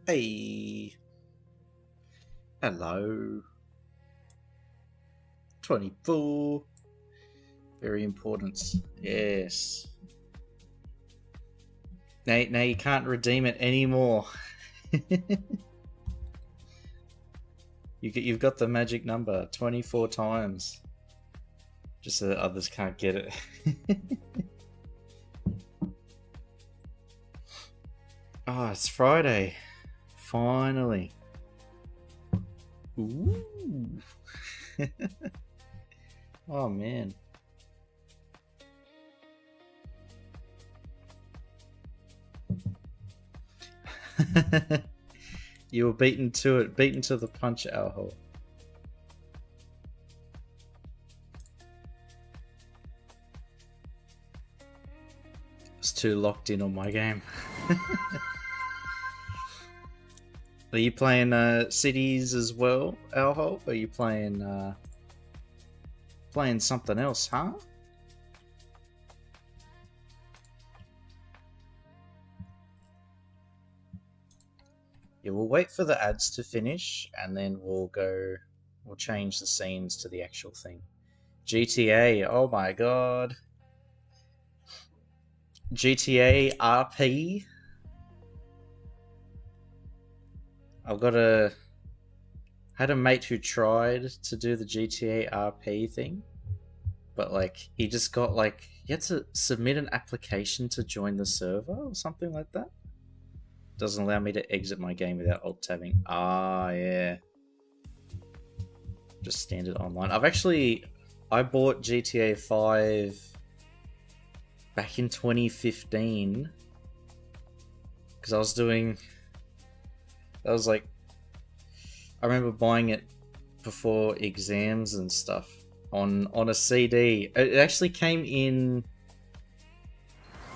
Hey. Hello. 24. Very important. Yes. Now you can't redeem it anymore. You've got the magic number 24 times. Just so that others can't get it. Oh, it's Friday. Finally. Ooh. Oh, man. You were beaten to the punch, Alho. I was too locked in on my game. Are you playing Cities as well, Alho? Are you playing something else, huh? Yeah, we'll wait for the ads to finish and then we'll change the scenes to the actual thing. GTA, oh my god. GTA RP. Had a mate who tried to do the GTA RP thing, but like he just got like you had to submit an application to join the server or something like that. Doesn't allow me to exit my game without alt tabbing. Ah, yeah. Just standard online. I bought GTA 5 back in 2015 because I remember buying it before exams and stuff on a CD. It actually came in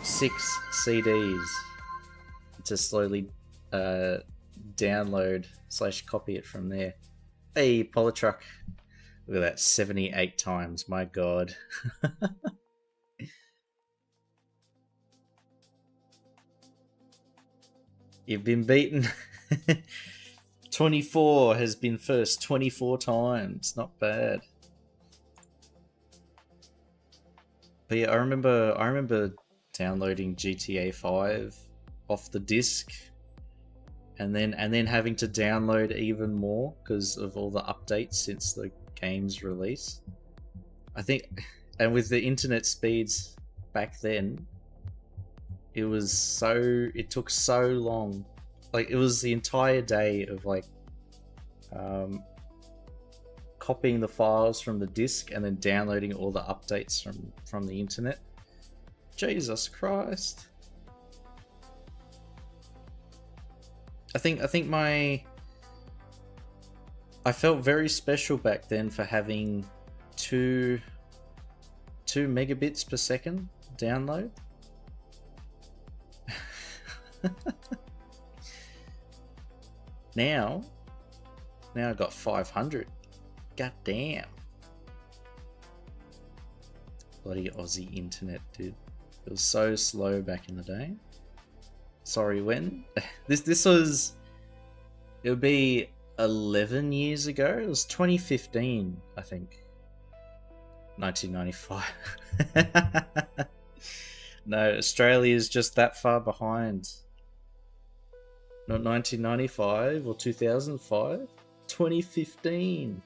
6 CDs to slowly download / copy it from there. Hey, Polytruck. Look at that, 78 times. My god. You've been beaten. 24 has been first 24 times. Not bad. But yeah, I remember downloading GTA 5 off the disc and then having to download even more because of all the updates since the game's release. I think, and with the internet speeds back then, it took so long. Like, it was the entire day of like copying the files from the disc and then downloading all the updates from the internet. Jesus Christ. I think I felt very special back then for having 2 megabits per second download. Now I got 500. God damn. Bloody Aussie internet, dude. It was so slow back in the day. Sorry, when? This was... It would be 11 years ago. It was 2015, I think. 1995. No, Australia's just that far behind. Not 1995 or 2005. 2015.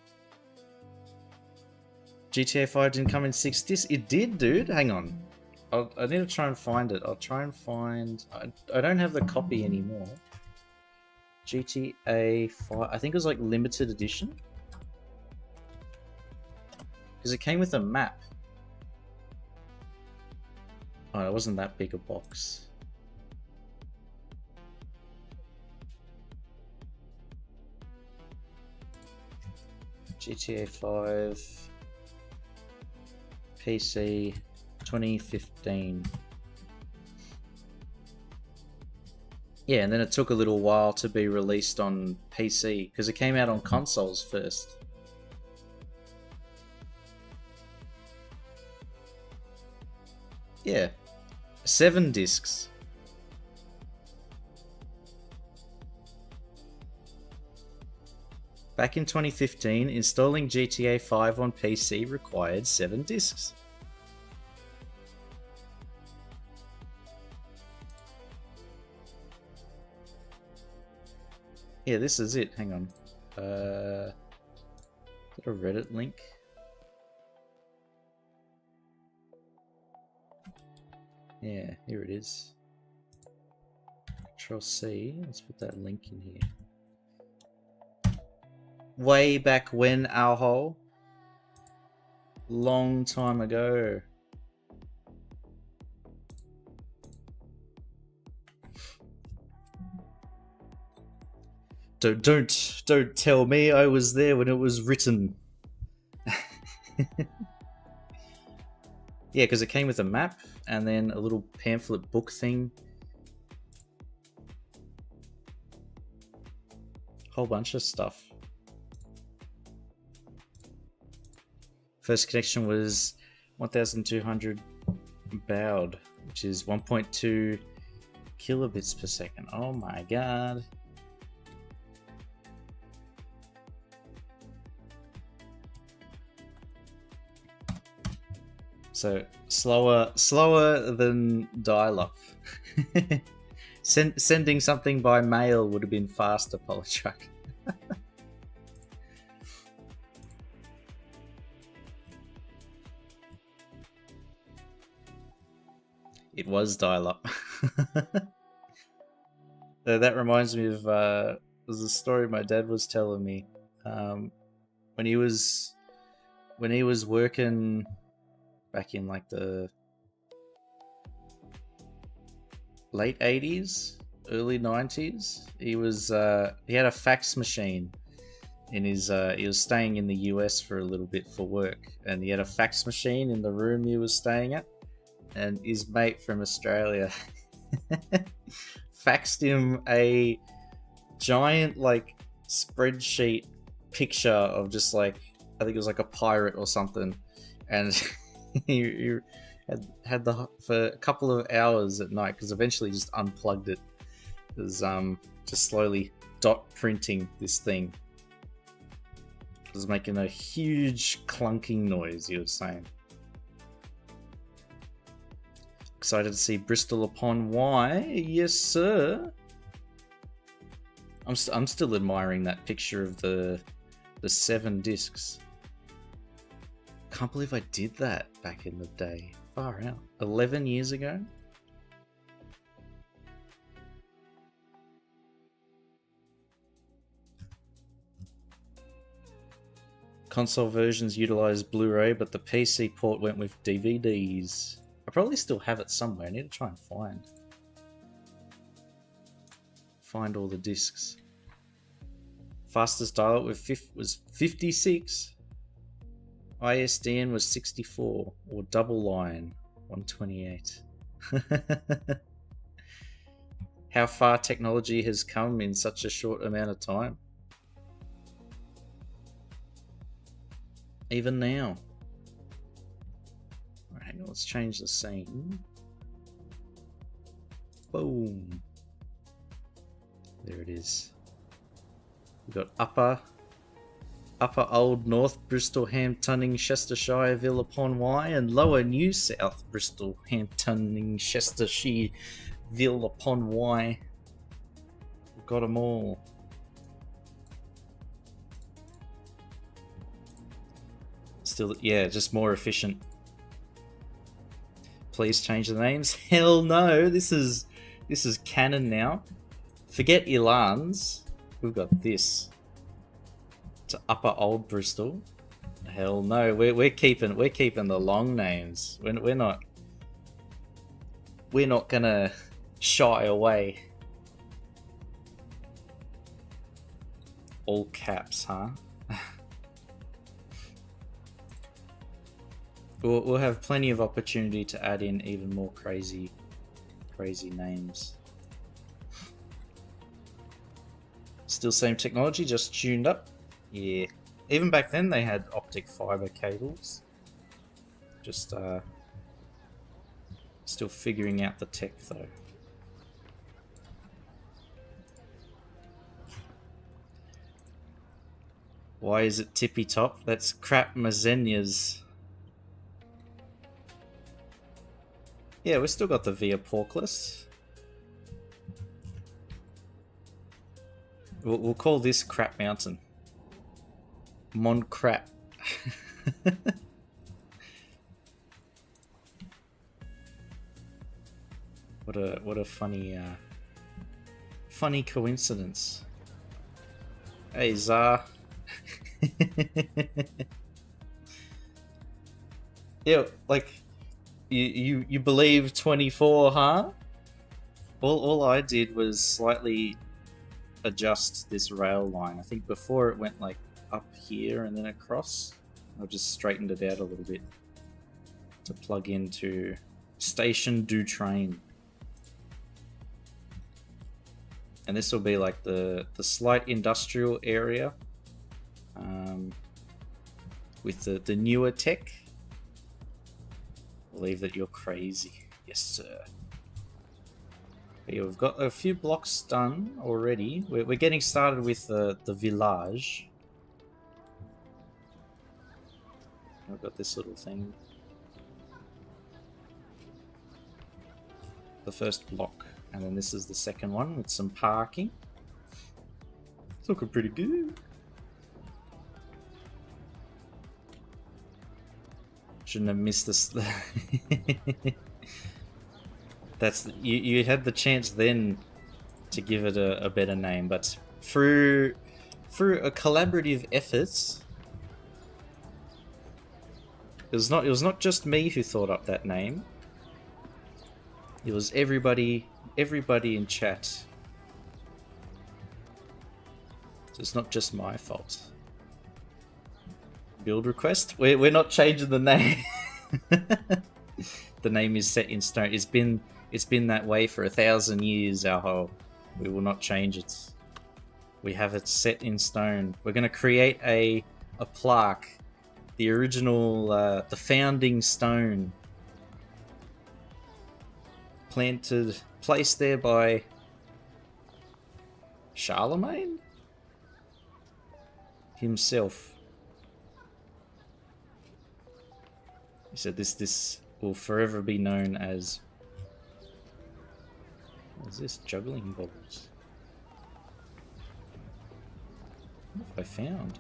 GTA 5 didn't come in 6 discs. It did, dude. Hang on. I need to try and find it. I'll try and find... I don't have the copy anymore. GTA 5... I think it was like limited edition. Because it came with a map. Oh, it wasn't that big a box. GTA 5... PC... 2015. Yeah, and then it took a little while to be released on PC because it came out on consoles first. Yeah, 7 discs. Back in 2015, installing GTA 5 on PC required 7 discs. Yeah, this is it. Hang on. Is that a Reddit link? Yeah, here it is. Control C. Let's put that link in here. Way back when, our hole. Long time ago. Don't tell me I was there when it was written. Yeah, because it came with a map and then a little pamphlet book thing. Whole bunch of stuff. First connection was 1200 baud, which is 1.2 kilobits per second. Oh my god. So slower than dial-up. Sending something by mail would have been faster, Polytruck. It was dial-up. That reminds me of there's a story my dad was telling me when he was working back in like the late 80s, early 90s. He had a fax machine in his he was staying in the US for a little bit for work, and he had a fax machine in the room he was staying at, and his mate from Australia faxed him a giant like spreadsheet picture of just like, I think it was like a pirate or something, and he had the for a couple of hours at night, because eventually just unplugged it. It was just slowly dot printing this thing. It was making a huge clunking noise, he was saying. Excited to see Bristol upon Wye. Yes, sir. I'm still admiring that picture of the 7 discs. Can't believe I did that back in the day. Far out. 11 years ago? Console versions utilize Blu-ray, but the PC port went with DVDs. I probably still have it somewhere. I need to try and find all the discs. Fastest dial-up was 56. ISDN was 64, or double line 128. How far technology has come in such a short amount of time. Even now. Alright, let's change the scene. Boom. There it is. We've got Upper Old North, Bristol, Hamptonning, Chestershire, Ville upon Wye, and Lower New South, Bristol, Hamptonning, Chestershire, Ville upon Wye. We've got them all. Still, yeah, just more efficient. Please change the names. Hell no, this is canon now. Forget Elan's. We've got this. To Upper Old Bristol. Hell no, we're keeping the long names. We're not gonna shy away. All caps, huh? We'll have plenty of opportunity to add in even more crazy names. Still same technology, just tuned up. Yeah. Even back then they had optic fiber cables. Just still figuring out the tech though. Why is it tippy top? That's crap Mazenia's. Yeah, we still got the Via Porkless. We'll call this Crap Mountain. Mon Crap. What a funny funny coincidence. Hey Zar. Yeah, like you believe 24, huh? All I did was slightly adjust this rail line. I think before it went like up here and then across. I just straightened it out a little bit to plug into Station du Train. And this will be like the slight industrial area with the newer tech. Believe that you're crazy. Yes, sir. Okay, we've got a few blocks done already. We're getting started with the village. I've got this little thing. The first block. And then this is the second one with some parking. It's looking pretty good. Shouldn't have missed this. That's you had the chance then to give it a better name, but through a collaborative effort, it was not just me who thought up that name. It was everybody in chat. So it's not just my fault. Build request? We're not changing the name. The name is set in stone. It's been that way for 1,000 years, Alho. We will not change it. We have it set in stone. We're gonna create a plaque. The original the founding stone. Placed there by Charlemagne himself. He said this will forever be known as... What is this? Juggling balls. What have I found?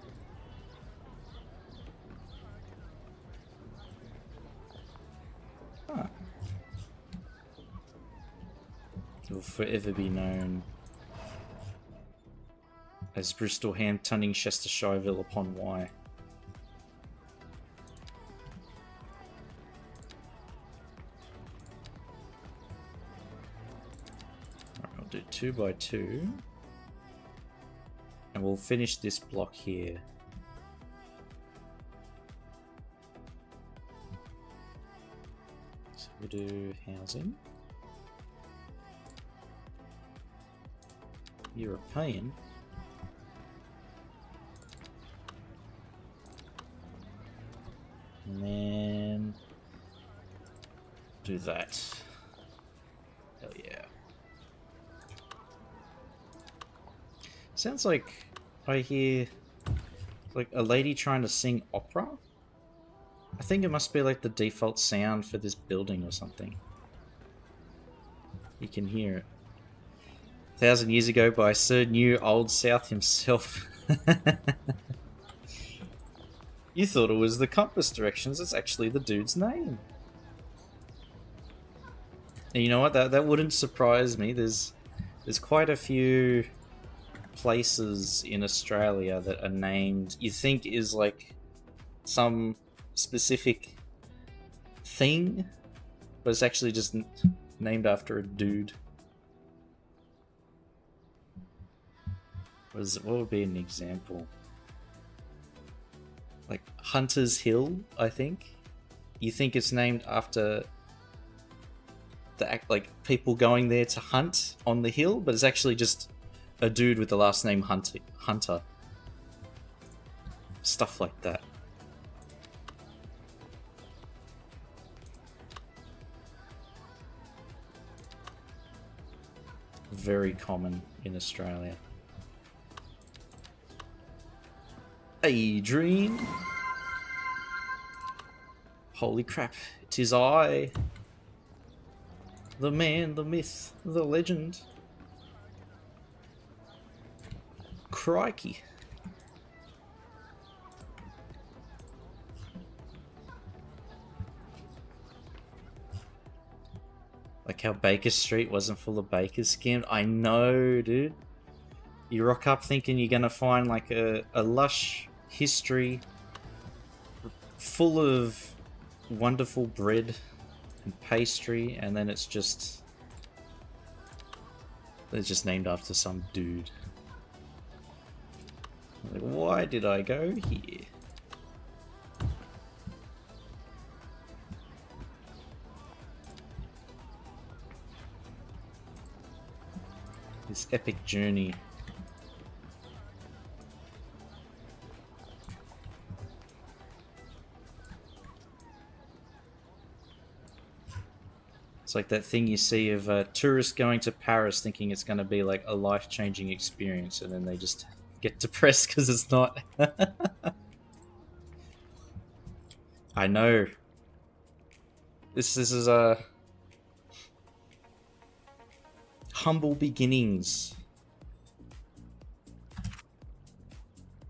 Ah. It will forever be known as Bristol Ham Tunning Chester Shireville upon Wye. I'll do 2 by 2 and we'll finish this block here. So we'll do housing. European. And then do that. Hell yeah. Sounds like I hear like a lady trying to sing opera. I think it must be like the default sound for this building or something. You can hear it. 1,000 years ago by Sir New Old South himself. You thought it was the compass directions, it's actually the dude's name. And you know what, that wouldn't surprise me. There's quite a few places in Australia that are named, you think is like some specific thing, but it's actually just named after a dude. What would be an example? Like Hunter's Hill, I think. You think it's named after the act, like people going there to hunt on the hill, but it's actually just a dude with the last name Hunter. Stuff like that. Very common in Australia. Adrian. Holy crap, it is I. The man, the myth, the legend. Crikey. Like how Baker Street wasn't full of bakers skimmed. I know, dude. You rock up thinking you're gonna find like a lush history full of wonderful bread and pastry, and then it's just named after some dude. Like, why did I go here? This epic journey. It's like that thing you see of tourists going to Paris thinking it's going to be like a life-changing experience, and then they just get depressed because it's not. I know. This is a humble beginnings.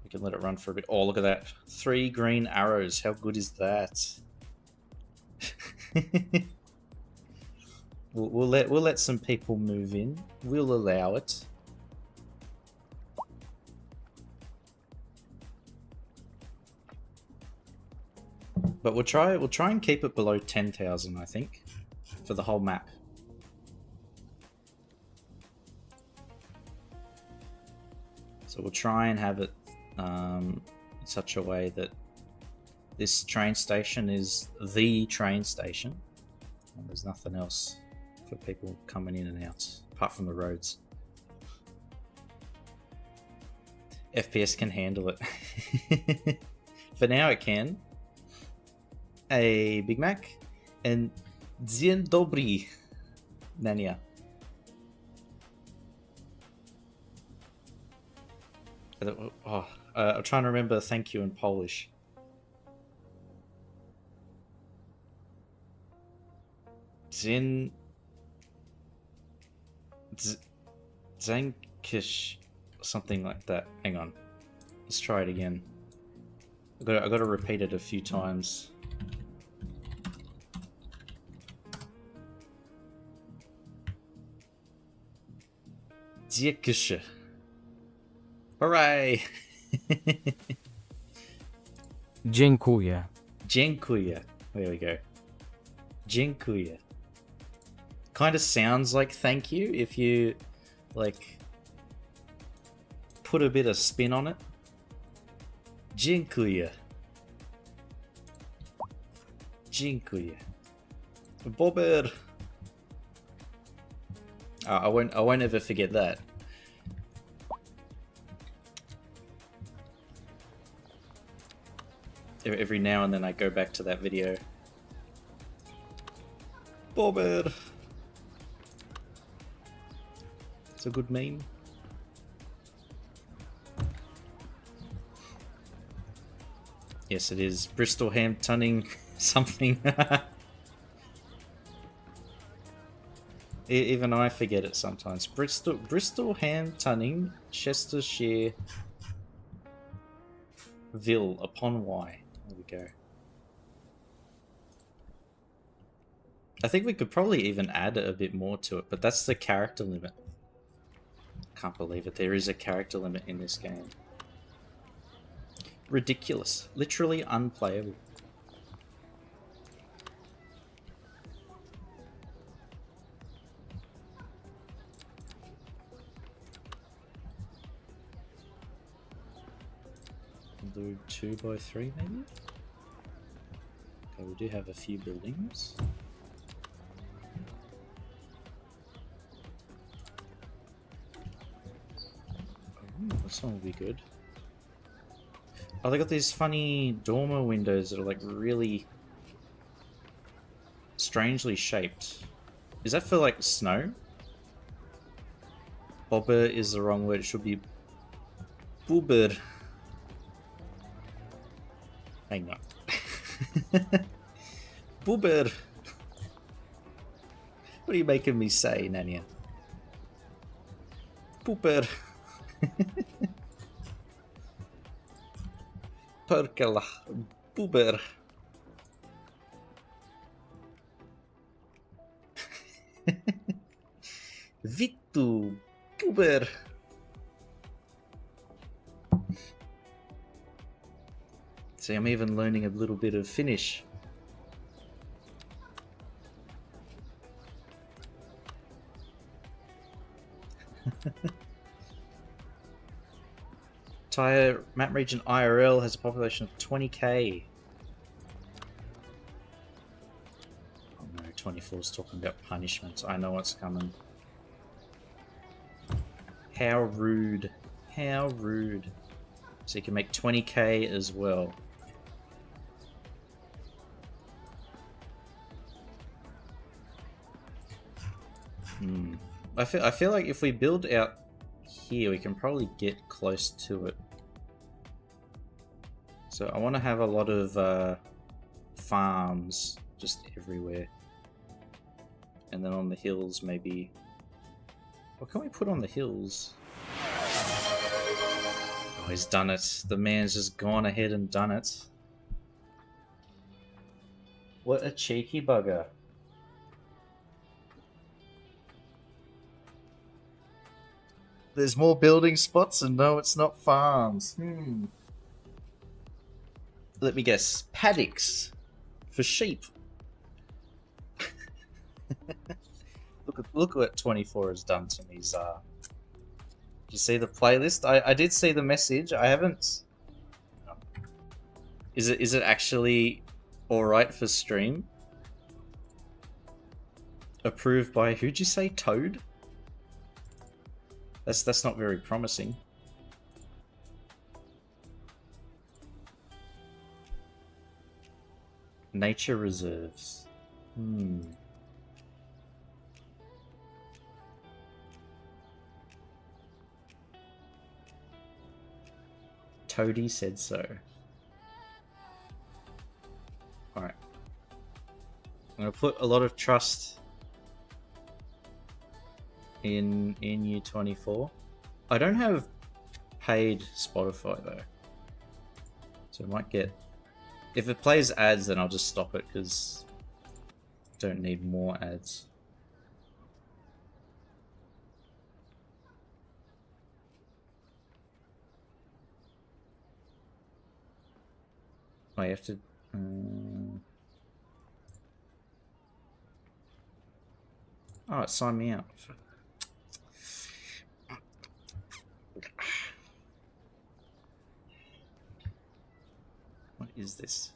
We can let it run for a bit. Oh, look at that! 3 green arrows. How good is that? We'll let some people move in. We'll allow it. But we'll try and keep it below 10,000, I think, for the whole map. So we'll try and have it in such a way that this train station is the train station, and there's nothing else for people coming in and out, apart from the roads. FPS can handle it. For now it can. A Big Mac and Dzień dobry, Nania. I'm trying to remember thank you in Polish. Zankish, something like that. Hang on, let's try it again. I got to repeat it a few times. Dziękuję. Hooray! Dziękuję. Dziękuję. There we go. Dziękuję. Kind of sounds like thank you if you like put a bit of spin on it. Dziękuję. Dziękuję. Bober. I won't ever forget that. Every now and then I go back to that video. Bober. It's a good meme. Yes, it is. Bristol ham tunning something. Even I forget it sometimes. Bristol ham tunning Chestershire Ville upon Wye. There we go. I think we could probably even add a bit more to it, but that's the character limit. Can't believe it. There is a character limit in this game. Ridiculous. Literally unplayable. We'll do 2x3 maybe? Okay, we do have a few buildings. This one will be good. Oh, they got these funny dormer windows that are like really strangely shaped. Is that for like snow? Bobber is the wrong word. It should be boober. Hang on. Boober. What are you making me say, Nanya? Boober. Perkele. Boober. Vittu. Boober. See, I'm even learning a little bit of Finnish. Entire map region IRL has a population of 20k. Oh no, 24 is talking about punishments. I know what's coming. How rude. How rude. So you can make 20k as well. I feel like if we build out here, we can probably get close to it. So I want to have a lot of farms just everywhere. And then on the hills, maybe... What can we put on the hills? Oh, he's done it. The man's just gone ahead and done it. What a cheeky bugger. There's more building spots, and no, it's not farms. Let me guess. Paddocks for sheep. Look what 24 has done to me, Zar. Did you see the playlist? I did see the message. I haven't. Is it actually all right for stream? Approved by who'd you say? Toad? That's not very promising. Nature reserves. Toady said so. Alright. I'm gonna put a lot of trust in U24. I don't have paid Spotify though. So I might get... If it plays ads, then I'll just stop it because I don't need more ads. I have to... Oh, sign me out. What is this?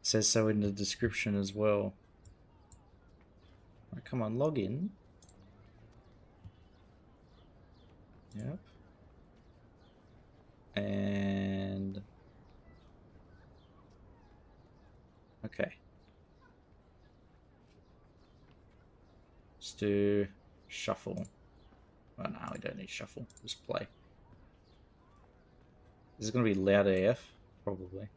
It says so in the description as well. Oh, come on, log in. Yep. And... Okay. Let's do shuffle. Oh no, we don't need shuffle. Just play. This is going to be loud AF, probably.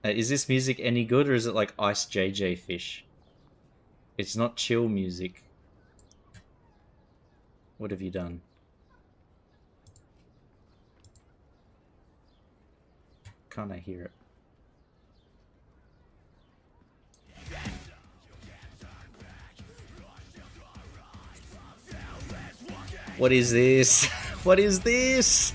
Is this music any good, or is it like Ice JJ Fish? It's not chill music. What have you done? Can't I hear it? What is this? What is this?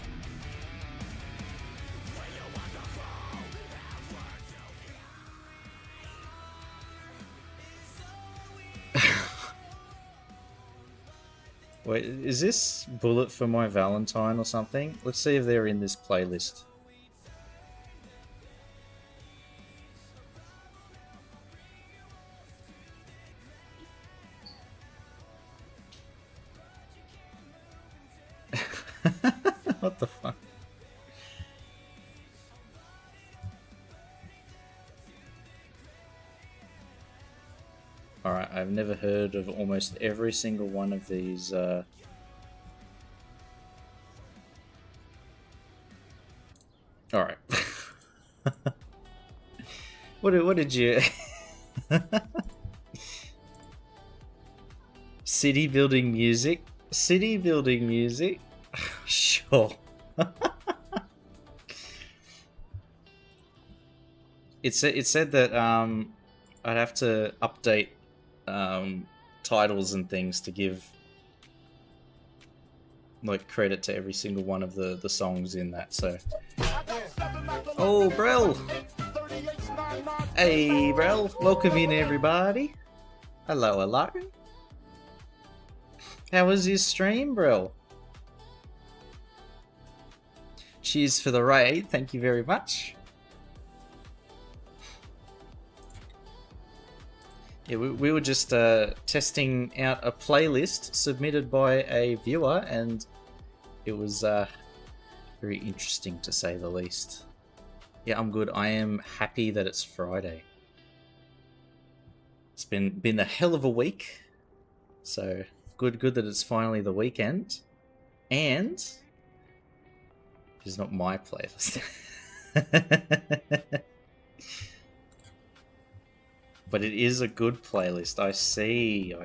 Wait, is this Bullet for My Valentine or something? Let's see if they're in this playlist. What the fuck? Alright, I've never heard of almost every single one of these. Alright. What did you... City building music? City building music? Sure. It said that I'd have to update titles and things to give like credit to every single one of the songs in that. So, oh, Brel! Hey, Brel! Welcome in, everybody. Hello, hello. How was your stream, Brel? Cheers for the raid. Thank you very much. Yeah, we were just testing out a playlist submitted by a viewer, and it was very interesting to say the least. Yeah, I'm good. I am happy that it's Friday. It's been a hell of a week, so good that it's finally the weekend, and it's not my playlist. But it is a good playlist. I see.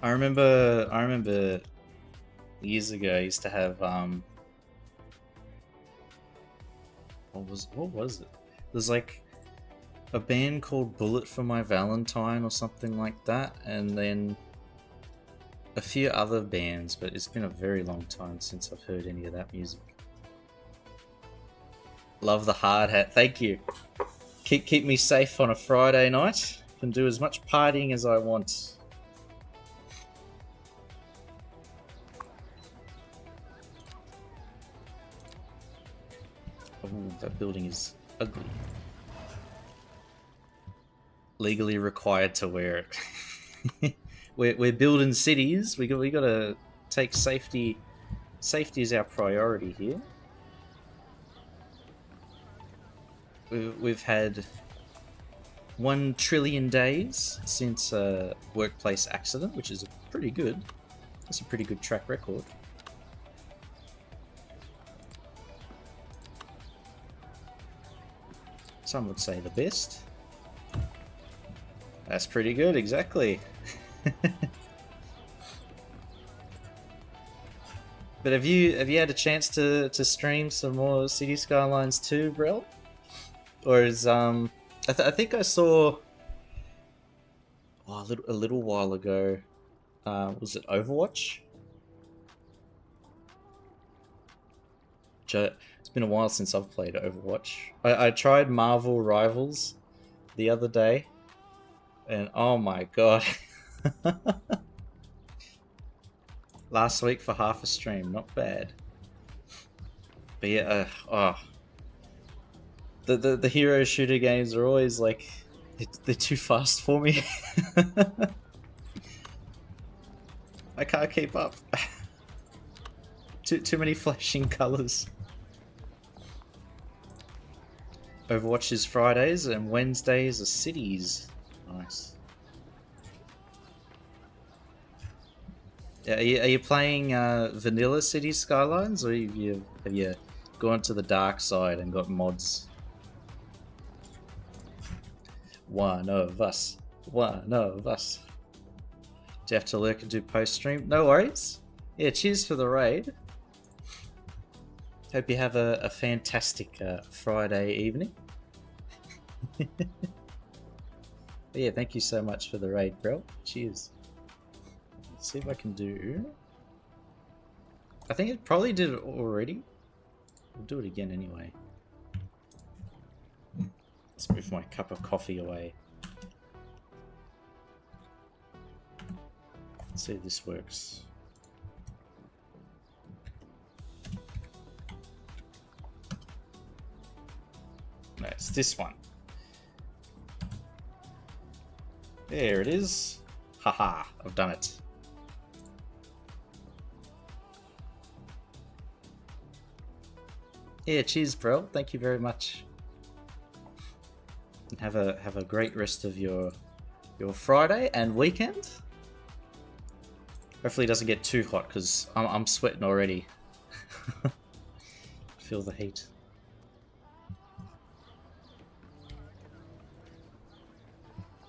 I remember years ago I used to have what was it? There's like a band called Bullet for My Valentine or something like that, and then a few other bands, but it's been a very long time since I've heard any of that music. Love the hard hat. Thank you. Keep me safe on a Friday night. Can do as much partying as I want. Oh, that building is ugly. Legally required to wear it. We're building cities. We gotta take safety. Safety is our priority here. We've had 1 trillion days since a workplace accident, which is pretty good. That's a pretty good track record. Some would say the best. That's pretty good, exactly. But have you had a chance to stream some more City Skylines 2, Brel? Or is I think I saw a little while ago. Was it Overwatch? It's been a while since I've played Overwatch. I tried Marvel Rivals the other day, and oh my god. Last week for half a stream, not bad. But yeah, the hero shooter games are always like they're too fast for me. I can't keep up. Too many flashing colors. Overwatch is Fridays and Wednesdays are cities. Nice. Are you playing vanilla City Skylines, or have you gone to the dark side and got mods? One of us. One of us. Do you have to lurk and do post stream? No worries. Yeah, cheers for the raid. Hope you have a fantastic Friday evening. Yeah, thank you so much for the raid, bro. Cheers. Let's see if I can do... I think it probably did it already. We'll do it again anyway. Let's move my cup of coffee away. Let's see if this works. No, it's this one. There it is. Haha, I've done it. Yeah, cheers, bro. Thank you very much. Have a great rest of your Friday and weekend. Hopefully it doesn't get too hot because I'm sweating already. Feel the heat.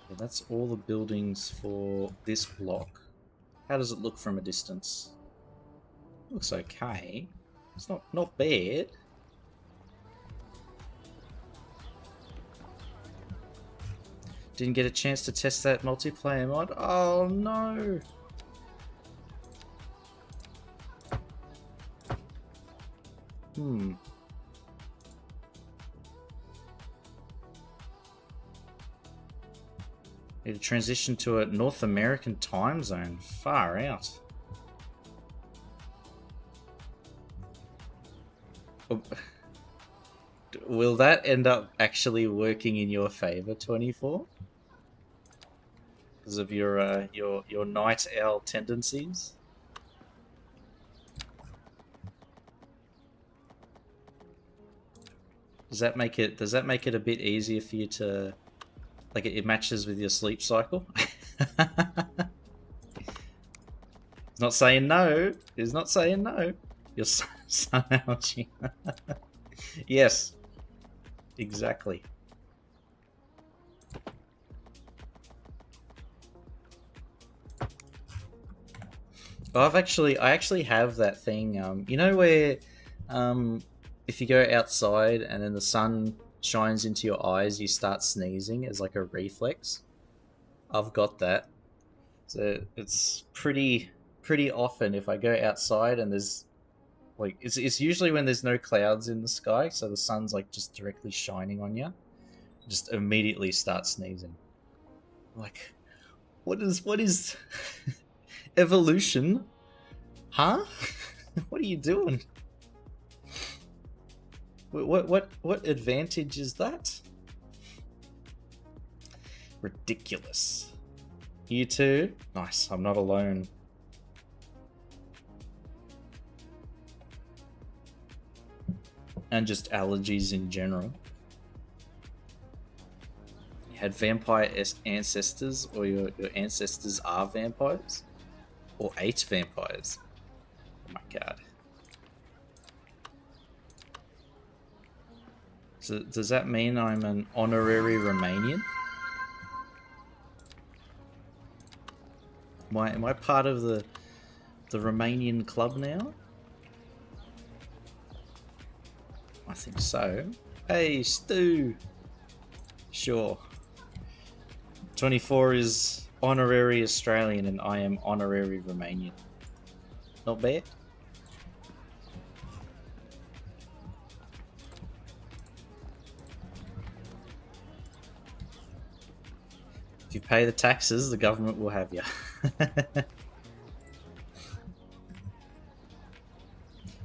Yeah, that's all the buildings for this block. How does it look from a distance? Looks okay. It's not bad. Didn't get a chance to test that multiplayer mod. Oh no! Need to transition to a North American time zone. Far out. Will that end up actually working in your favor, 24? Because of your night owl tendencies? Does that make it a bit easier for you to, like, it matches with your sleep cycle? It's not saying no. It's not saying no. Your sun algae. Yes. Exactly. I actually have that thing. You know where, if you go outside and then the sun shines into your eyes, you start sneezing as like a reflex. I've got that. So it's pretty often if I go outside and there's like it's usually when there's no clouds in the sky, so the sun's like just directly shining on you, just immediately start sneezing. Like, what is evolution? Huh? What are you doing? What advantage is that? Ridiculous. You too? Nice, I'm not alone. And just allergies in general. You had vampire ancestors, or your ancestors are vampires? Or 8 vampires? Oh my god. So does that mean I'm an honorary Romanian? Am I part of the Romanian club now? I think so. Hey, Stu! Sure. 24 is honorary Australian and I am honorary Romanian. Not bad. If you pay the taxes, the government will have you.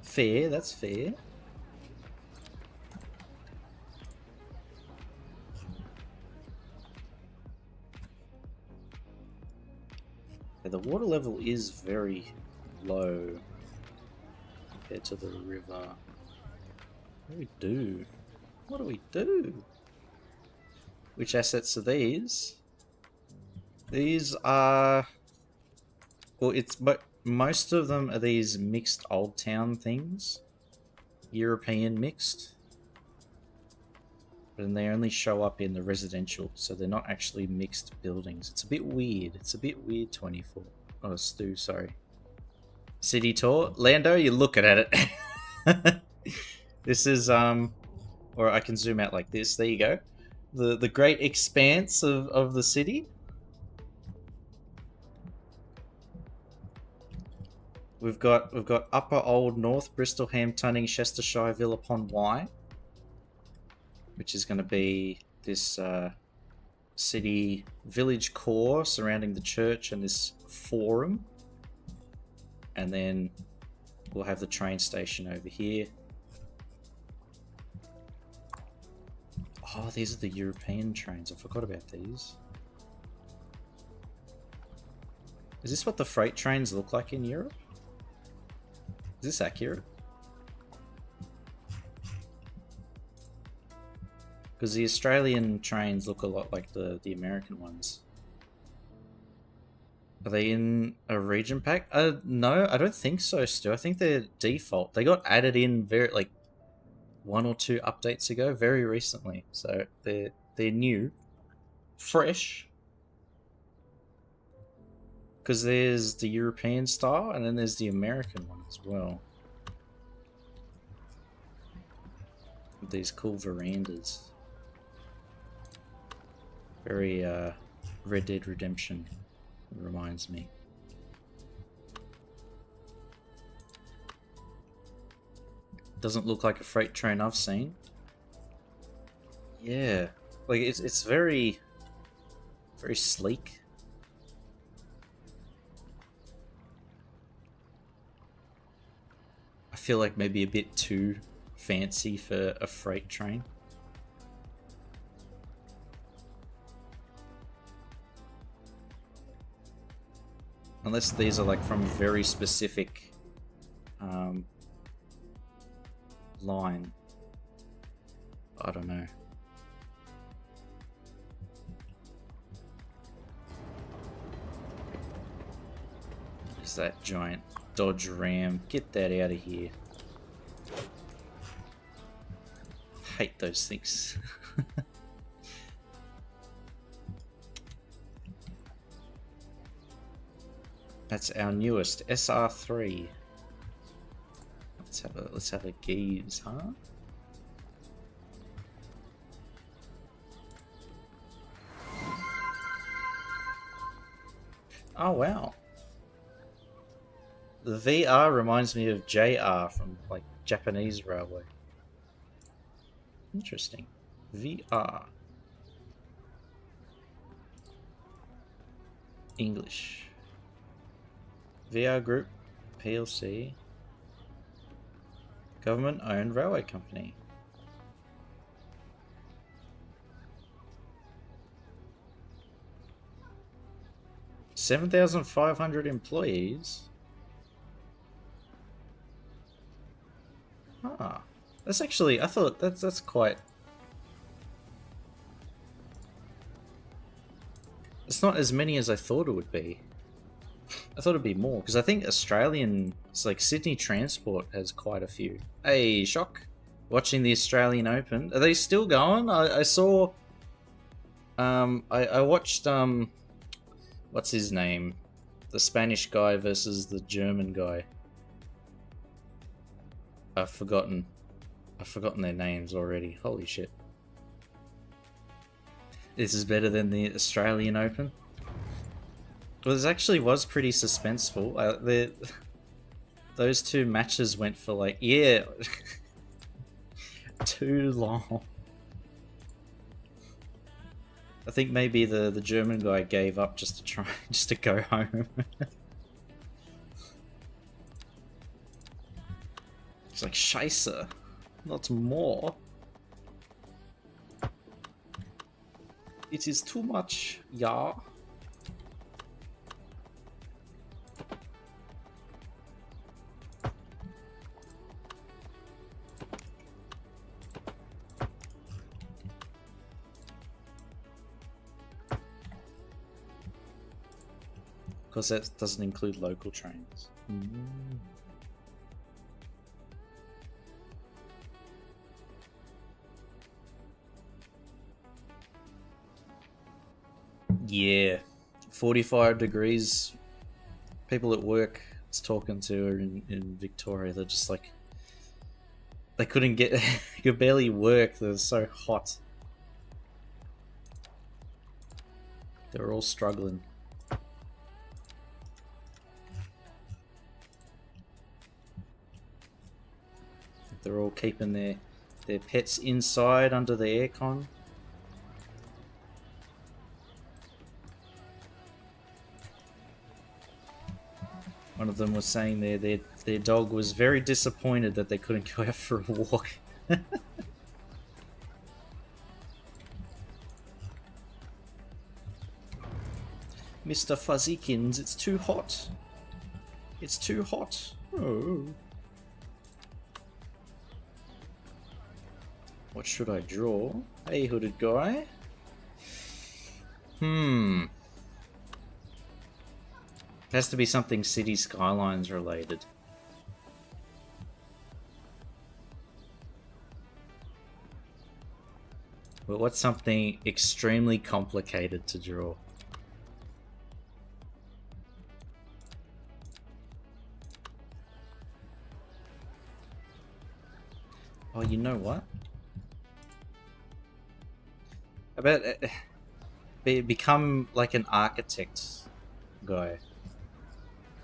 Fair, that's fair. Yeah, the water level is very low compared to the river. What do we do? What do we do? Which assets are these? These are... Well, but most of them are these mixed old town things. European mixed. And they only show up in the residential, so they're not actually mixed buildings. It's a bit weird. It's a bit weird, 24. Oh, Stu, sorry. City tour. Lando, you're looking at it. This is, or I can zoom out like this. There you go. The great expanse of the city. We've got Upper Old North, Bristol, Ham, Tunning, Chestershire, Villa Pond Y, which is going to be this city village core surrounding the church and this forum, and then we'll have the train station over here. Oh, these are the European trains. I forgot about these. Is this what the freight trains look like in Europe? Is this accurate? Because the Australian trains look a lot like the American ones. Are they in a region pack? No, I don't think so, Stu. I think they're default. They got added in very, like, 1 or 2 updates ago, very recently. So they're new. Fresh. Because there's the European style, and then there's the American one as well. With these cool verandas. Very, Red Dead Redemption reminds me. Doesn't look like a freight train I've seen. Yeah. Like, it's very, very sleek. I feel like maybe a bit too fancy for a freight train. Unless these are like from a very specific line. I don't know. Is that giant Dodge Ram? Get that out of here. Hate those things. That's our newest SR3. Let's have a gaze, huh? Oh wow. The VR reminds me of JR from like Japanese railway. Interesting. VR. English. VR Group PLC. Government owned railway company. $7,500 employees. Ah, that's actually, I thought that's quite. It's not as many as I thought it would be. I thought it'd be more because I think Australian, it's like Sydney Transport has quite a few. Hey, Shock, watching the Australian Open. Are they still going? I saw. I watched what's his name, the Spanish guy versus the German guy. I've forgotten their names already. Holy shit! This is better than the Australian Open. Well, this actually was pretty suspenseful. Those 2 matches went for like, yeah, too long. I think maybe the German guy gave up just to go home. It's like, Scheisse, not more. It is too much, yeah. Because that doesn't include local trains. Yeah, 45 degrees. People at work I was talking to her in Victoria, they're just like, they couldn't get, could barely work, they were so hot. They were all struggling. They're all keeping their pets inside under the aircon. One of them was saying their dog was very disappointed that they couldn't go out for a walk. Mr. Fuzzykins, it's too hot. It's too hot. Oh. What should I draw? Hey, hooded guy. It has to be something City Skylines related. But what's something extremely complicated to draw? Oh, you know what? I bet become like an architect guy.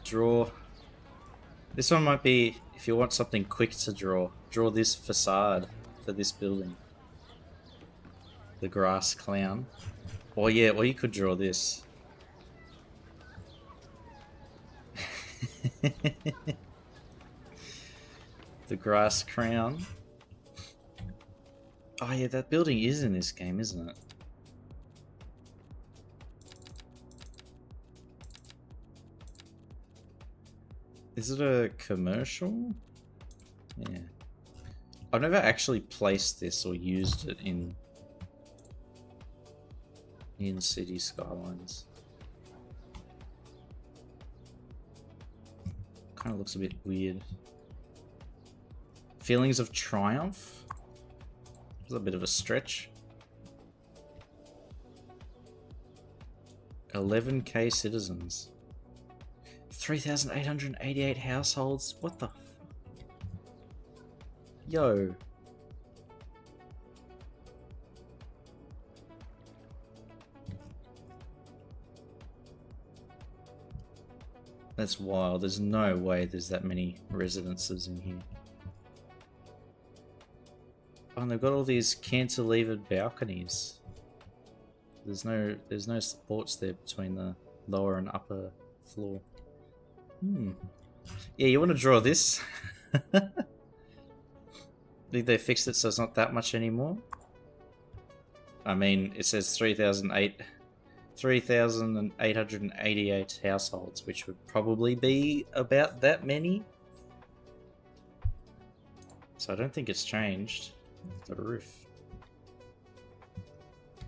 Draw. This one might be, if you want something quick to draw, draw this facade for this building. The grass clown. Or yeah, or you could draw this. The grass crown. Oh yeah, that building is in this game, isn't it? Is it a commercial? Yeah. I've never actually placed this or used it in City Skylines. Kind of looks a bit weird. Feelings of triumph? It's a bit of a stretch. 11k citizens. 3,888 households? What the? Yo. That's wild. There's no way there's that many residences in here. Oh, and they've got all these cantilevered balconies. There's no supports there between the lower and upper floor. Yeah, you want to draw this? Think they fixed it so it's not that much anymore? I mean, it says 3,888 households, which would probably be about that many. So I don't think it's changed. Got a roof.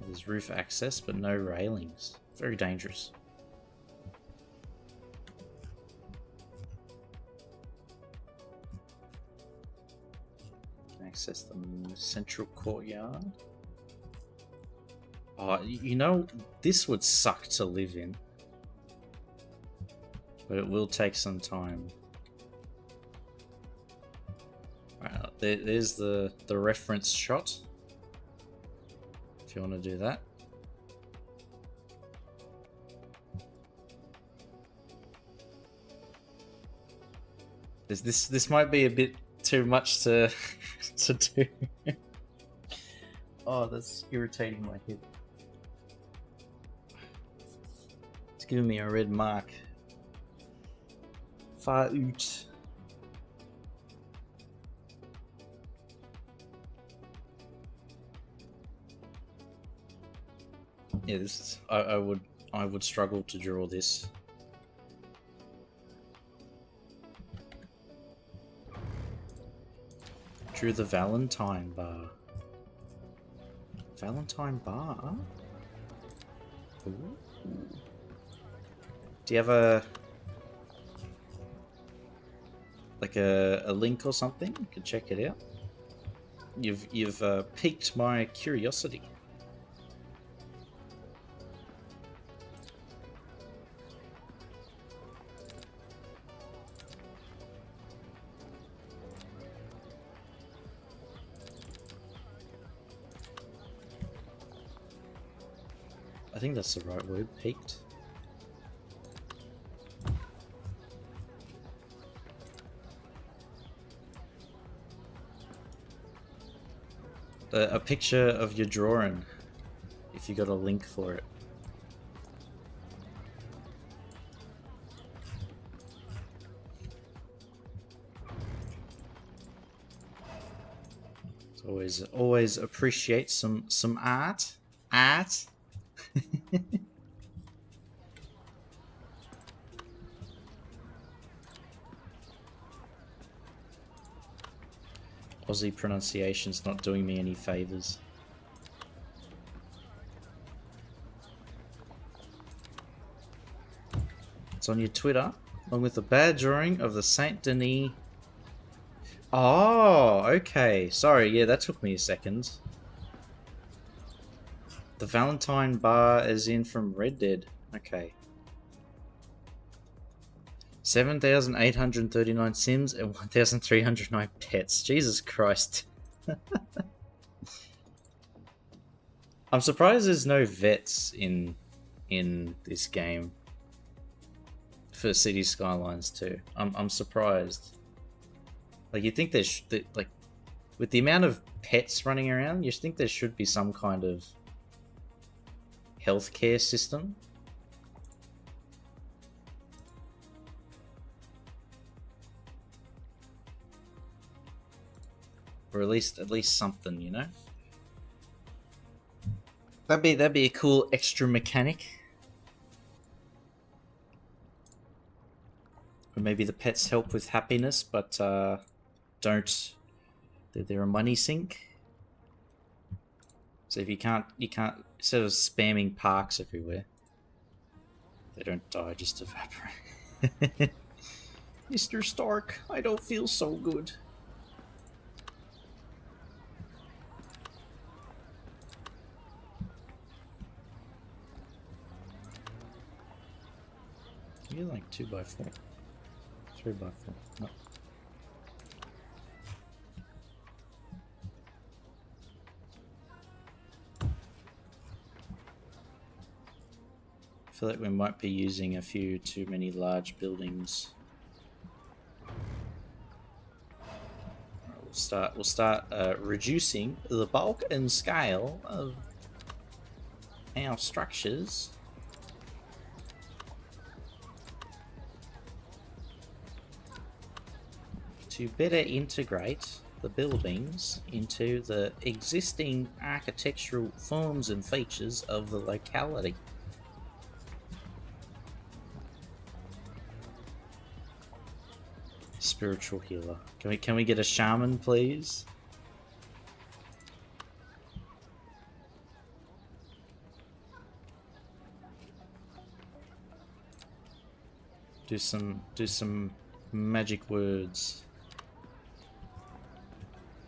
There's roof access, but no railings. Very dangerous. Access the central courtyard. Oh, you know, this would suck to live in. But it will take some time. Right, there's the reference shot. If you want to do that. This might be a bit too much to to do. Oh, that's irritating my head. It's giving me a red mark. Far out. Yeah, this I would struggle to draw this. Drew the Valentine bar. Valentine bar? Ooh. Do you have a link or something? You can check it out. You've piqued my curiosity. I think that's the right word, peaked. A picture of your drawing, if you got a link for it. It's always appreciate some art. Aussie pronunciation's not doing me any favors. It's on your Twitter, along with a bad drawing of the Saint Denis. Oh, okay. Sorry, yeah, that took me a second. The Valentine bar is in from Red Dead. Okay. 7,839 Sims and 1,309 pets. Jesus Christ. I'm surprised there's no vets in this game for City Skylines 2. I'm surprised. Like, you think there's like, with the amount of pets running around, you think there should be some kind of healthcare system. Or at least something, you know? That'd be a cool extra mechanic. Or maybe the pets help with happiness, but don't. They're a money sink. So if you can't instead of spamming parks everywhere, they don't die, just evaporate. Mr. Stark, I don't feel so good. You're like 2x4. 3x4. No. I feel like we might be using a few too many large buildings. We'll start reducing the bulk and scale of our structures. To better integrate the buildings into the existing architectural forms and features of the locality. Spiritual healer. Can we get a shaman, please? Do some magic words.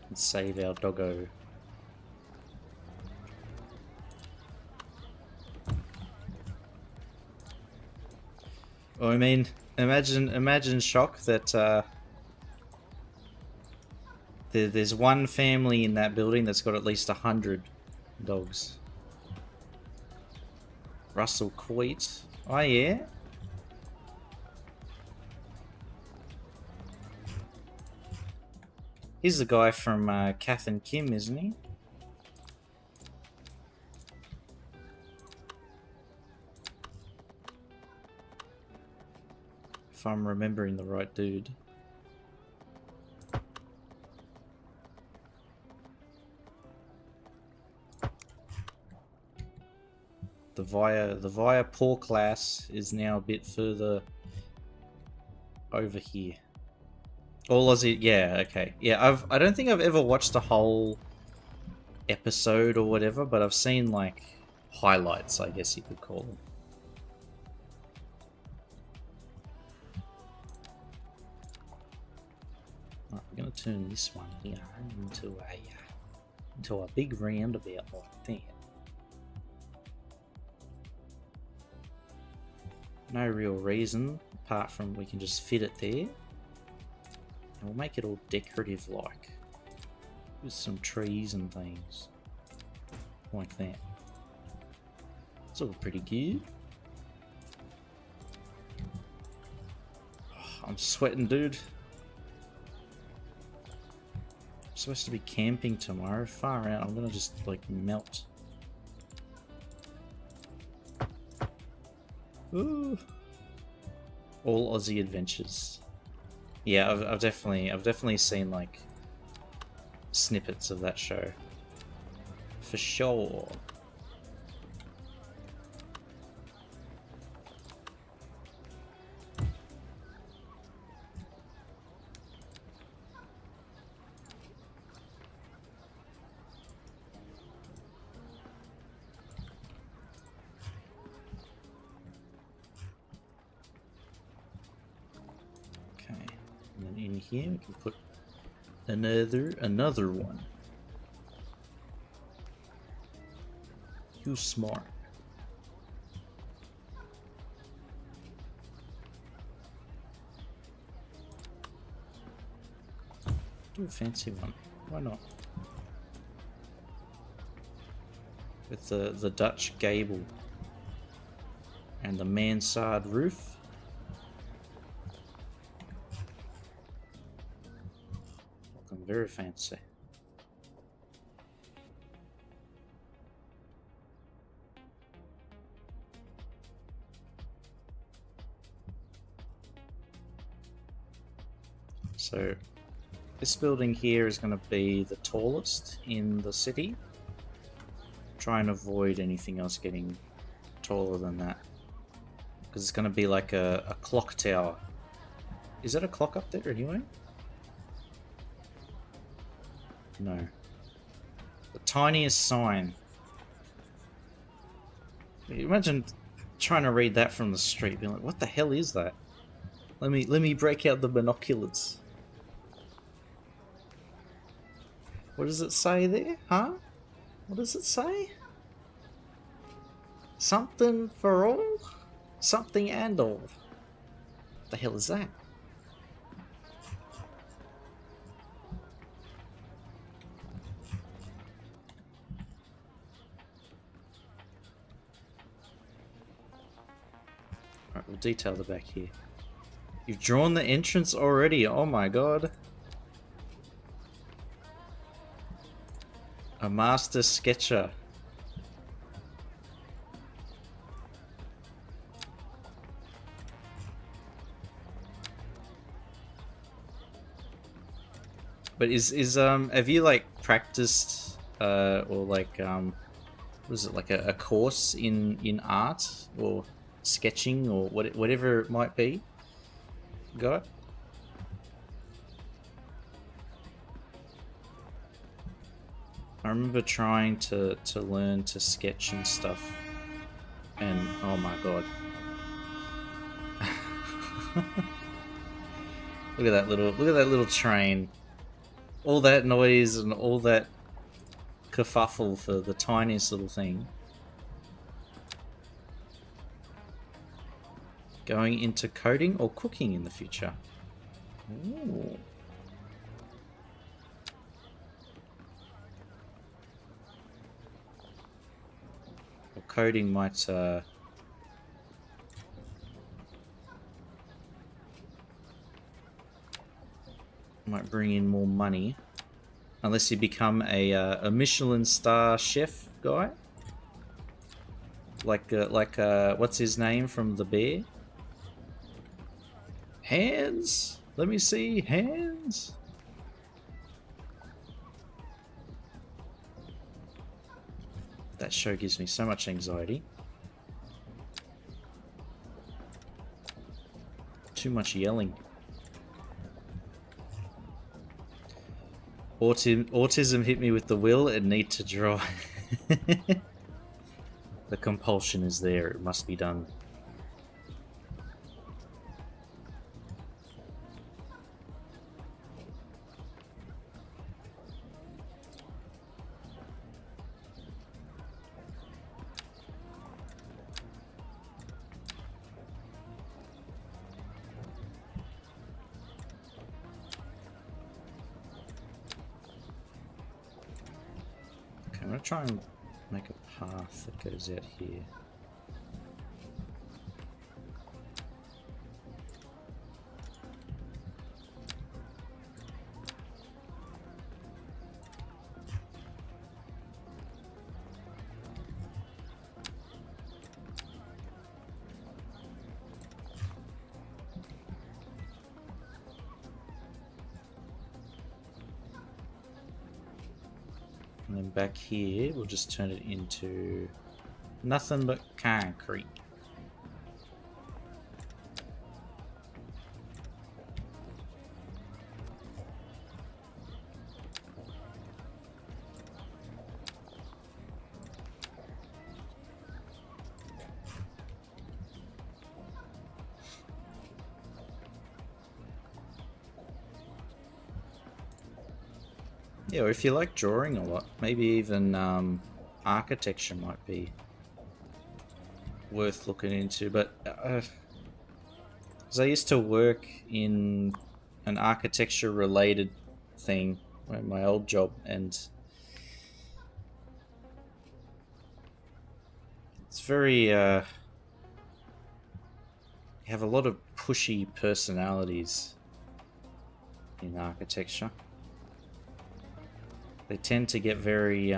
And save our doggo. Well, I mean, imagine shock that there's one family in that building that's got at least 100 dogs. Russell Coit. Oh yeah. He's the guy from Kath and Kim, isn't he? If I'm remembering the right dude. The Via Poor class is now a bit further over here. All Aussie, yeah, okay, yeah. I don't think I've ever watched a whole episode or whatever, but I've seen like highlights, I guess you could call them. Right, we're gonna turn this one here into a big roundabout like that. No real reason apart from we can just fit it there. We'll make it all decorative like, with some trees and things like that. It's all pretty good. Oh, I'm sweating, dude. I'm supposed to be camping tomorrow. Far out. I'm gonna just like melt. Ooh. All Aussie Adventures. Yeah, I've definitely seen like snippets of that show, for sure. in here. We can put another one. You smart. Do a fancy one. Why not? With the Dutch gable and the mansard roof. Looking very fancy. So this building here is going to be the tallest in the city. Try and avoid anything else getting taller than that, because it's going to be like a clock tower. Is that a clock up there anyway? No. The tiniest sign. Imagine trying to read that from the street, being like, "What the hell is that?" Let me break out the binoculars. What does it say there? Huh? What does it say? Something for all? Something and all. What the hell is that? Alright, we'll detail the back here. You've drawn the entrance already, oh my god. A master sketcher. But is have you like practiced or like was it like a course in art or sketching or whatever it might be? Got it? I remember trying to learn to sketch and stuff, and oh my god. Look at that little train. All that noise and all that kerfuffle for the tiniest little thing. Going into coding or cooking in the future. Ooh. Well, coding might bring in more money, unless you become a Michelin star chef guy, like what's his name from The Bear? Hands. Let me see hands. That show gives me so much anxiety. Too much yelling. Autism hit me with the will and need to draw. The compulsion is there. It must be done. I'm gonna try and make a path that goes out here. And then back here, we'll just turn it into nothing but concrete. Yeah, or if you like drawing a lot, maybe even architecture might be worth looking into. But 'cause I used to work in an architecture related thing in my old job, and it's very you have a lot of pushy personalities in architecture. They tend to get very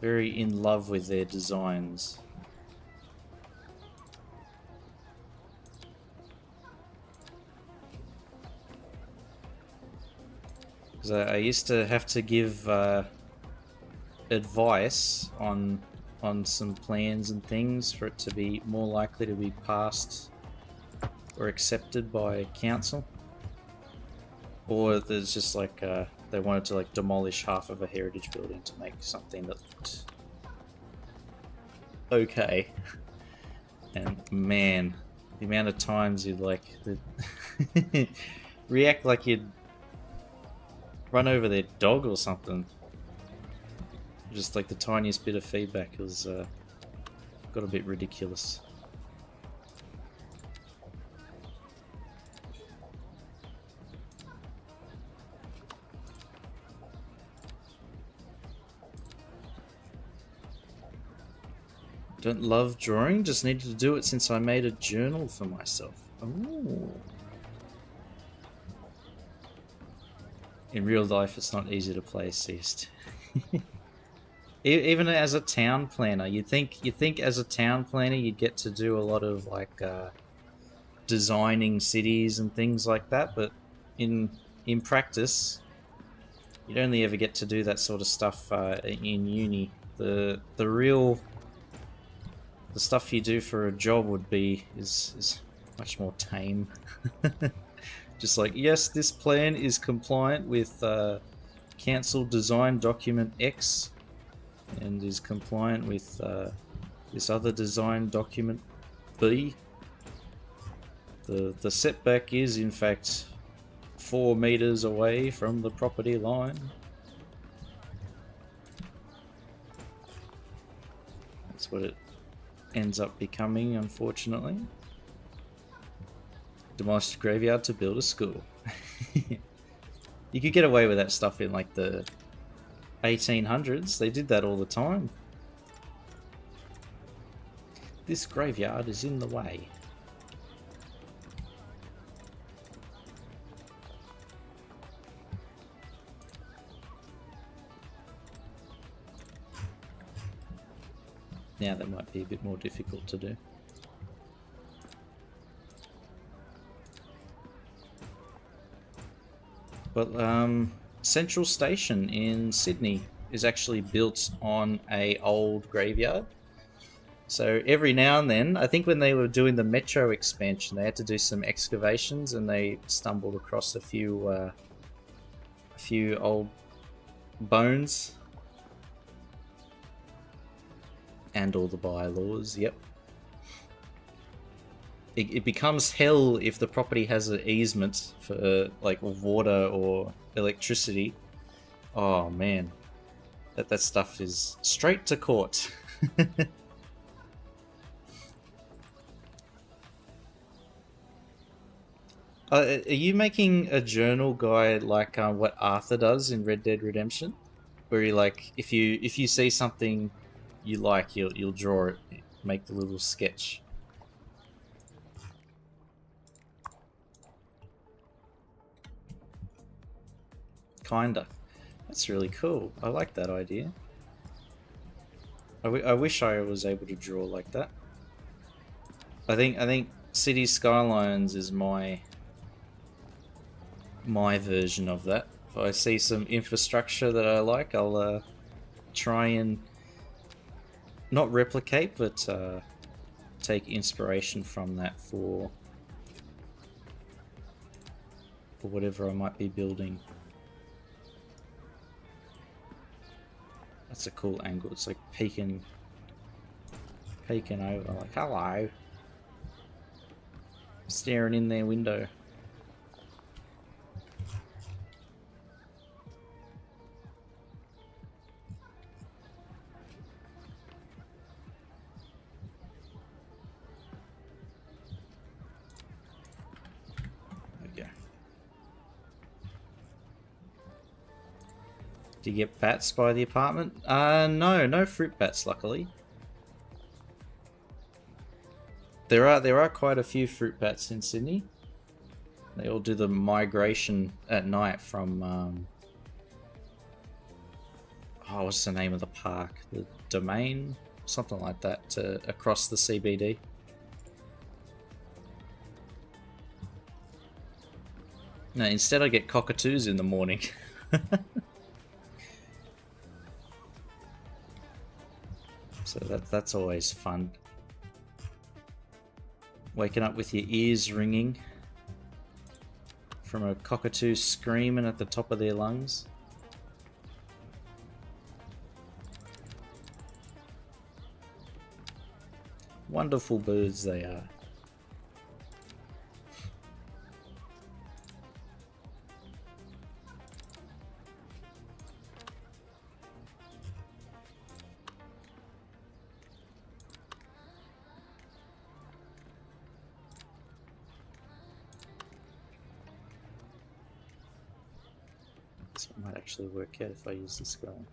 very in love with their designs. Because I used to have to give advice on some plans and things for it to be more likely to be passed or accepted by council, or there's just like they wanted to like demolish half of a heritage building to make something that looked okay. And man, the amount of times you'd like react like you'd run over their dog or something. Just like the tiniest bit of feedback was got a bit ridiculous. Don't love drawing, just needed to do it since I made a journal for myself. Ooh. In real life, it's not easy to play Seist. Even as a town planner, you'd think as a town planner you'd get to do a lot of like designing cities and things like that, but in practice, you'd only ever get to do that sort of stuff in uni. The stuff you do for a job would be is much more tame. Just like, yes, this plan is compliant with Council Design Document X, and is compliant with this other design document B. The setback is in fact 4 meters away from the property line. That's what it ends up becoming, unfortunately. Demolished a graveyard to build a school. You could get away with that stuff in like the 1800s. They did that all the time. This graveyard is in the way. Now that might be a bit more difficult to do. But Central Station in Sydney is actually built on a old graveyard. So every now and then, I think when they were doing the metro expansion, they had to do some excavations, and they stumbled across a few old bones. And all the bylaws, yep. It becomes hell if the property has an easement for like water or electricity. Oh man, that stuff is straight to court. Are you making a journal guide like what Arthur does in Red Dead Redemption, where you like if you see something you like, you'll draw it, make the little sketch? Kinda. That's really cool. I like that idea. I wish I was able to draw like that. I think City Skylines is my version of that. If I see some infrastructure that I like, I'll try and not replicate, but take inspiration from that for whatever I might be building. That's a cool angle. It's like peeking over, like, hello. Staring in their window. Do you get bats by the apartment? No fruit bats, luckily. There are quite a few fruit bats in Sydney. They all do the migration at night from what's the name of the park? The Domain? Something like that, to across the CBD. No, instead I get cockatoos in the morning. So that's always fun. Waking up with your ears ringing from a cockatoo screaming at the top of their lungs. Wonderful birds they are. This one might actually work out if I use the scroll.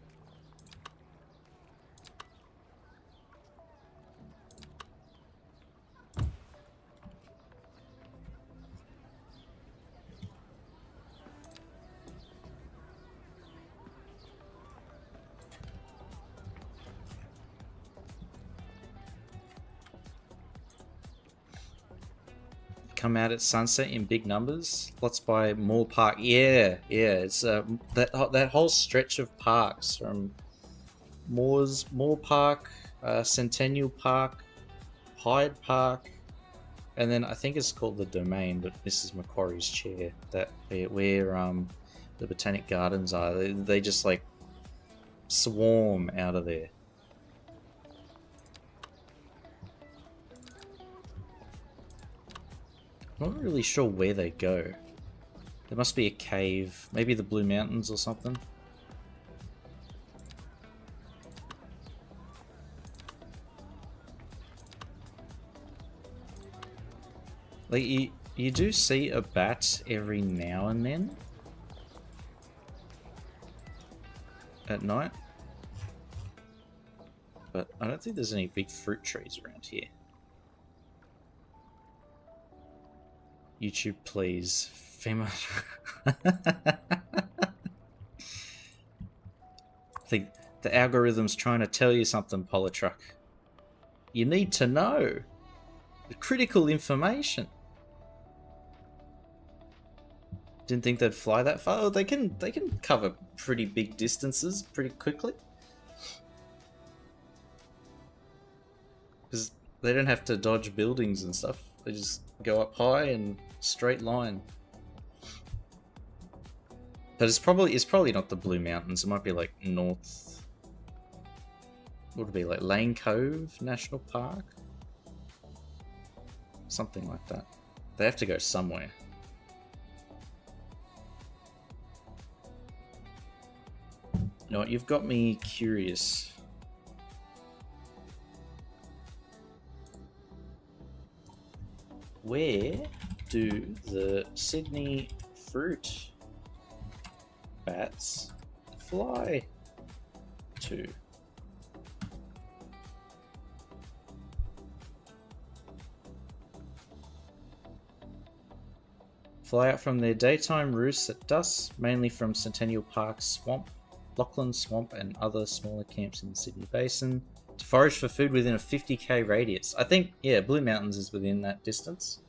Come out at sunset in big numbers. Let's buy Moore Park. Yeah. It's that whole stretch of parks from Moore Park, Centennial Park, Hyde Park, and then I think it's called the Domain, but Mrs. Macquarie's chair. That where the Botanic Gardens are. They just like swarm out of there. I'm not really sure where they go. There must be a cave. Maybe the Blue Mountains or something. Like, you do see a bat every now and then. At night. But I don't think there's any big fruit trees around here. YouTube, please. Female. I think the algorithm's trying to tell you something, Polytruck. You need to know the critical information. Didn't think they'd fly that far. Oh, they can cover pretty big distances pretty quickly. Because they don't have to dodge buildings and stuff. They just go up high and straight line. But it's probably not the Blue Mountains. It might be like north. What would it be, like Lane Cove National Park? Something like that. They have to go somewhere. You know what, you've got me curious. Where do the Sydney fruit bats fly to? Fly out from their daytime roosts at dusk, mainly from Centennial Park Swamp, Lachlan Swamp, and other smaller camps in the Sydney Basin, to forage for food within a 50k radius. I think, yeah, Blue Mountains is within that distance.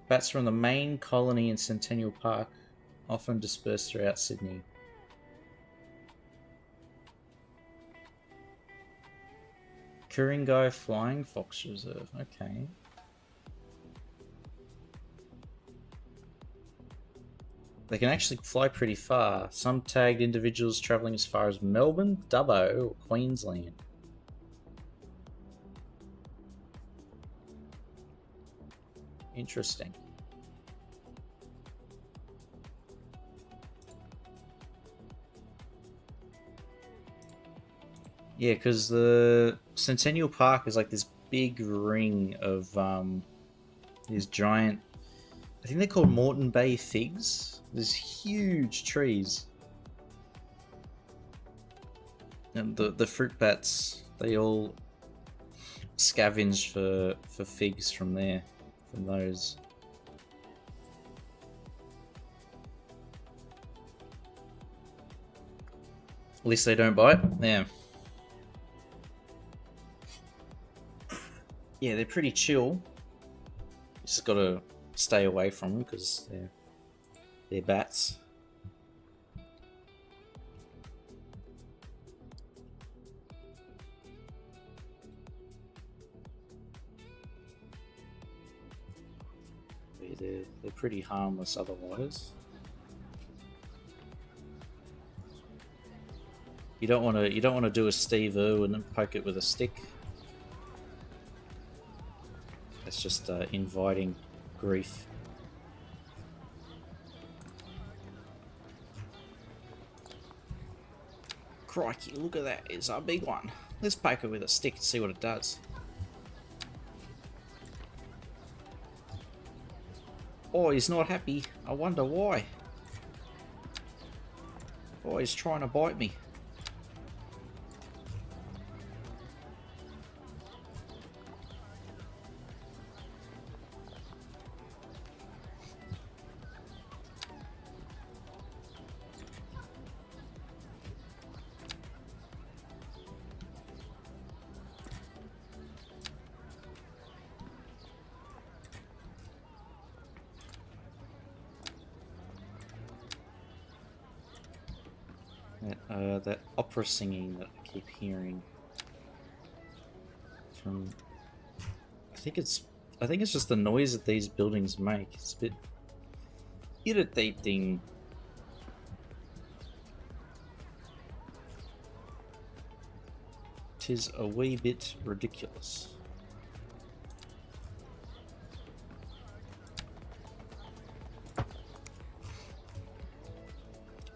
Bats from the main colony in Centennial Park, often dispersed throughout Sydney. Ku-ring-gai Flying Fox Reserve, okay. They can actually fly pretty far. Some tagged individuals travelling as far as Melbourne, Dubbo, or Queensland. Interesting. Yeah, because the Centennial Park is like this big ring of these giant... I think they're called Moreton Bay figs. There's huge trees. And the fruit bats, they all scavenge for figs from there, from those. At least they don't bite. Yeah. Yeah, they're pretty chill. You just gotta stay away from them because they're bats. Yeah, they're pretty harmless otherwise. You don't want to do a Steve Irwin and poke it with a stick. That's just inviting grief. Crikey, look at that. It's a big one. Let's poke it with a stick and see what it does. Oh, he's not happy. I wonder why. Oh, he's trying to bite me. That opera singing that I keep hearing from, I think it's just the noise that these buildings make. It's a bit irritating. Tis a wee bit ridiculous.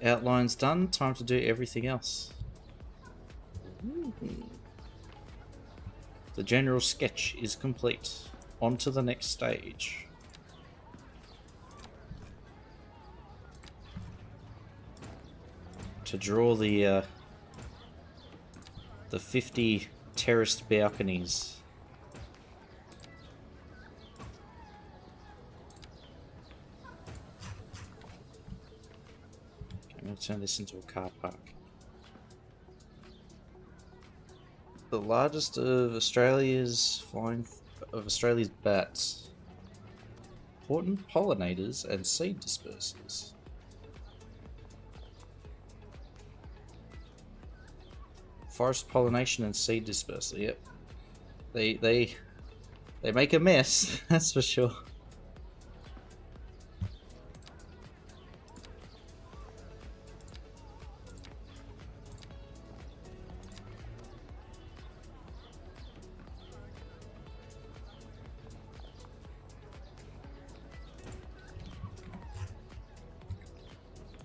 Outline's done, time to do everything else. The general sketch is complete. On to the next stage. To draw the 50 terraced balconies. I'm going to turn this into a car park. The largest of Australia's bats. Important pollinators and seed dispersers. Forest pollination and seed disperser. Yep, they make a mess. That's for sure.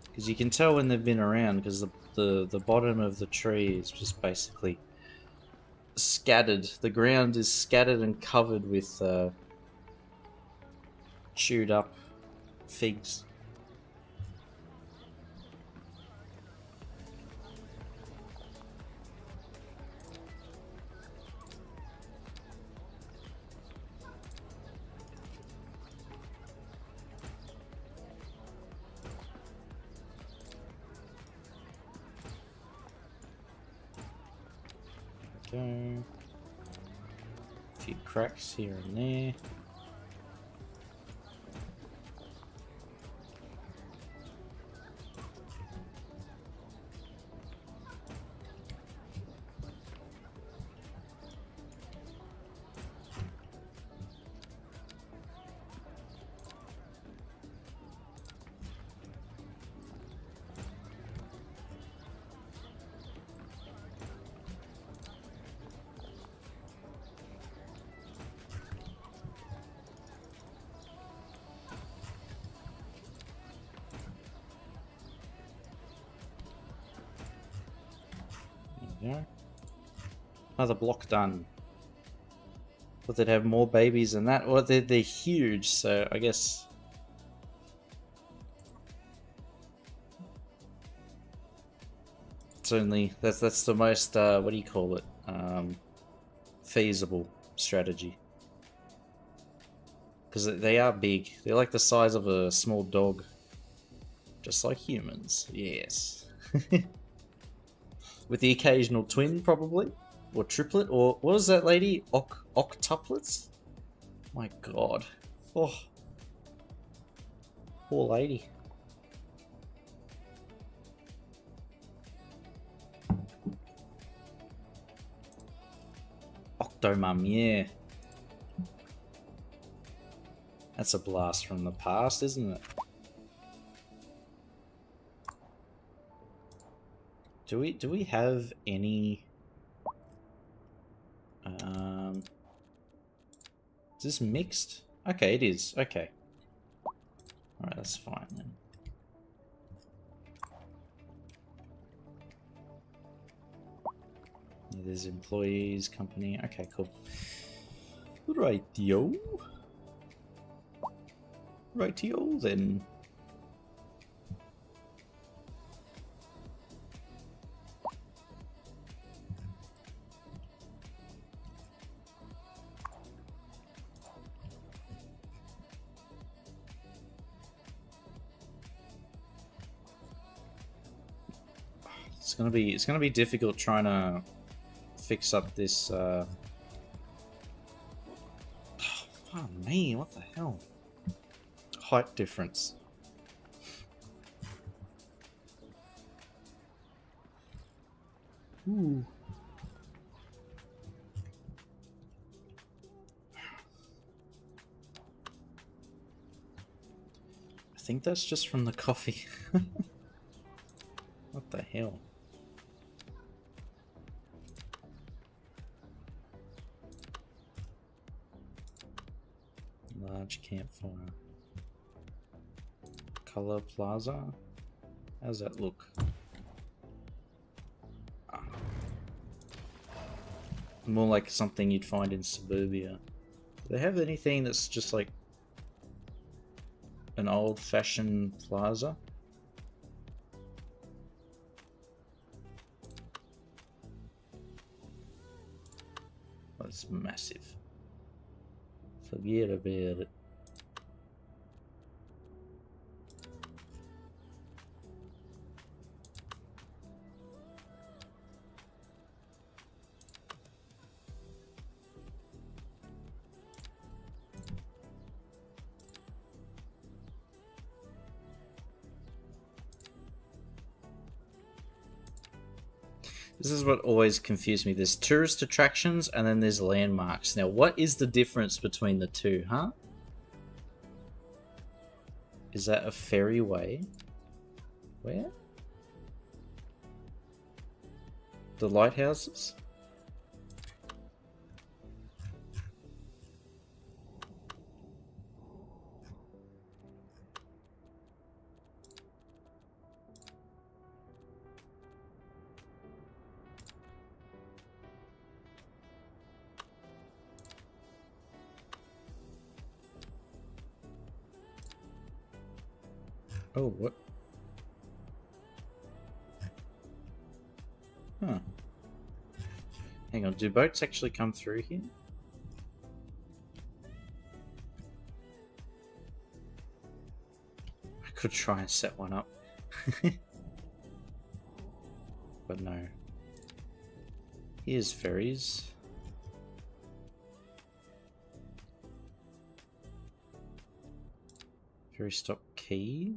Because you can tell when they've been around, because the bottom of the tree is just basically scattered. The ground is scattered and covered with chewed up figs. A few cracks here and there. Yeah. Another block done. But they'd have more babies than that. Well, they're huge, so I guess It's only that's the most what do you call it? Feasible strategy. Because they are big. They're like the size of a small dog. Just like humans. Yes. With the occasional twin, probably. Or triplet. Or what was that lady? Octuplets? My god. Oh. Poor lady. Octomum, yeah. That's a blast from the past, isn't it? Do we have any is this mixed? Okay, it is. Okay. Alright, that's fine then. Yeah, there's employees, company. Okay, cool. Rightio. Rightio then. It's gonna be difficult trying to fix up this oh me, what the hell? Height difference. Ooh. I think that's just from the coffee. What the hell? Large campfire. Color plaza. How's that look? More like something you'd find in suburbia. Do they have anything that's just like an old-fashioned plaza? Oh, it's massive. Forget about it. This is what always confused me. There's tourist attractions and then there's landmarks. Now, what is the difference between the two, huh? Is that a ferryway? Where? The lighthouses? Oh, what? Huh. Hang on, do boats actually come through here? I could try and set one up. But no. Here's ferries. Ferry stop key.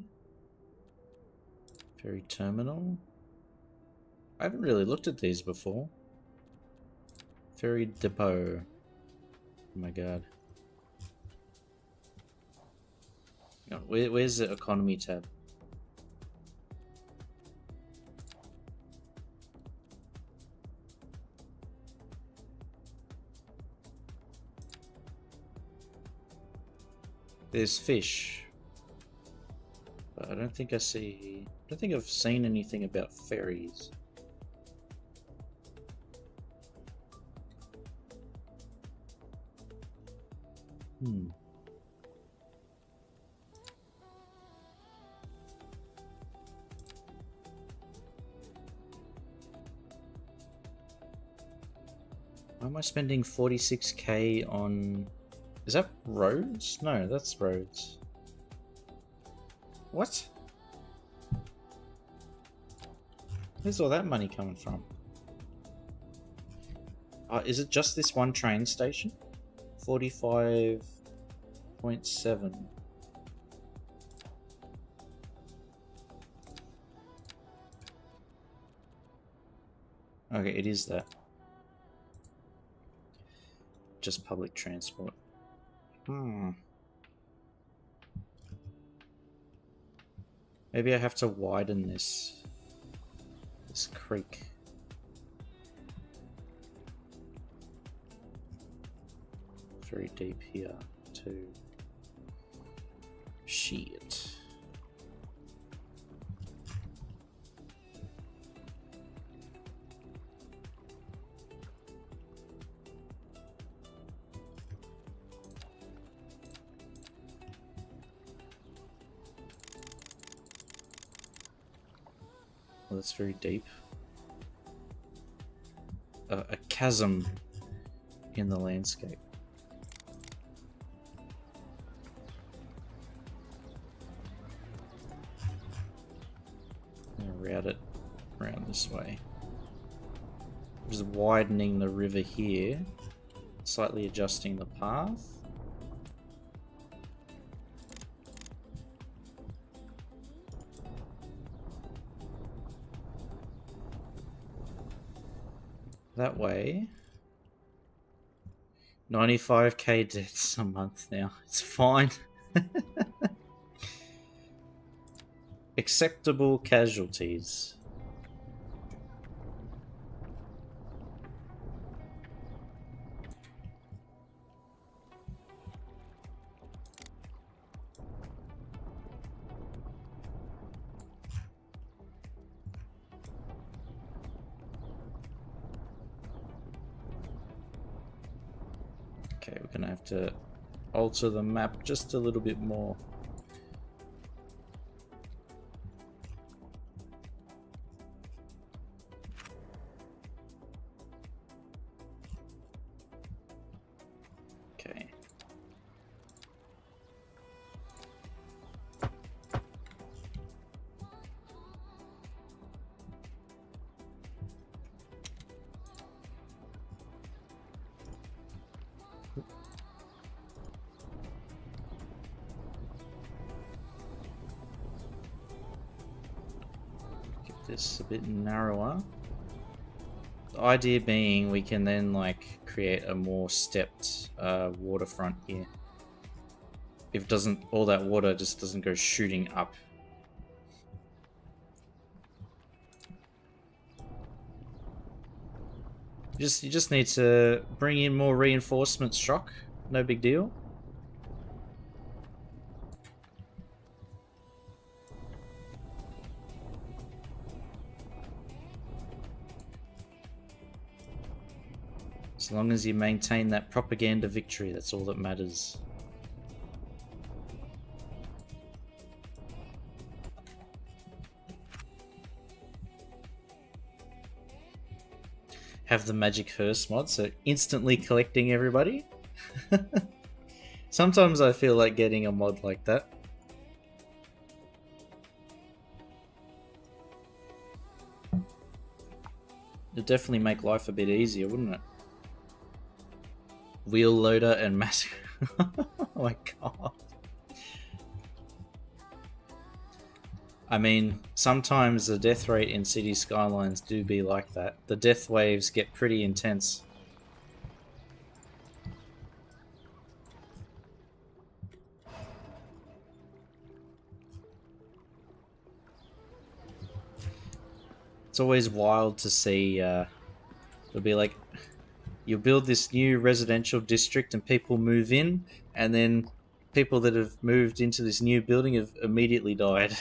Ferry terminal. I haven't really looked at these before. Ferry depot. Oh my god. Where's the economy tab? There's fish. But I don't think I don't think I've seen anything about ferries. Why am I spending 46k on... Is that roads? No, that's roads. What? Where's all that money coming from? Is it just this one train station? 45.7. Okay, it is that. Just public transport. Maybe I have to widen this creek. Very deep here too. Shit. Well, that's very deep. A chasm in the landscape. Route it around this way. Just widening the river here, slightly adjusting the path. That way. 95k deaths a month now. It's fine. Acceptable casualties. Okay, we're gonna have to alter the map just a little bit more. Okay. This a bit narrower. The idea being we can then like create a more stepped waterfront here. If it doesn't, all that water just doesn't go shooting up. You just need to bring in more reinforcements, Shock. No big deal. As long as you maintain that propaganda victory, that's all that matters. Have the magic hearse mod, so instantly collecting everybody. Sometimes I feel like getting a mod like that. It'd definitely make life a bit easier, wouldn't it? Wheel loader and massacre. Oh my god. I mean, sometimes the death rate in City Skylines do be like that. The death waves get pretty intense. It's always wild to see, it'll be like, you build this new residential district and people move in, and then people that have moved into this new building have immediately died.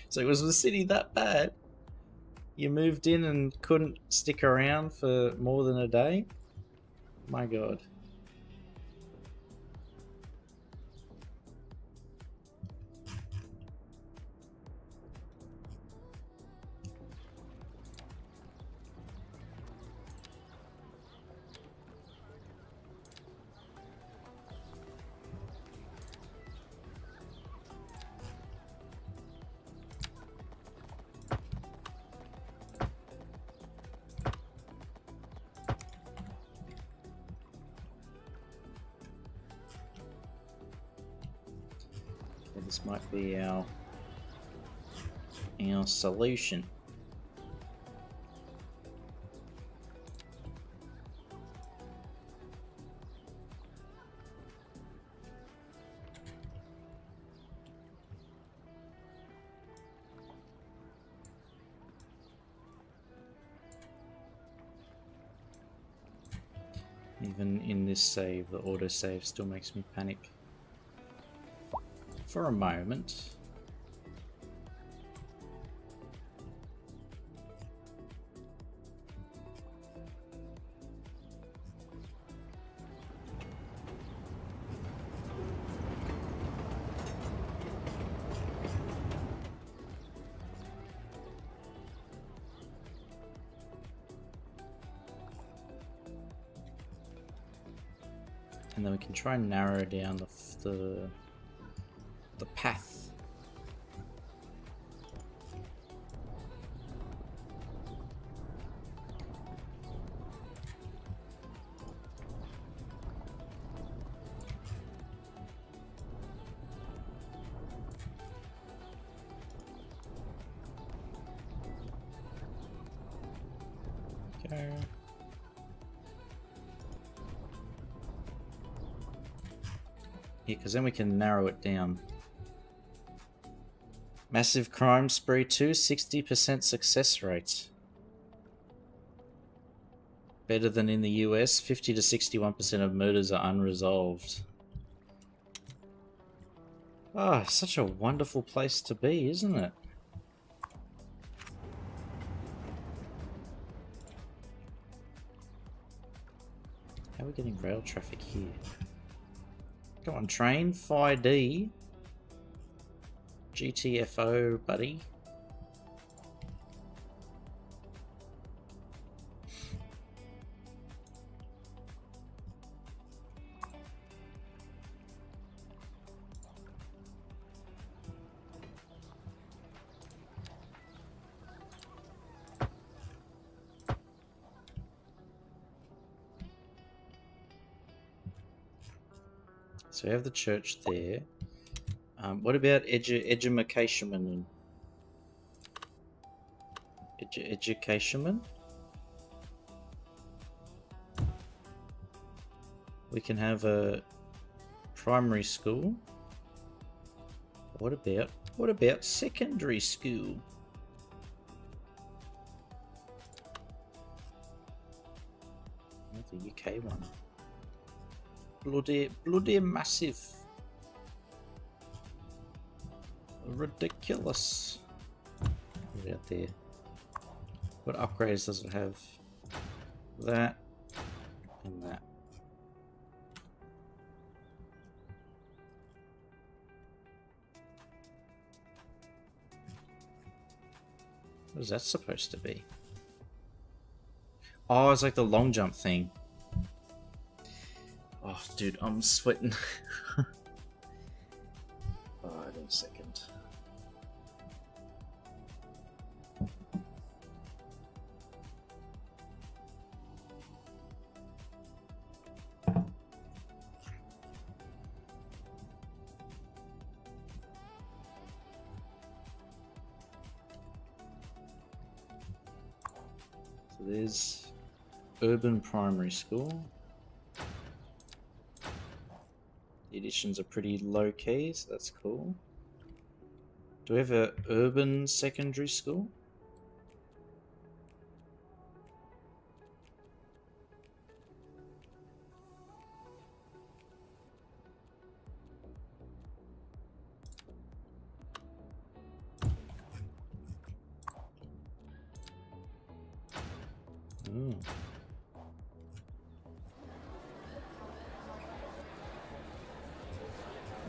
So was the city that bad? You moved in and couldn't stick around for more than a day? My god. this might be our solution. Even in this save, the autosave still makes me panic. For a moment. And then we can try and narrow down the path. Okay. Yeah, because then we can narrow it down. Massive Crime Spree 2, 60% success rate. Better than in the US, 50 to 61% of murders are unresolved. Ah, such a wonderful place to be, isn't it? How are we getting rail traffic here? Come on, train, FID. GTFO, buddy. So we have the church there. What about education? Education? We can have a primary school. What about secondary school? Where's the UK one? Bloody massive. Ridiculous. Put it out there. What upgrades does it have? That and that. What is that supposed to be? Oh, it's like the long jump thing. Oh, dude, I'm sweating. Oh, wait a second. So there's Urban Primary School. The additions are pretty low key, so that's cool. Do we have a urban secondary school? Mm.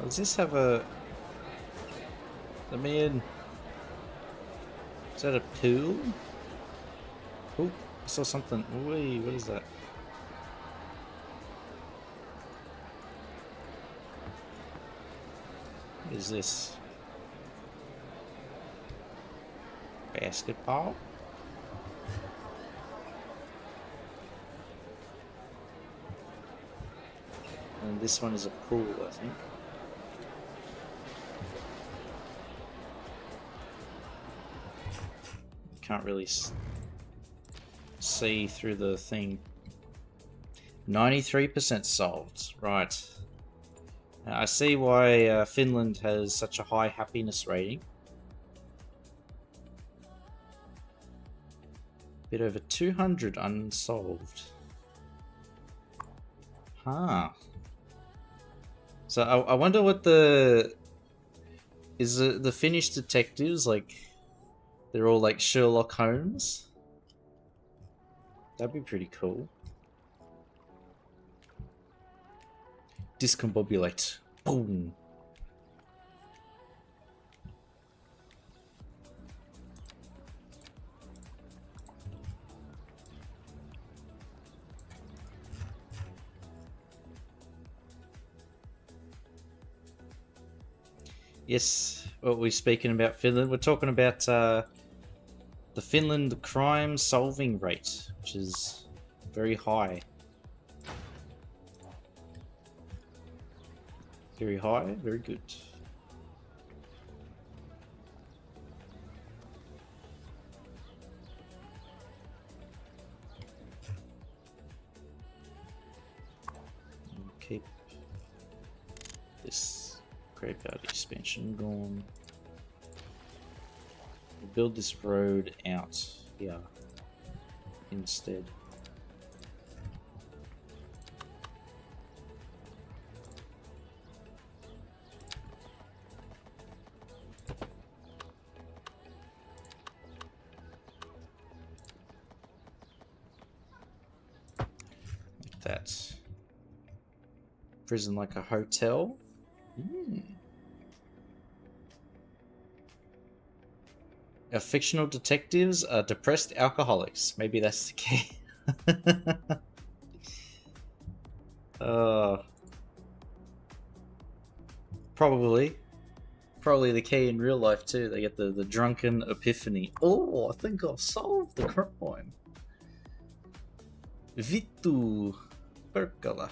Does this have a... I mean... Is that a pool? Oh, I saw something. Wait, what is that? What is this? Basketball? And this one is a pool, I think. can't really see through the thing. 93% solved. Right. I see why Finland has such a high happiness rating. Bit over 200 unsolved. Huh. So I wonder what is the Finnish detectives like? They're all like Sherlock Holmes. That'd be pretty cool. Discombobulate. Boom. Yes, what we're speaking about Finland. We're talking about the Finland crime solving rate, which is very high. Very high, very good. Keep this grape out expansion going. We'll build this road out here instead. Like that. Prison like a hotel. Our fictional detectives are depressed alcoholics. Maybe that's the key. Probably the key in real life too. They get the drunken epiphany. Oh, I think I've solved the crime. Vittu Perkala.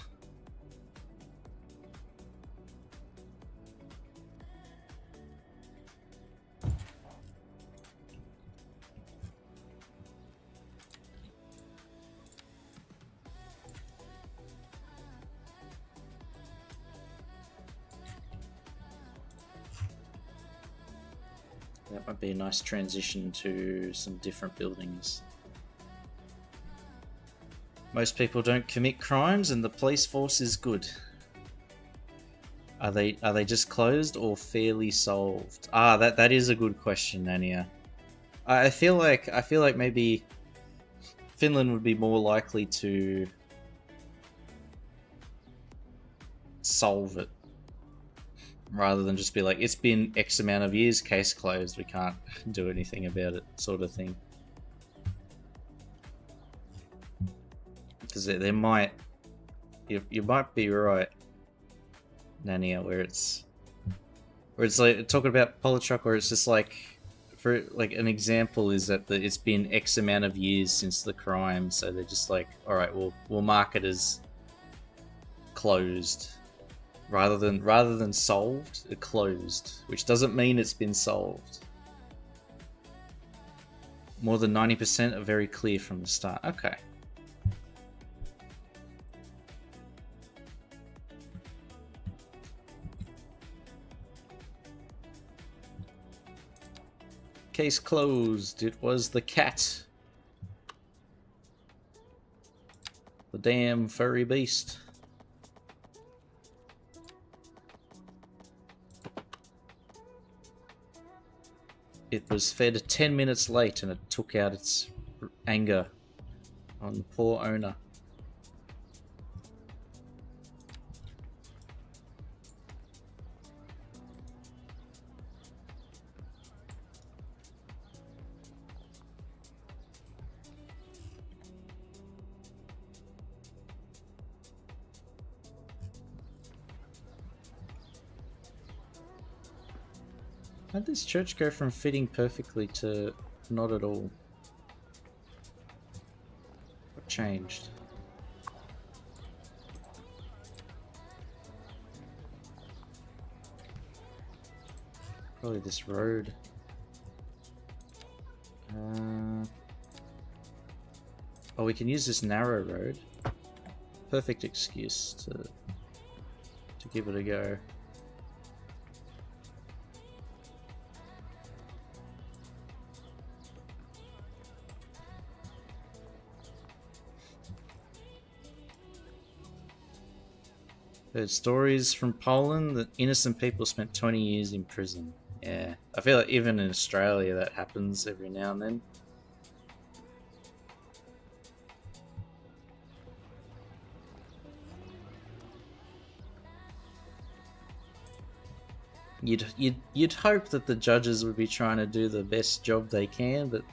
That might be a nice transition to some different buildings. Most people don't commit crimes and the police force is good. Are they just closed or fairly solved? Ah, that is a good question, Nania. I feel like maybe Finland would be more likely to solve it rather than just be like, it's been X amount of years, case closed, we can't do anything about it, sort of thing. Because there might, you might be right, Nania, where it's like talking about Politruck, where it's just like, for like an example is that it's been X amount of years since the crime, so they're just like, all right, we'll mark it as closed. Rather than solved, it closed, which doesn't mean it's been solved. More than 90% are very clear from the start. Okay. Case closed. It was the cat. The damn furry beast. It was fed 10 minutes late and it took out its anger on the poor owner. How did this church go from fitting perfectly to not at all? What changed? Probably this road. Oh, we can use this narrow road. Perfect excuse to give it a go. Heard stories from Poland that innocent people spent 20 years in prison. Yeah, I feel like even in Australia that happens every now and then. You'd hope that the judges would be trying to do the best job they can, but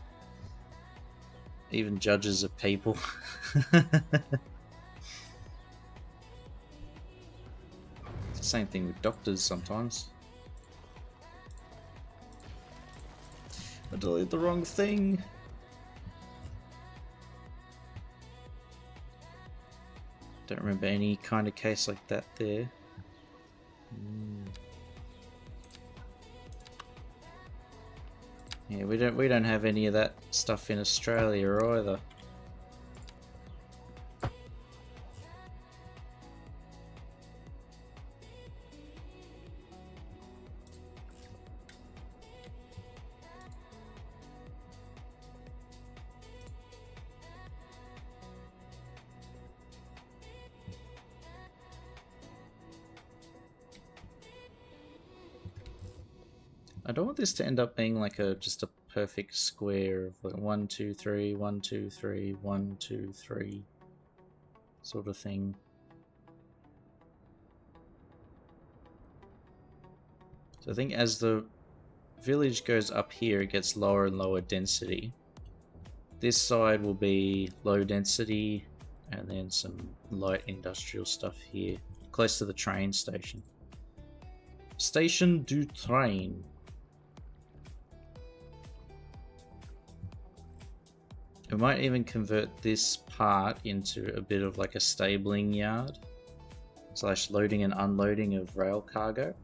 even judges are people. It's the same thing with doctors sometimes. I deleted the wrong thing. Don't remember any kind of case like that there. Yeah, we don't have any of that stuff in Australia either. I don't want this to end up being like just a perfect square of like 1, 2, 3, 1, 2, 3, 1, 2, 3 sort of thing. So I think as the village goes up here, it gets lower and lower density. This side will be low density, and then some light industrial stuff here, close to the train station. Station du train. We might even convert this part into a bit of like a stabling yard / loading and unloading of rail cargo.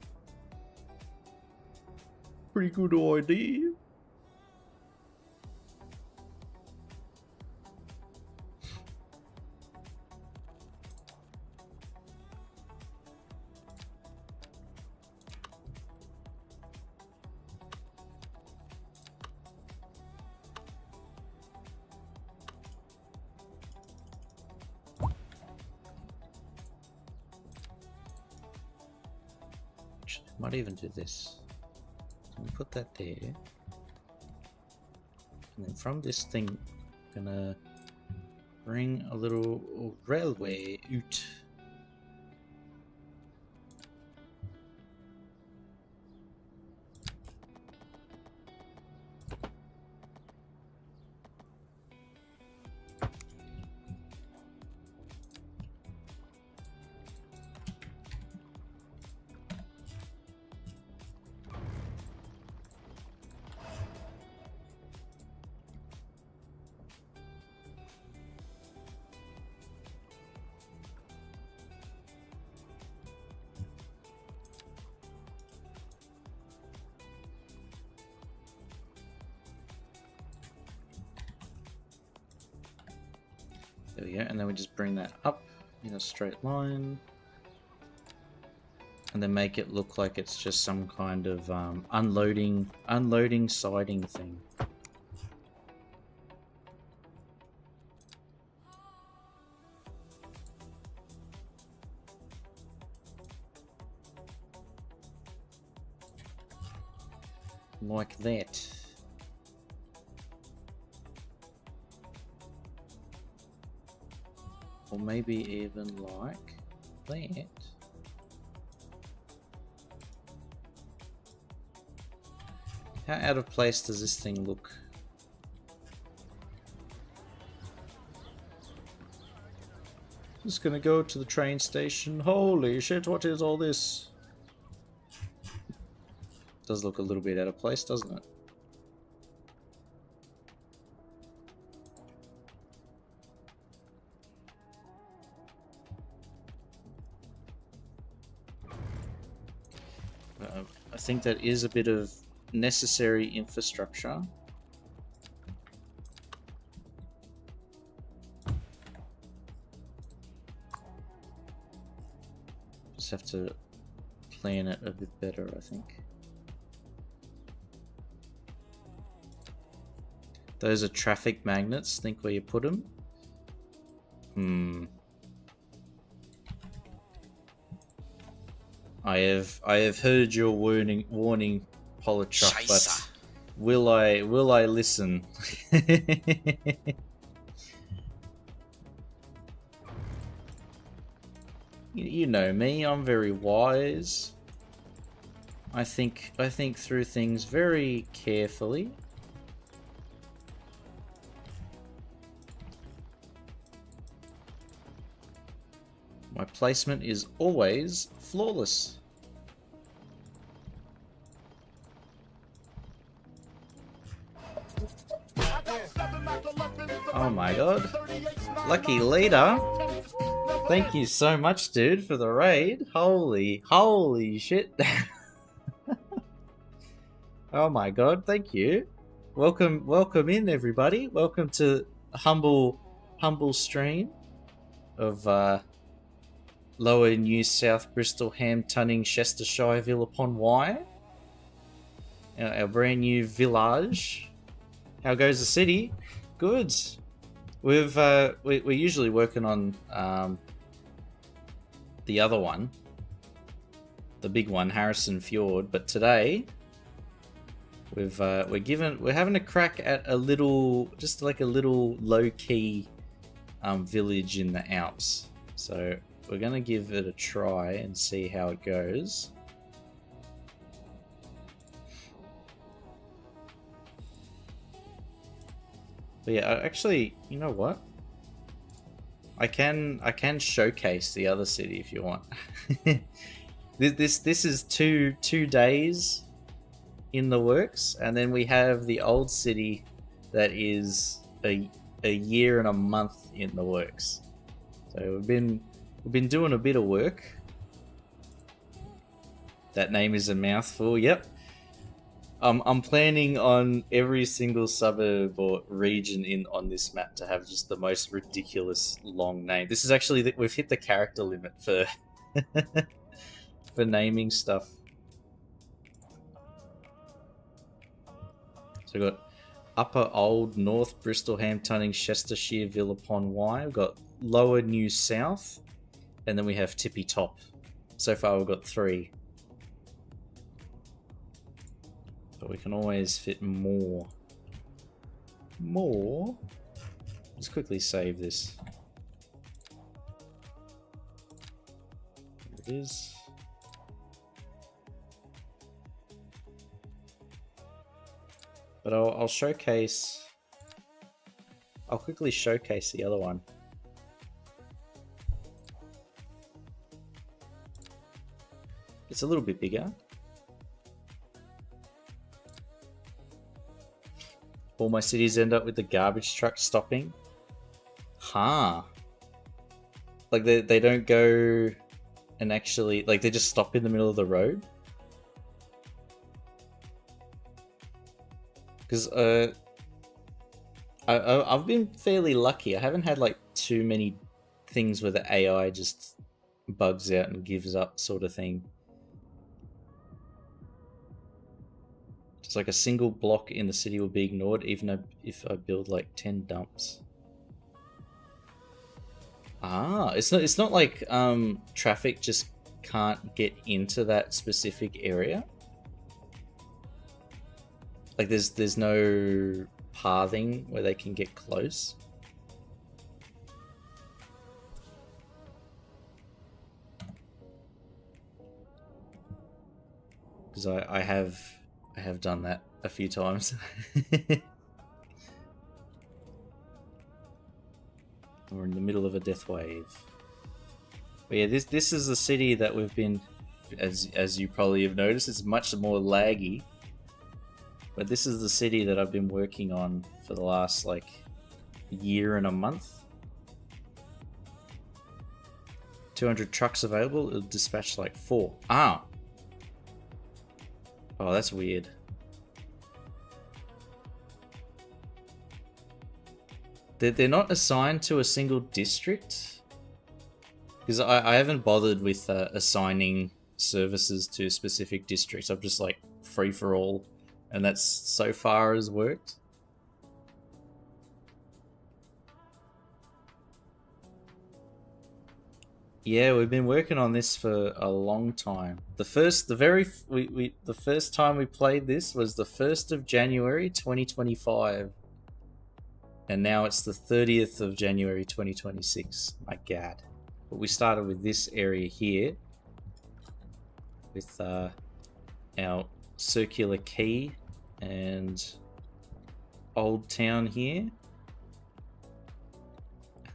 Pretty good idea. Might even do this. So we put that there, and then from this thing, I'm gonna bring a little railway out. There we go, and then we just bring that up in a straight line, and then make it look like it's just some kind of unloading siding thing. Like that. Or maybe even like that. How out of place does this thing look? Just gonna go to the train station. Holy shit, what is all this? Does look a little bit out of place, doesn't it? I think that is a bit of necessary infrastructure. Just have to plan it a bit better, I think. Those are traffic magnets. Think where you put them. I have heard your warning, Polytruck, but will I listen? You know me, I'm very wise. I think through things very carefully. My placement is always flawless. Oh my god. Lucky leader. Thank you so much, dude, for the raid. Holy shit. Oh my god, thank you. Welcome in, everybody. Welcome to humble stream of Lower New South Bristol Ham Tunning Chestershire Ville upon Wye. Our brand new village. How goes the city? Good. We're usually working on the other one, the big one, Harrison Fjord, but today we're having a crack at a little, just like a little low key village in the Alps. So we're gonna give it a try and see how it goes. But yeah, actually, you know what? I can showcase the other city if you want. This is two days in the works, and then we have the old city that is a year and a month in the works. So we've been doing a bit of work. That name is a mouthful. Yep. I'm planning on every single suburb or region on this map to have just the most ridiculous long name. This is actually we've hit the character limit for for naming stuff. So we've got Upper Old, North Bristol Ham Tunning, Chestershire Ville upon Wye. We've got Lower New South, and then we have Tippy Top. So far we've got 3. But we can always fit more. Let's quickly save this. There it is. But I'll showcase. I'll quickly showcase the other one. It's a little bit bigger. All my cities end up with the garbage truck stopping. Huh. Like they don't go and actually, like, they just stop in the middle of the road. Because I've been fairly lucky. I haven't had like too many things where the AI just bugs out and gives up, sort of thing. Just like a single block in the city will be ignored, even if I build like 10 dumps. Ah, it's not like traffic just can't get into that specific area. Like there's no pathing where they can get close. Because I have done that a few times. We're in the middle of a death wave. But yeah, this is the city that we've been, as you probably have noticed, it's much more laggy. But this is the city that I've been working on for the last like year and a month. 200 trucks available. It'll dispatch like 4. Ah. Oh, that's weird. They're not assigned to a single district. Because I haven't bothered with assigning services to specific districts. I'm just like free for all, and that's so far has worked. Yeah, we've been working on this for a long time. The first time we played this was the 1st of January 2025. And now it's the 30th of January 2026. My god. But we started with this area here with our circular quay and old town here.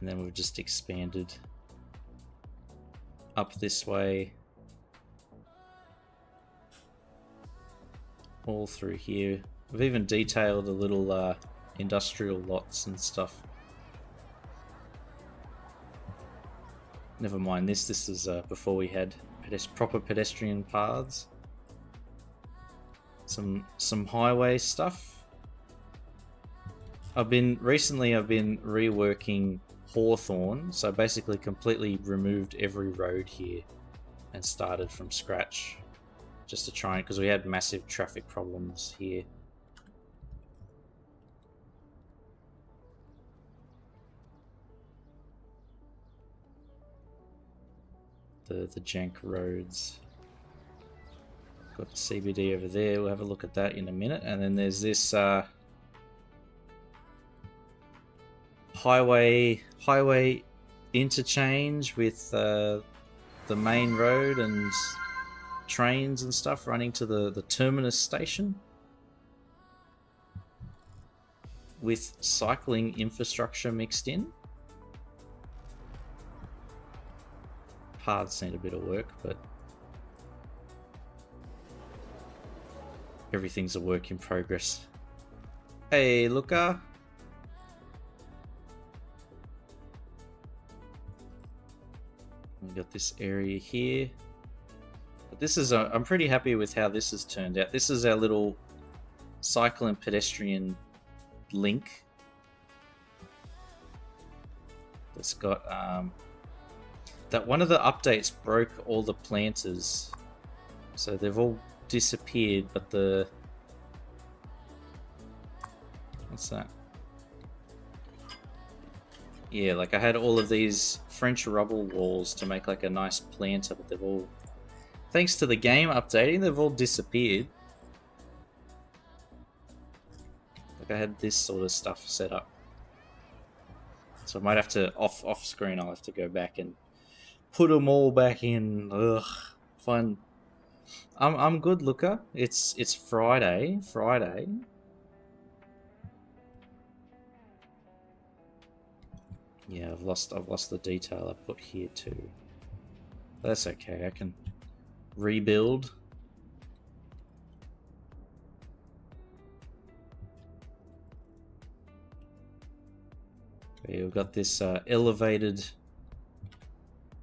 And then we've just expanded up this way, all through here. We've even detailed a little industrial lots and stuff. Never mind this. This is before we had proper pedestrian paths. Some highway stuff. I've been reworking Hawthorne, so basically completely removed every road here and started from scratch, just to try, because we had massive traffic problems here. The jank roads. Got the CBD over there. We'll have a look at that in a minute. And then there's this highway interchange with the main road and trains and stuff running to the terminus station, with cycling infrastructure mixed in. Paths need a bit of work, but everything's a work in progress. Hey, Luca. We got this area here. But this is I'm pretty happy with how this has turned out. This is our little cycle and pedestrian link. It's got that one of the updates broke all the planters, so they've all disappeared, but the... What's that? Yeah, like I had all of these French rubble walls to make like a nice planter, but they've all... Thanks to the game updating, they've all disappeared. Like I had this sort of stuff set up. So I might have to, off screen, I'll have to go back and put them all back in. Ugh, fun. I'm good, Luca. It's Friday. Yeah, I've lost the detail I put here too. That's okay. I can rebuild. Okay, we've got this elevated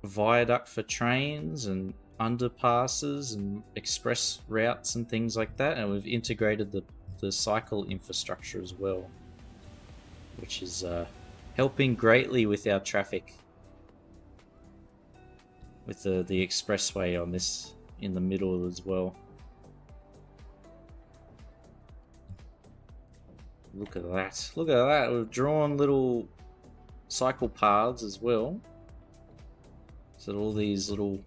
viaduct for trains and underpasses and express routes and things like that, and we've integrated the cycle infrastructure as well, which is helping greatly with our traffic, with the expressway on this in the middle as well. Look at that, we've drawn little cycle paths as well, so that all these little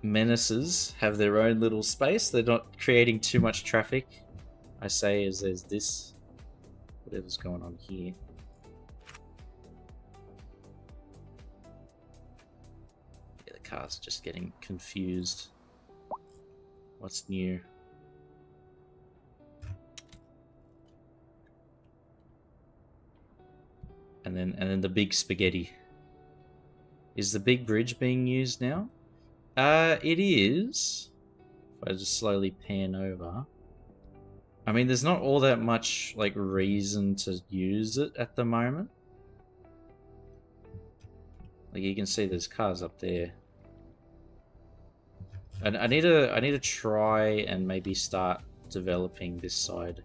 menaces have their own little space. They're not creating too much traffic, I say, as there's this, whatever's going on here. Yeah, the car's just getting confused. What's new? And then the big spaghetti. Is the big bridge being used now? It is. If I just slowly pan over. I mean, there's not all that much like reason to use it at the moment. Like you can see, there's cars up there. And I need to try and maybe start developing this side.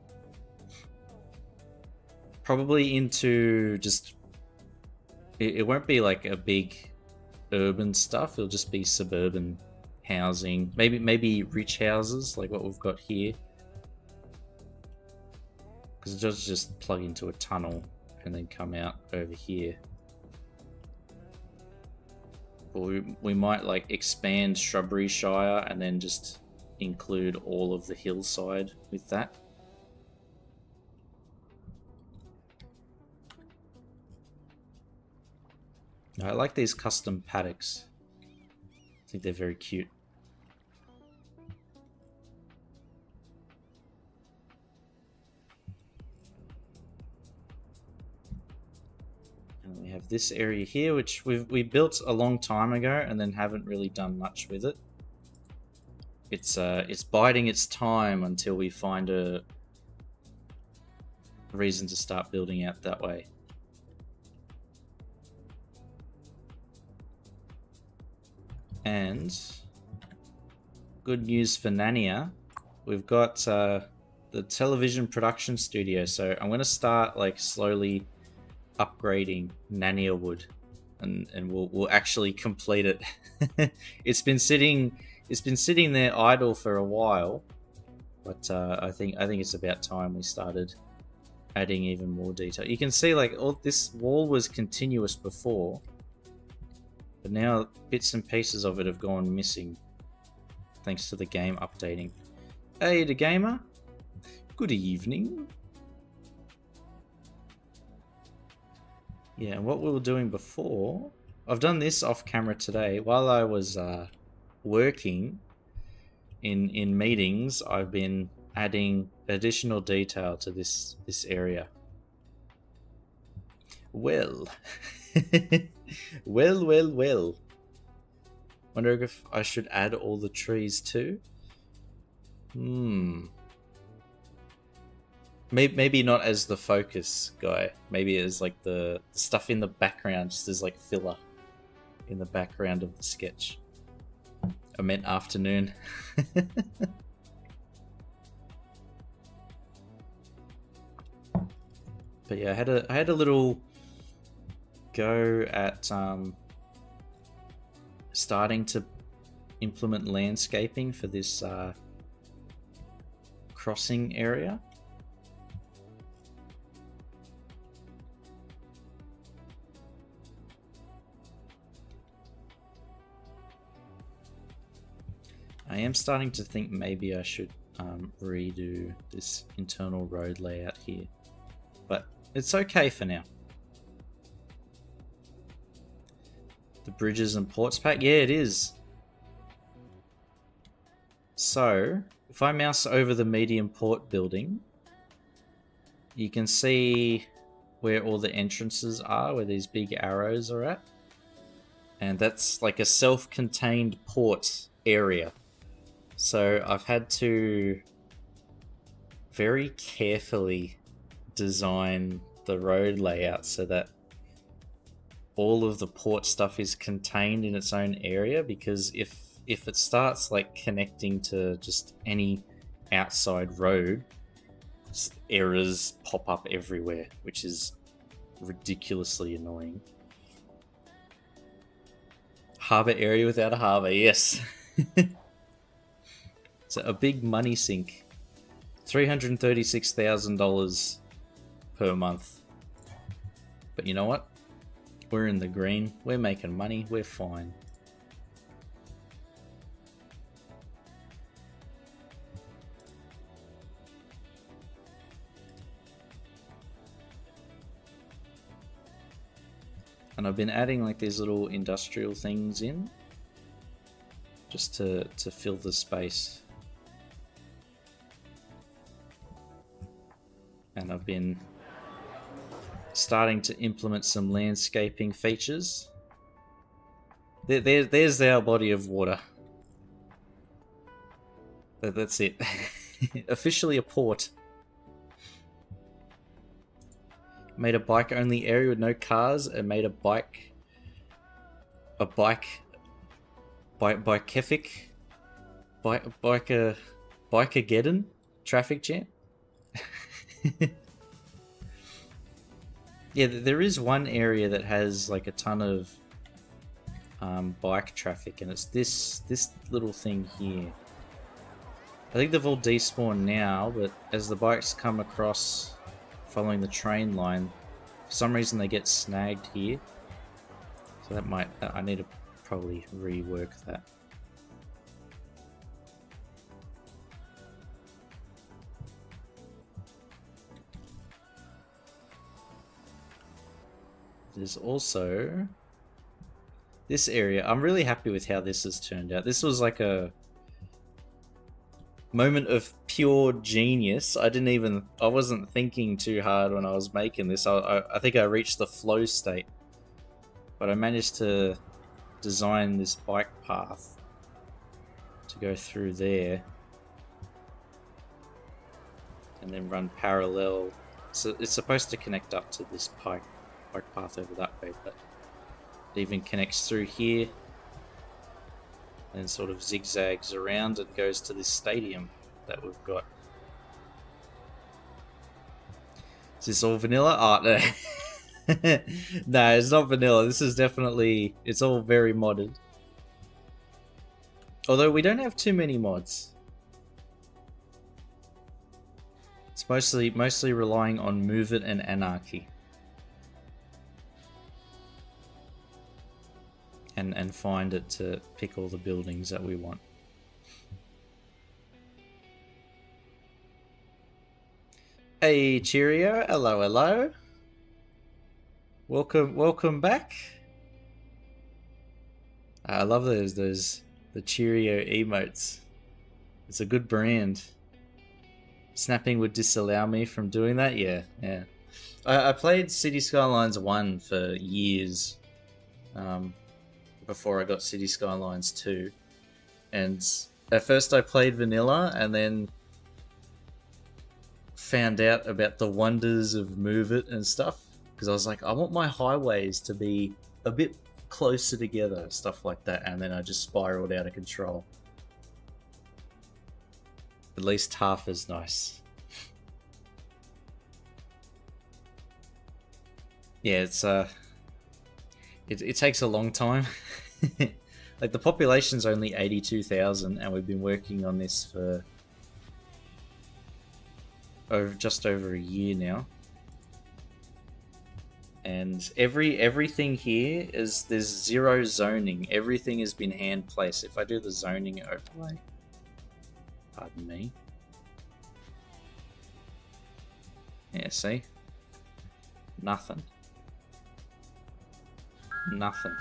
Probably into just... It won't be like a big urban stuff. It'll just be suburban housing. Maybe rich houses like what we've got here. Because it does just plug into a tunnel and then come out over here. Or we might like expand Shrubbery Shire and then just include all of the hillside with that. I like these custom paddocks. I think they're very cute. And we have this area here, which we built a long time ago and then haven't really done much with it. It's biding its time until we find a reason to start building out that way. And good news for Nania, we've got the television production studio. So I'm going to start like slowly upgrading Nania Wood, and we'll actually complete it. It's been sitting there idle for a while, but I think it's about time we started adding even more detail. You can see like all this wall was continuous before. But now bits and pieces of it have gone missing thanks to the game updating. Hey, the gamer. Good evening. Yeah, and what we were doing before, I've done this off camera today. While I was working in meetings, I've been adding additional detail to this area. Well. Well. Wonder if I should add all the trees too? Maybe not as the focus guy. Maybe as like the stuff in the background, just as like filler in the background of the sketch. I meant afternoon. But yeah, I had a little go at starting to implement landscaping for this crossing area. I am starting to think maybe I should redo this internal road layout here, but it's okay for now. The bridges and ports pack? Yeah, it is. So, if I mouse over the medium port building, you can see where all the entrances are, where these big arrows are at. And that's like a self-contained port area. So I've had to very carefully design the road layout so that all of the port stuff is contained in its own area, because if it starts like connecting to just any outside road, errors pop up everywhere, which is ridiculously annoying. Harbour area without a harbour, yes. So a big money sink. $336,000 per month. But you know what? We're in the green. We're making money. We're fine. And I've been adding like these little industrial things in just to fill the space. And I've been starting to implement some landscaping features. There's our body of water. That's it. Officially a port. Made a bike only area with no cars and made a bikeageddon traffic jam. Yeah, there is one area that has like a ton of bike traffic, and it's this little thing here. I think they've all despawned now, but as the bikes come across following the train line, for some reason they get snagged here. So that might, I need to probably rework that. There's also this area. I'm really happy with how this has turned out. This was like a moment of pure genius. I wasn't thinking too hard when I was making this. I think I reached the flow state, but I managed to design this bike path to go through there and then run parallel. So it's supposed to connect up to this bike path over that way, but it even connects through here and sort of zigzags around and goes to this stadium that we've got. Is this all vanilla? Oh, no. No, it's not vanilla. This is definitely, it's all very modded. Although we don't have too many mods. It's mostly relying on Move It and Anarchy. And find it to pick all the buildings that we want. Hey, cheerio. Hello, hello. Welcome back. I love the cheerio emotes. It's a good brand. Snapping would disallow me from doing that? Yeah. I played City Skylines 1 for years. Before I got City Skylines 2. And at first I played vanilla and then found out about the wonders of Move It and stuff. Because I was like, I want my highways to be a bit closer together, stuff like that. And then I just spiraled out of control. At least half as nice. Yeah, it's it takes a long time. Like the population's only 82,000 and we've been working on this for just over a year now. And everything here is, there's zero zoning. Everything has been hand placed. If I do the zoning overlay, pardon me. Yeah, see? Nothing. Nothing.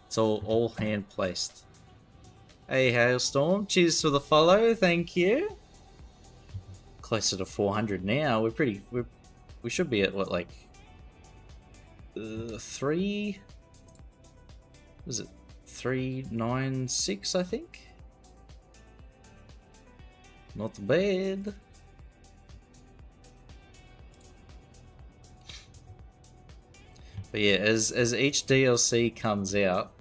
It's all hand placed. Hey Hailstorm, cheers for the follow, thank you. Closer to 400 now. We should be at what, like 3? Was it 396? I think. Not bad. But yeah, as each DLC comes out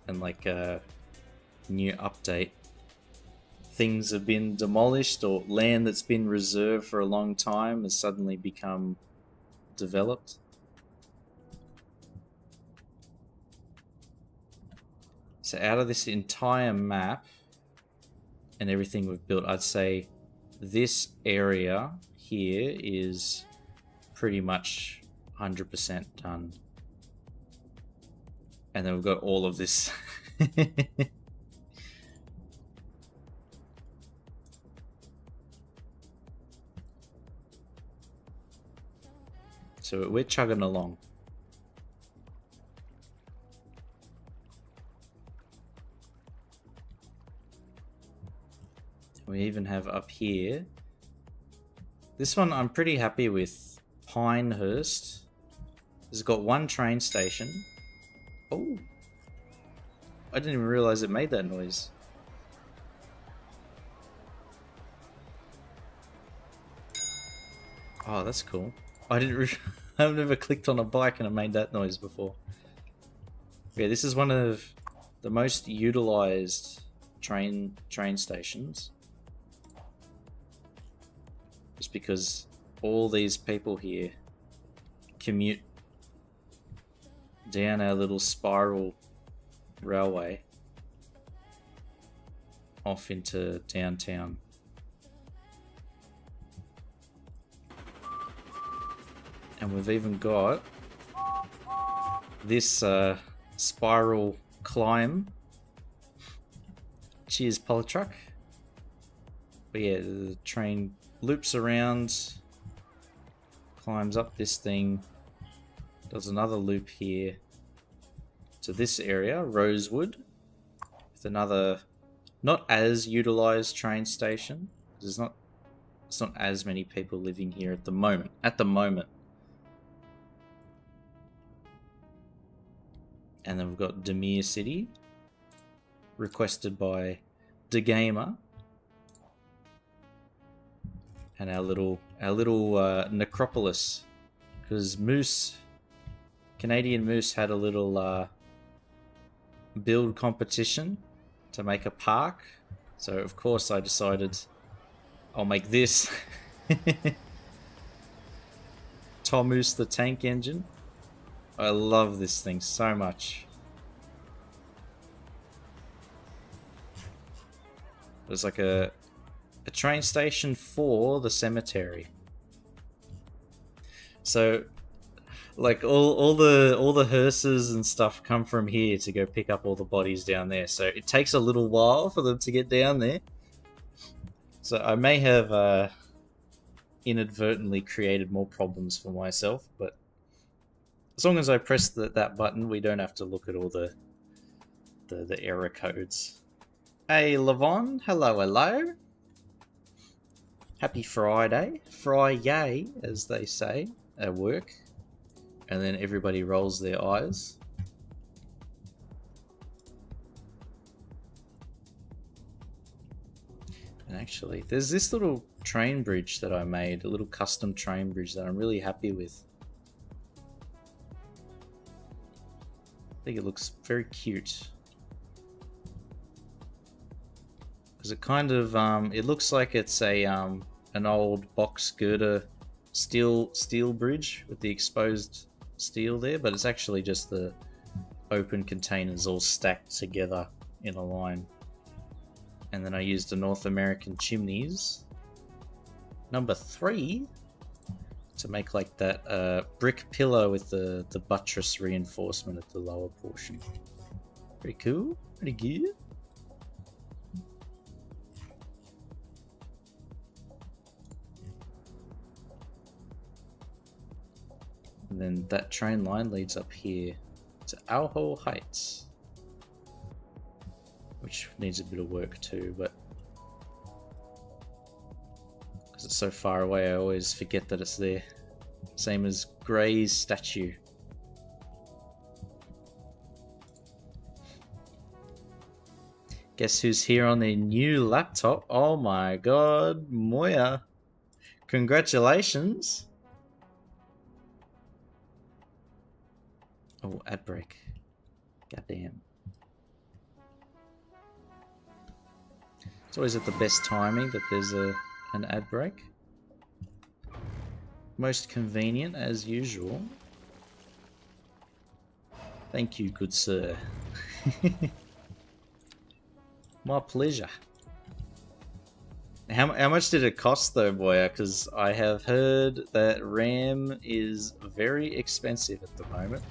and like a new update, things have been demolished or land that's been reserved for a long time has suddenly become developed. So out of this entire map and everything we've built, I'd say this area here is pretty much 100% done. And then we've got all of this. So we're chugging along. We even have up here. This one I'm pretty happy with. Pinehurst. It's got one train station. Oh, I didn't even realize it made that noise. Oh, that's cool. I've never clicked on a bike and it made that noise before. Yeah, this is one of the most utilized train stations. Just because all these people here commute down our little spiral railway off into downtown. And we've even got this spiral climb. Cheers, Polytruck. But yeah, the train loops around, climbs up this thing, does another loop here to this area, Rosewood, with another not as utilized train station. It's not as many people living here at the moment. And then we've got Demir City, requested by De Gamer, and our little necropolis, because Canadian Moose had a little build competition to make a park, so of course I decided I'll make this. Tomoose the tank engine. I love this thing so much. There's like a train station for the cemetery. So like all the hearses and stuff come from here to go pick up all the bodies down there. So it takes a little while for them to get down there. So I may have inadvertently created more problems for myself, but as long as I press that button, we don't have to look at all the error codes. Hey, Levon. Hello. Happy Friday. Friday, as they say at work. And then everybody rolls their eyes. And actually, there's this little train bridge that I made, a little custom train bridge that I'm really happy with. I think it looks very cute. Because it kind of, it looks like it's a an old box girder steel bridge with the exposed steel there, but it's actually just the open containers all stacked together in a line. And then I used the North American chimneys, number 3, to make like that brick pillar with the buttress reinforcement at the lower portion. Pretty cool, pretty good. And then that train line leads up here to Alho Heights, which needs a bit of work too, but because it's so far away I always forget that it's there. Same as Gray's statue. Guess who's here on their new laptop? Oh my god, Moya. Congratulations. Oh, ad break. Goddamn. It's always at the best timing that there's an ad break. Most convenient as usual. Thank you, good sir. My pleasure. How much did it cost though, Boya? Because I have heard that RAM is very expensive at the moment.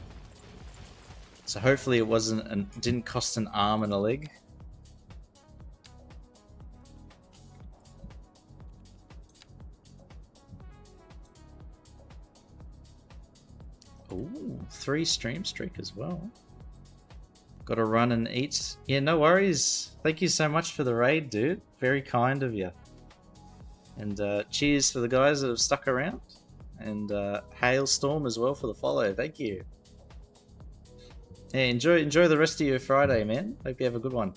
So hopefully it didn't cost an arm and a leg. Ooh, 3 stream streak as well. Gotta run and eat. Yeah, no worries. Thank you so much for the raid, dude. Very kind of you. And cheers for the guys that have stuck around. And Hailstorm as well for the follow. Thank you. Yeah, enjoy the rest of your Friday, man. Hope you have a good one.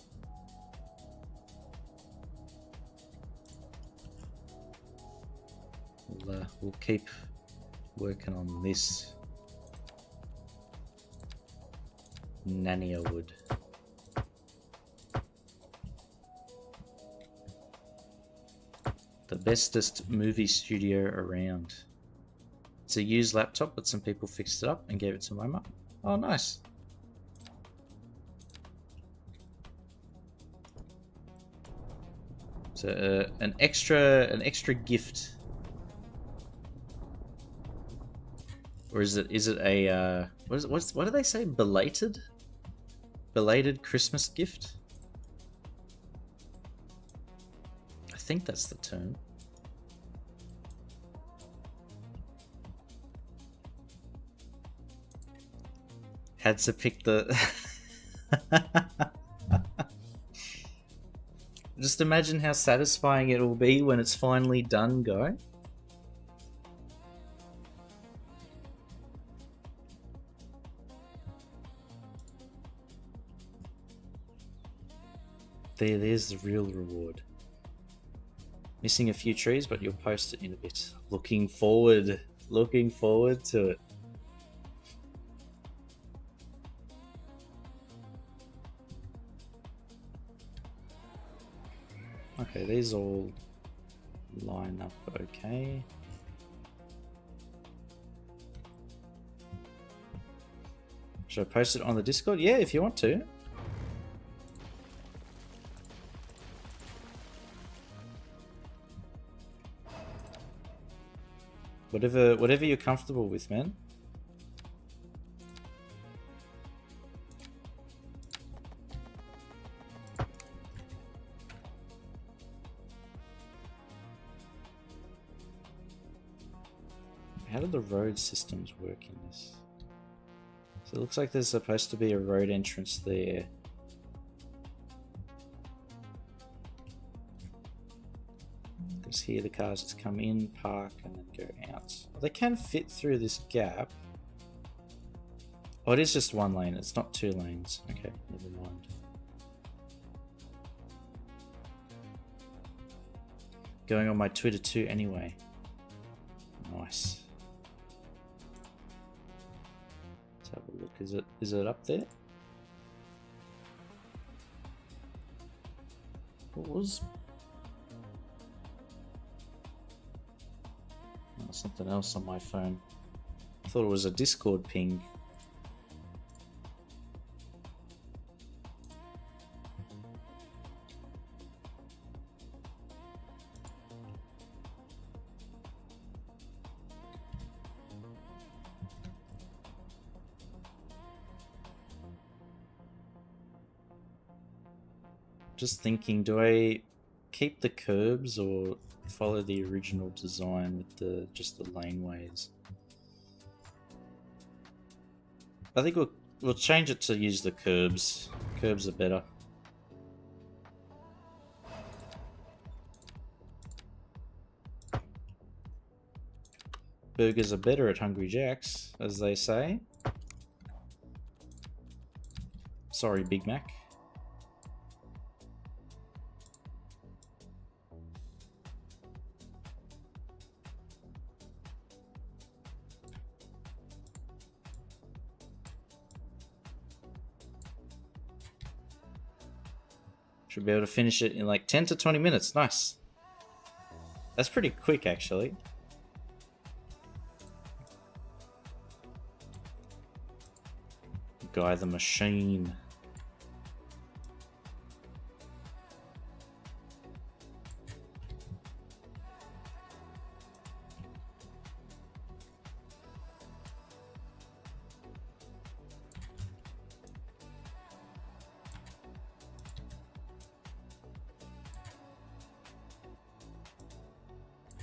We'll keep working on this. Nania wood. The bestest movie studio around. It's a used laptop, but some people fixed it up and gave it to my mum. Oh, nice. So an extra gift, or is it a what do they say? Belated Christmas gift? I think that's the term. Had to pick the. Just imagine how satisfying it will be when it's finally done, guy. There's the real reward. Missing a few trees, but you'll post it in a bit. Looking forward to it. Okay, these all line up okay. Should I post it on the Discord? Yeah, if you want to. Whatever you're comfortable with, man. How do the road systems work in this? So it looks like there's supposed to be a road entrance there. Because here the cars just come in, park, and then go out. Well, they can fit through this gap. Oh, it is just one lane. It's not two lanes. Okay, never mind. Going on my Twitter too anyway. Nice. Let's have a look. Is it up there? What was? Oh, something else on my phone. I thought it was a Discord ping. Just thinking, do I keep the curbs or follow the original design with just the laneways? I think we'll change it to use the curbs. Curbs are better. Burgers are better at Hungry Jack's, as they say. Sorry, Big Mac. Should be able to finish it in like 10 to 20 minutes. Nice. That's pretty quick, actually. Guy the Machine.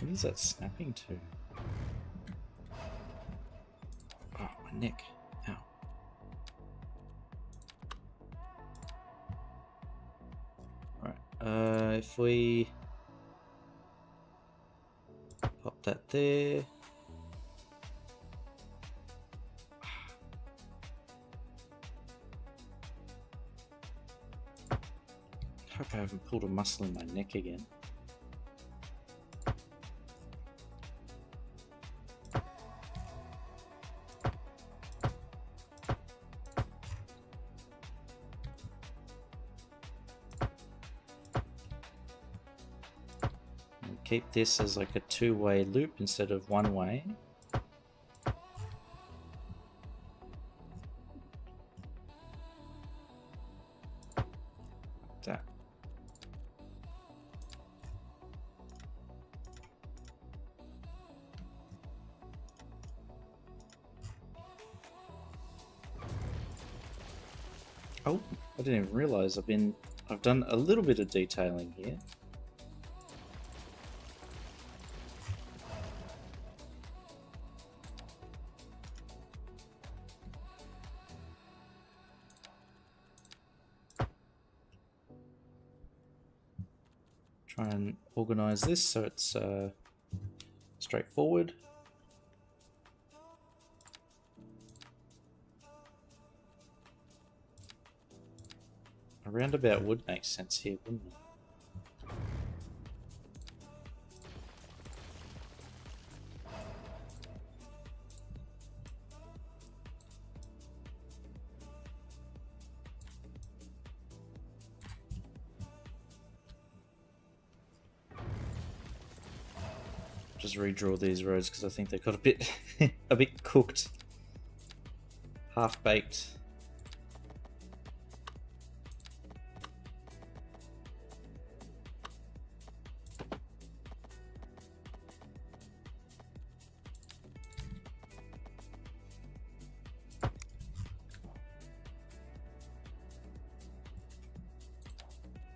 What is that snapping to? Oh, my neck. Ow. Alright, if we pop that there. Hope I haven't pulled a muscle in my neck again. Keep this as like a two-way loop instead of one way. that. Oh, I didn't even realize I've done a little bit of detailing here. Try and organize this so it's straightforward. A roundabout would make sense here, wouldn't it? Just redraw these roads because I think they got a bit a bit cooked, half baked.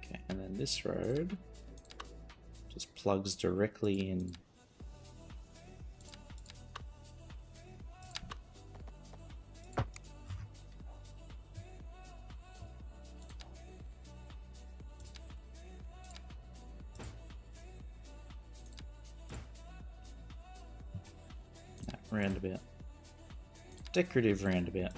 Okay, and then this road just plugs directly in. Roundabout. Decorative roundabout.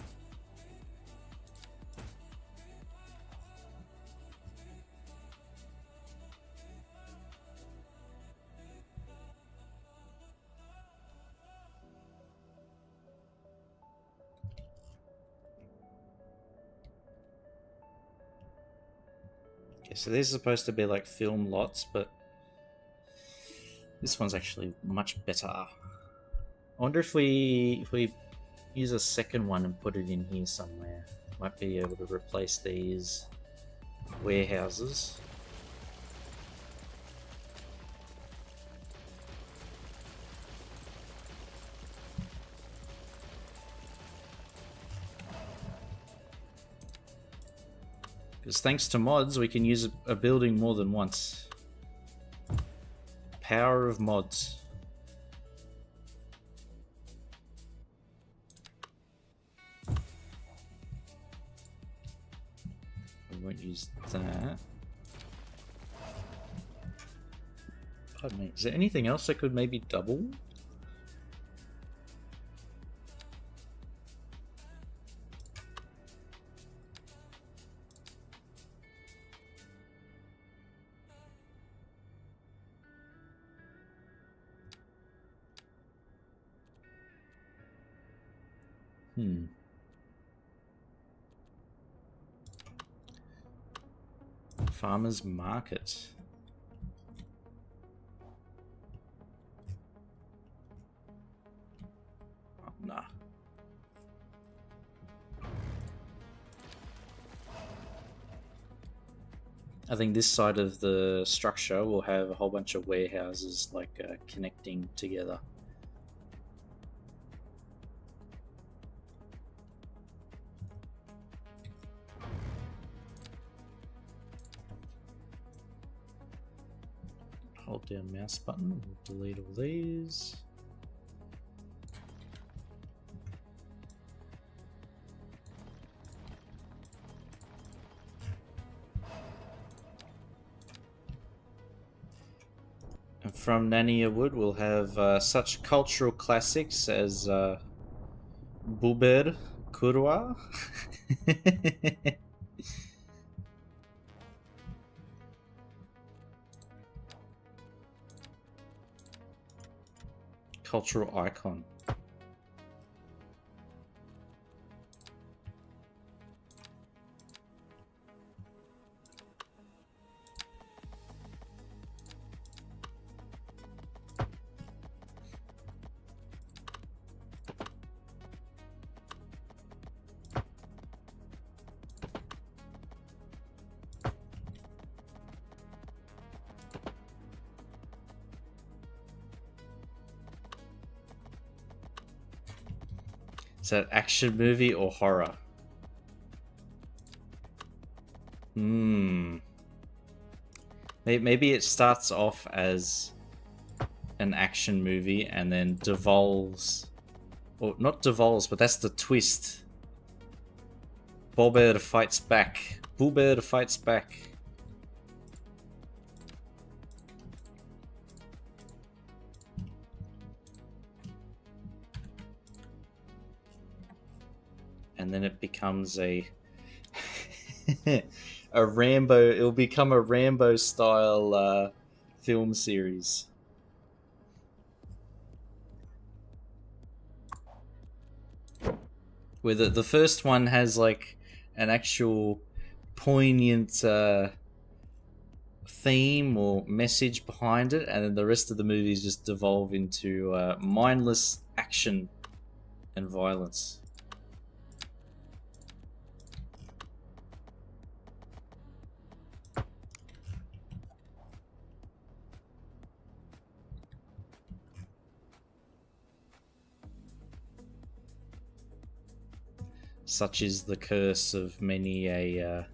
Okay, so these are supposed to be like film lots, but this one's actually much better. I wonder if we use a second one and put it in here somewhere, might be able to replace these warehouses. Because thanks to mods, we can use a building more than once. Power of mods. We won't use that. Pardon me. Is there anything else that could maybe double? Farmers market. Oh, nah. I think this side of the structure will have a whole bunch of warehouses like connecting together. Hold down mouse button, we'll delete all these. And from Nania Wood we'll have such cultural classics as Buber Kurwa. Cultural icon. Is that action movie or horror? Maybe it starts off as an action movie and then devolves, or not devolves, but that's the twist. Bobber fights back. Boober fights back. And then it becomes a a Rambo. It'll become a Rambo style film series. Where the first one has like an actual poignant theme or message behind it, and then the rest of the movies just devolve into mindless action and violence. Such is the curse of many a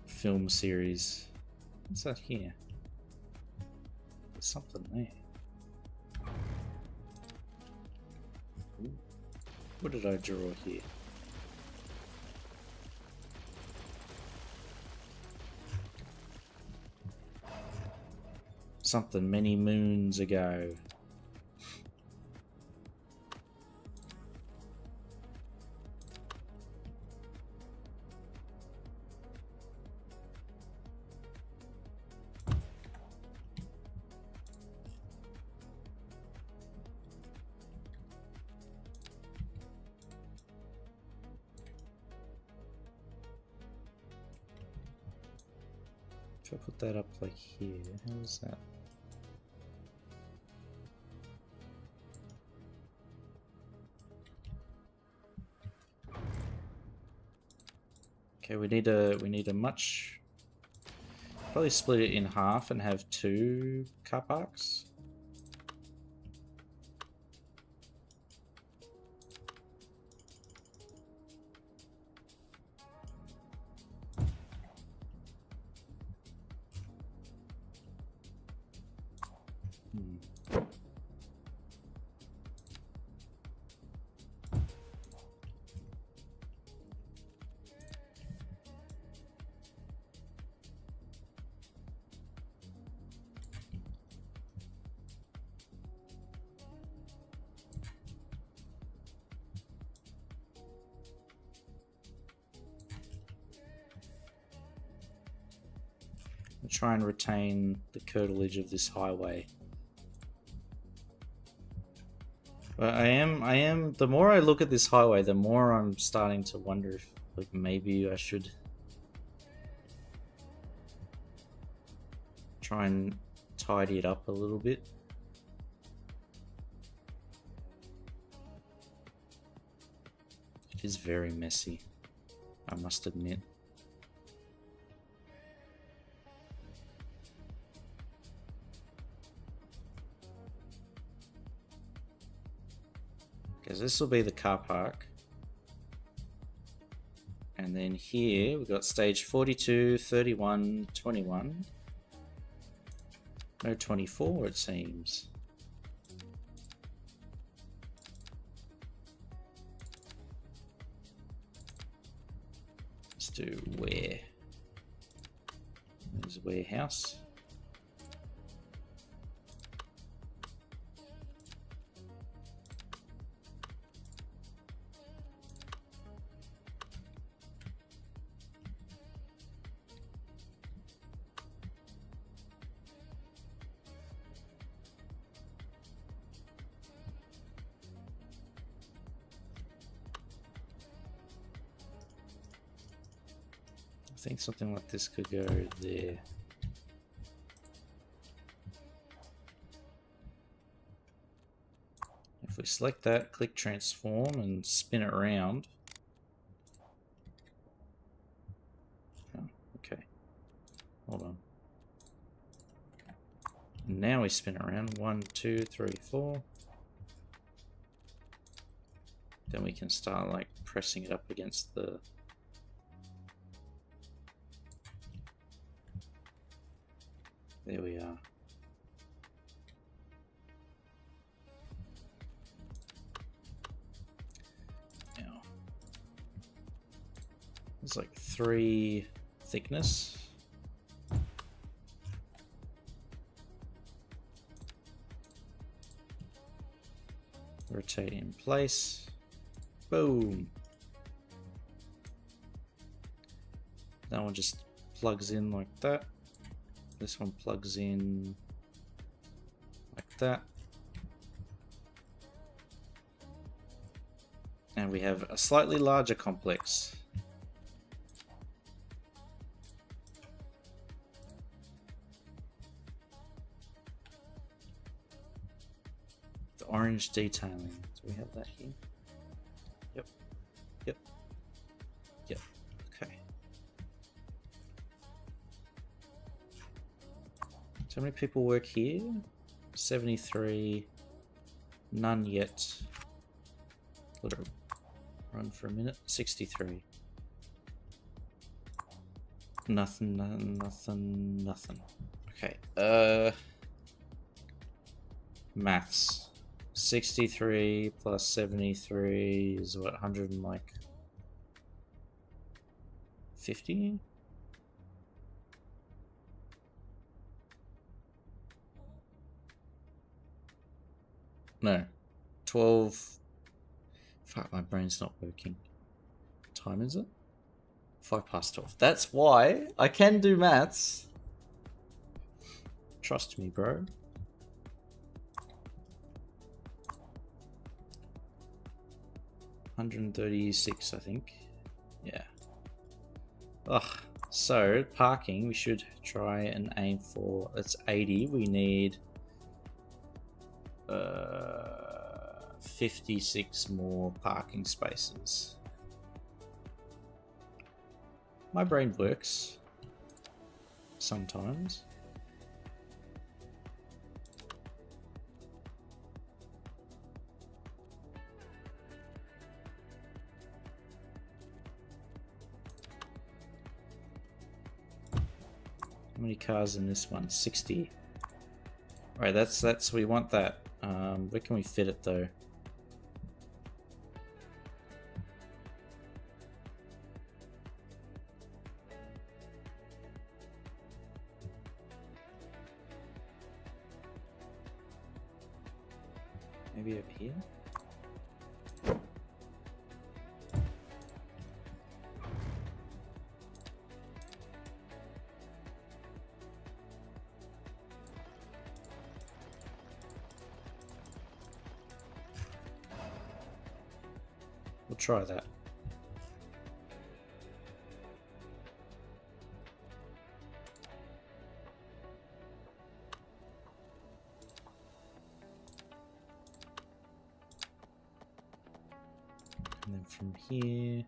film series. What's that here? There's something there. Ooh. What did I draw here? Something many moons ago. If I put that up like here, how is that? Okay, we need a much, probably split it in half and have 2 car parks. Try and retain the curtilage of this highway. But I am. The more I look at this highway, the more I'm starting to wonder if, like, maybe I should try and tidy it up a little bit. It is very messy, I must admit. Because this will be the car park. And then here we've got stage 42, 31, 21. No 24 it seems. Let's do where. There's warehouse. I think something like this could go there. If we select that, click transform and spin it around. Oh, okay. Hold on. Now we spin it around. 1, 2, 3, 4. Then we can start like pressing it up against the... There we are. Now, there's like 3 thickness. Rotate in place. Boom. That one just plugs in like that. This one plugs in like that. And we have a slightly larger complex. The orange detailing. Do we have that here? Yep. Yep. Yep. Okay. So many people work here? 73. None yet. Let it run for a minute. 63. Nothing, nothing, nothing. Okay. Maths. 63 plus 73 is what, 100 and like 50? No. 12. Fuck, my brain's not working. What time is it? 5 past 12. That's why I can do maths. Trust me, bro. $136, I think. Yeah. Ugh. So, parking, we should try and aim for... That's 80. We need... 56 more parking spaces. My brain works. Sometimes. How many cars in this one? 60. Alright, that's we want that. Where can we fit it though? Maybe over here? We'll try that. And then from here...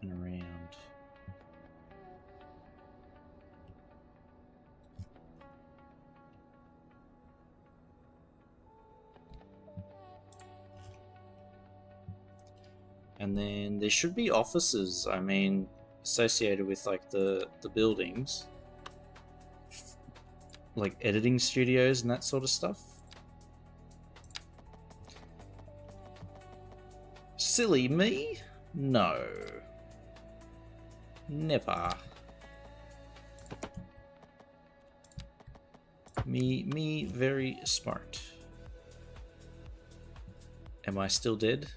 and around. And then there should be offices, I mean, associated with like the buildings. Like editing studios and that sort of stuff. Silly me? No. Never. Me very smart. Am I still dead?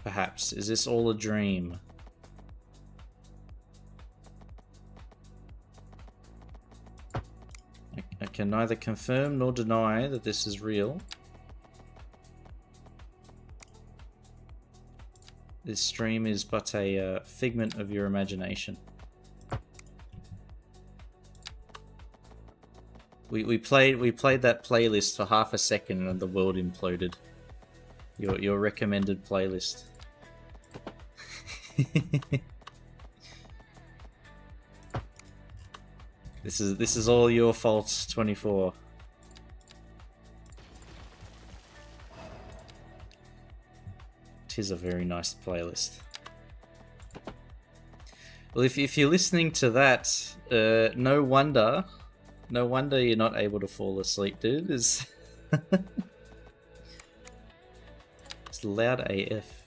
Perhaps. Is this all a dream? I can neither confirm nor deny that this is real. This stream is but a figment of your imagination. We played that playlist for half a second and the world imploded. Your recommended playlist. This is all your fault, 24. Tis a very nice playlist. Well, if you're listening to that, no wonder you're not able to fall asleep, dude. It's loud AF.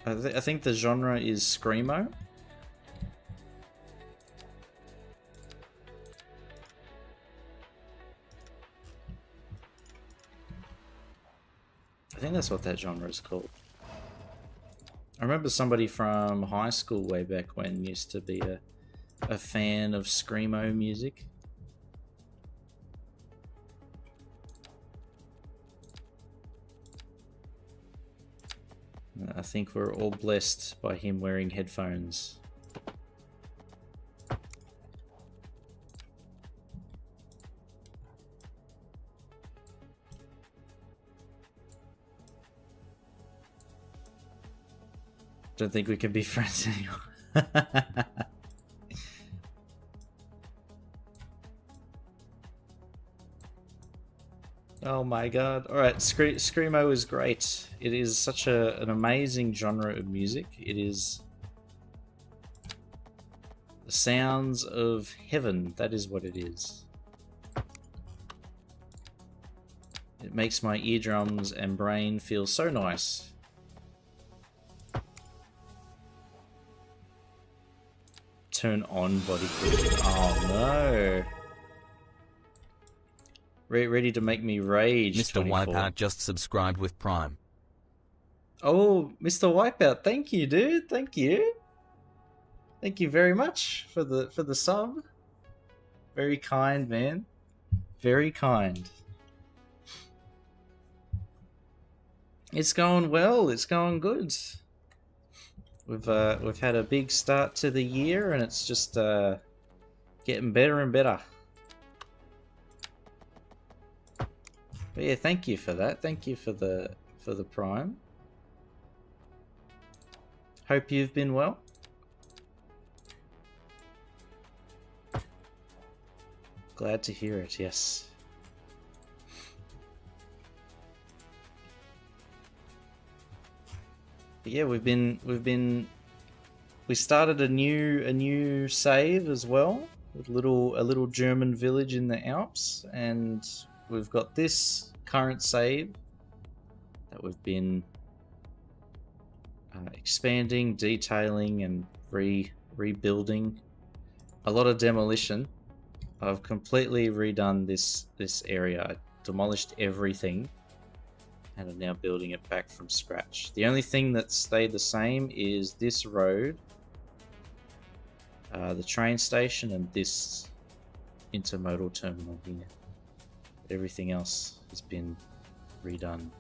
I think the genre is Screamo. I think that's what that genre is called. I remember somebody from high school way back when used to be a fan of Screamo music. I think we're all blessed by him wearing headphones. Don't think we can be friends anymore. Oh my god. Alright, Screamo is great. It is such an amazing genre of music. It is the sounds of heaven. That is what it is. It makes my eardrums and brain feel so nice. Turn on body cushion. Oh no. Ready to make me rage. Mr. 24. Wipeout just subscribed with Prime. Oh, Mr. Wipeout, thank you, dude. Thank you. Thank you very much for the sub. Very kind, man. Very kind. It's going well. It's going good. We've had a big start to the year, and it's just getting better and better. But yeah, thank you for that. Thank you for the Prime. Hope you've been well. Glad to hear it. Yes. But yeah, we started a new save as well, with a little German village in the Alps, and we've got this current save that we've been expanding, detailing, and rebuilding. A lot of demolition. I've completely redone this area. I demolished everything and I'm now building it back from scratch. The only thing that stayed the same is this road, the train station, and this intermodal terminal here. Everything else has been redone.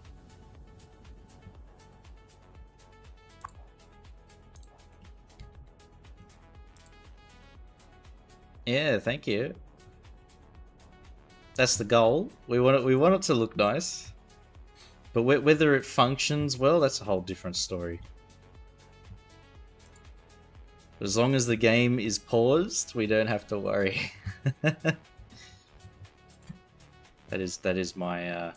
Yeah, thank you. That's the goal. We want it to look nice, but whether it functions well, that's a whole different story. As long as the game is paused, we don't have to worry. That is my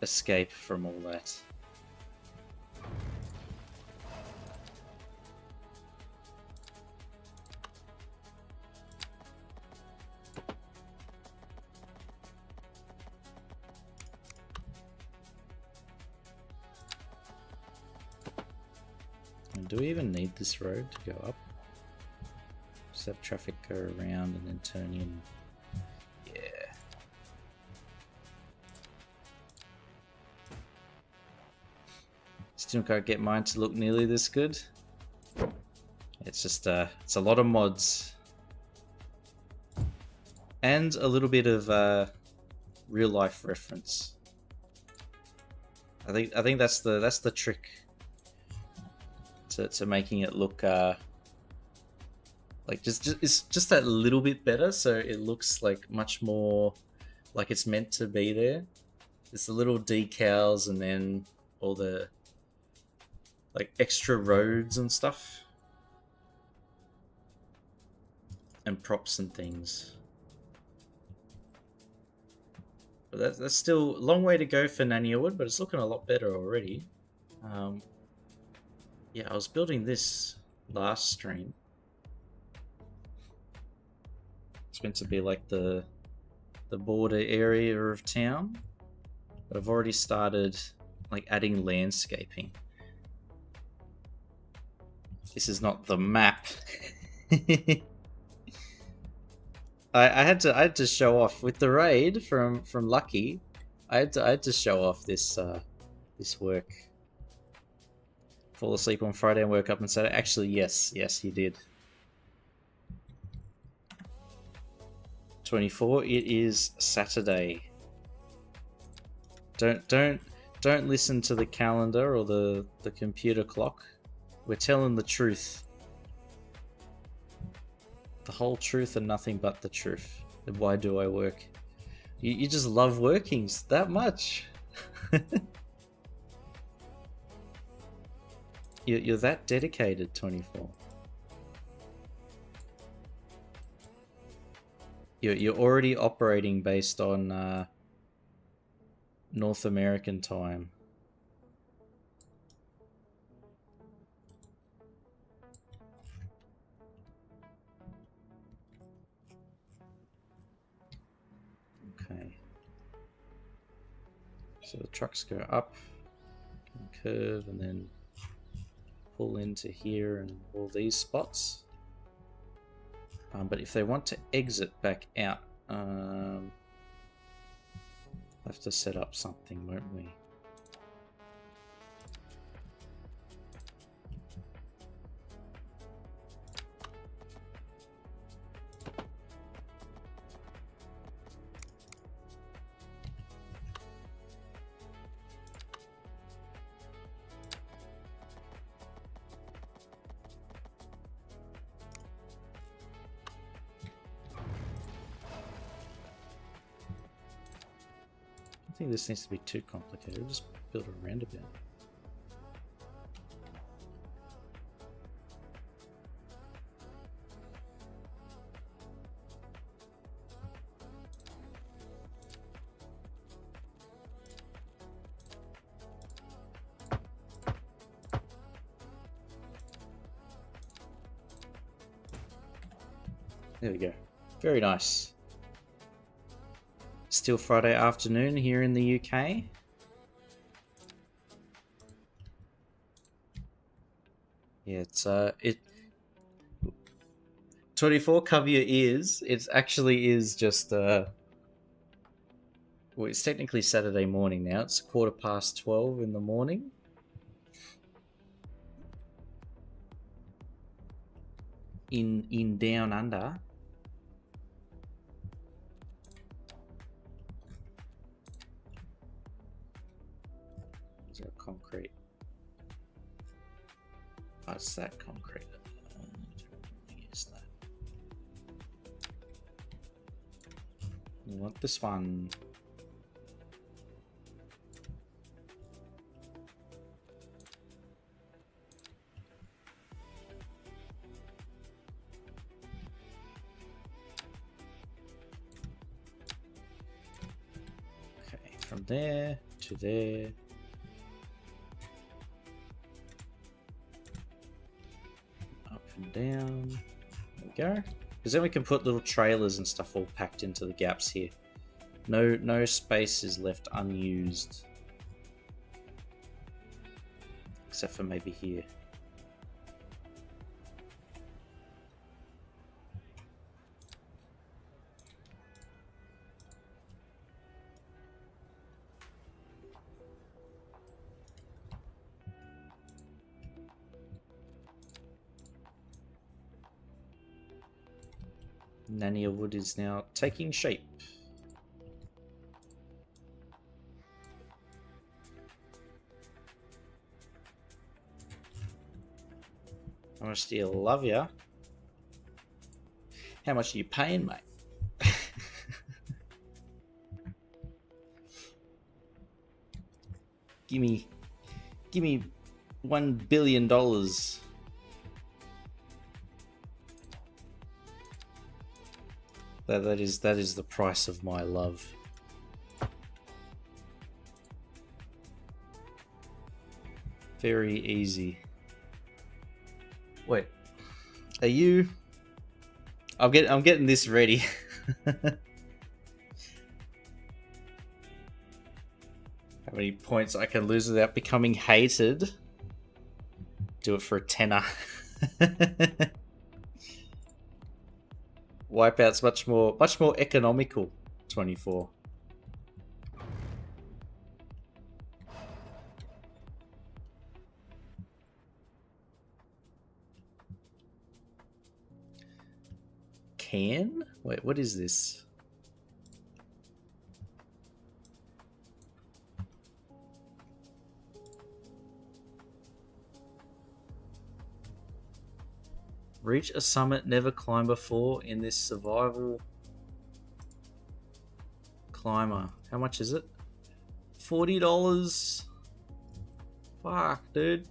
escape from all that. And do we even need this road to go up? Just have traffic go around and then turn in. Yeah. Still can't get mine to look nearly this good. It's just it's a lot of mods and a little bit of real life reference. I think that's the trick. to making it look like it's just that little bit better, so it looks like much more like it's meant to be there. It's the little decals and then all the like extra roads and stuff and props and things. But that's still a long way to go for Naniawood, but it's looking a lot better already. Yeah, I was building this last stream. It's meant to be like the border area of town, but I've already started like adding landscaping. This is not the map. I had to show off with the raid from Lucky. I had to show off this this work. Fall asleep on Friday and woke up on Saturday. Actually, yes, you did. 24. It is Saturday. Don't listen to the calendar or the computer clock. We're telling the truth. The whole truth and nothing but the truth. And why do I work? You just love working that much. You're that dedicated, 24. You're already operating based on North American time. Okay. So the trucks go up, curve, and then pull into here and all these spots. But if they want to exit back out, we'll have to set up something, won't we? I think this needs to be too complicated. Just build a roundabout. There we go. Very nice. Still Friday afternoon here in the UK. Yeah, it's 24, cover your ears. It actually is just well, it's technically Saturday morning now. It's 12:15 in the morning. In Down Under. Concrete. Oh, it's that concrete. Use that. We want this one. Okay, from there to there. Down. There we go. Because then we can put little trailers and stuff all packed into the gaps here. No space is left unused. Except for maybe here. Naniawood is now taking shape. How much do you love ya? How much are you paying, mate? give me $1 billion. That is the price of my love. Very easy. Wait, are you? I'm getting this ready. How many points I can lose without becoming hated? Do it for a tenner. Wipeout's much more economical. 24. Can? Wait, what is this? Reach a summit never climbed before in this survival climber. How much is it? $40. Fuck, dude.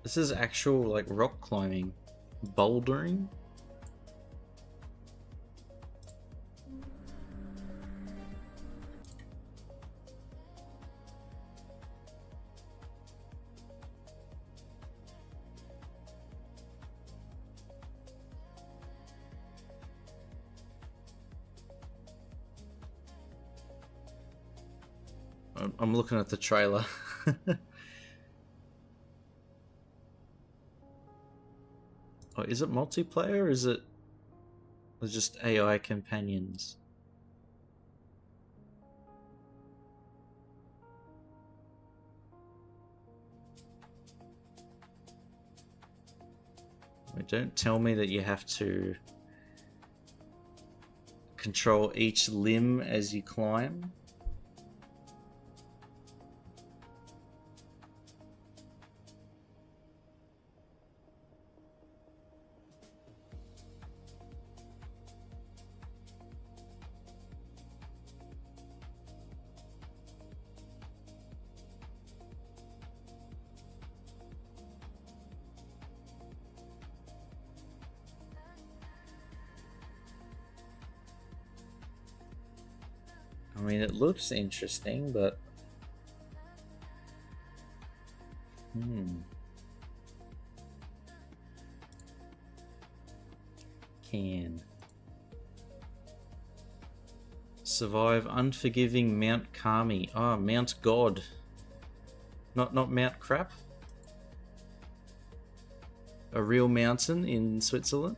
This is actual like rock climbing, bouldering. I'm looking at the trailer. Oh, is it multiplayer or is it just AI companions? Wait, don't tell me that you have to control each limb as you climb. I mean, it looks interesting, but Can survive unforgiving Mount Kami. Ah, Mount God. Not Mount Crap. A real mountain in Switzerland.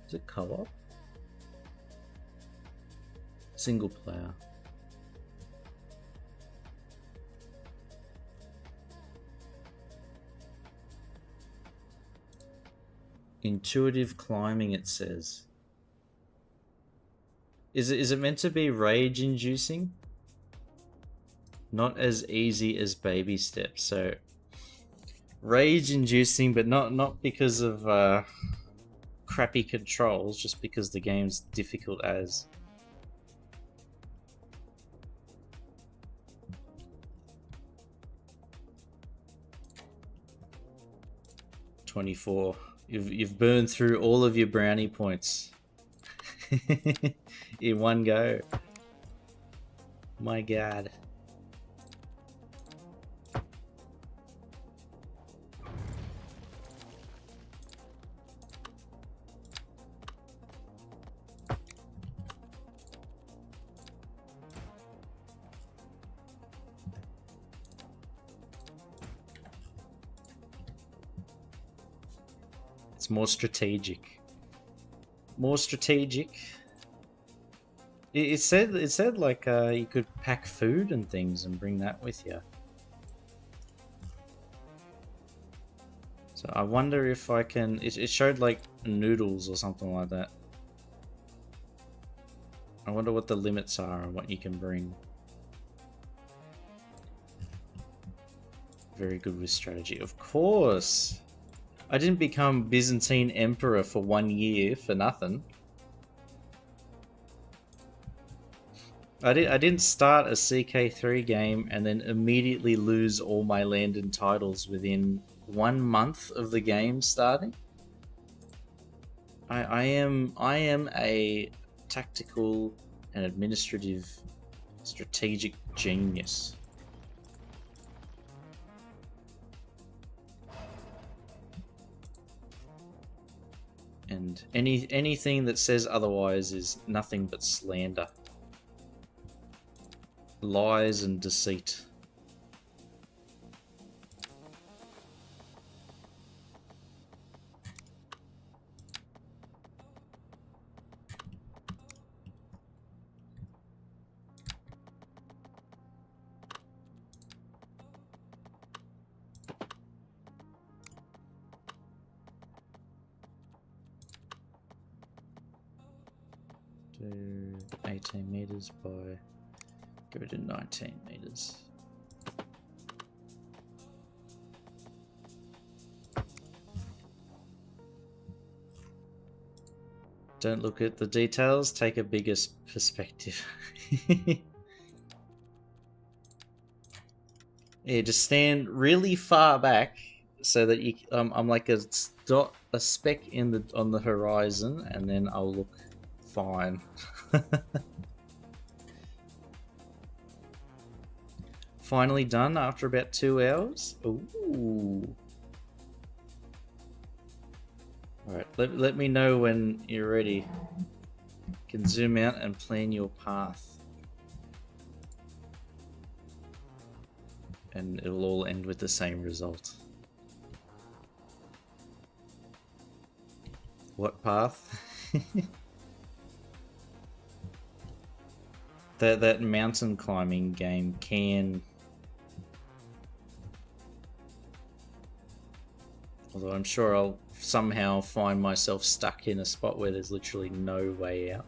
Is it co-op? Single player. Intuitive climbing, it says. Is it meant to be rage inducing? Not as easy as baby steps. So rage inducing, but not because of crappy controls, just because the game's difficult as. $24. You've burned through all of your brownie points in one go. My God. It's more strategic. more strategic. It said like you could pack food and things and bring that with you. So I wonder if I can. It showed like noodles or something like that. I wonder what the limits are and what you can bring. Very good with strategy, of course. I didn't become Byzantine Emperor for 1 year for nothing. I didn't start a CK3 game and then immediately lose all my land and titles within 1 month of the game starting. I am a tactical and administrative strategic genius. And anything that says otherwise is nothing but slander. Lies and deceit. Do 18 meters by go to 19 meters. Don't look at the details, take a bigger perspective. Yeah, just stand really far back so that you I'm like a speck on the horizon, and then I'll look fine. Finally done after about 2 hours. Ooh. Alright, let me know when you're ready. You can zoom out and plan your path. And it'll all end with the same result. What path? That mountain climbing game can... Although I'm sure I'll somehow find myself stuck in a spot where there's literally no way out.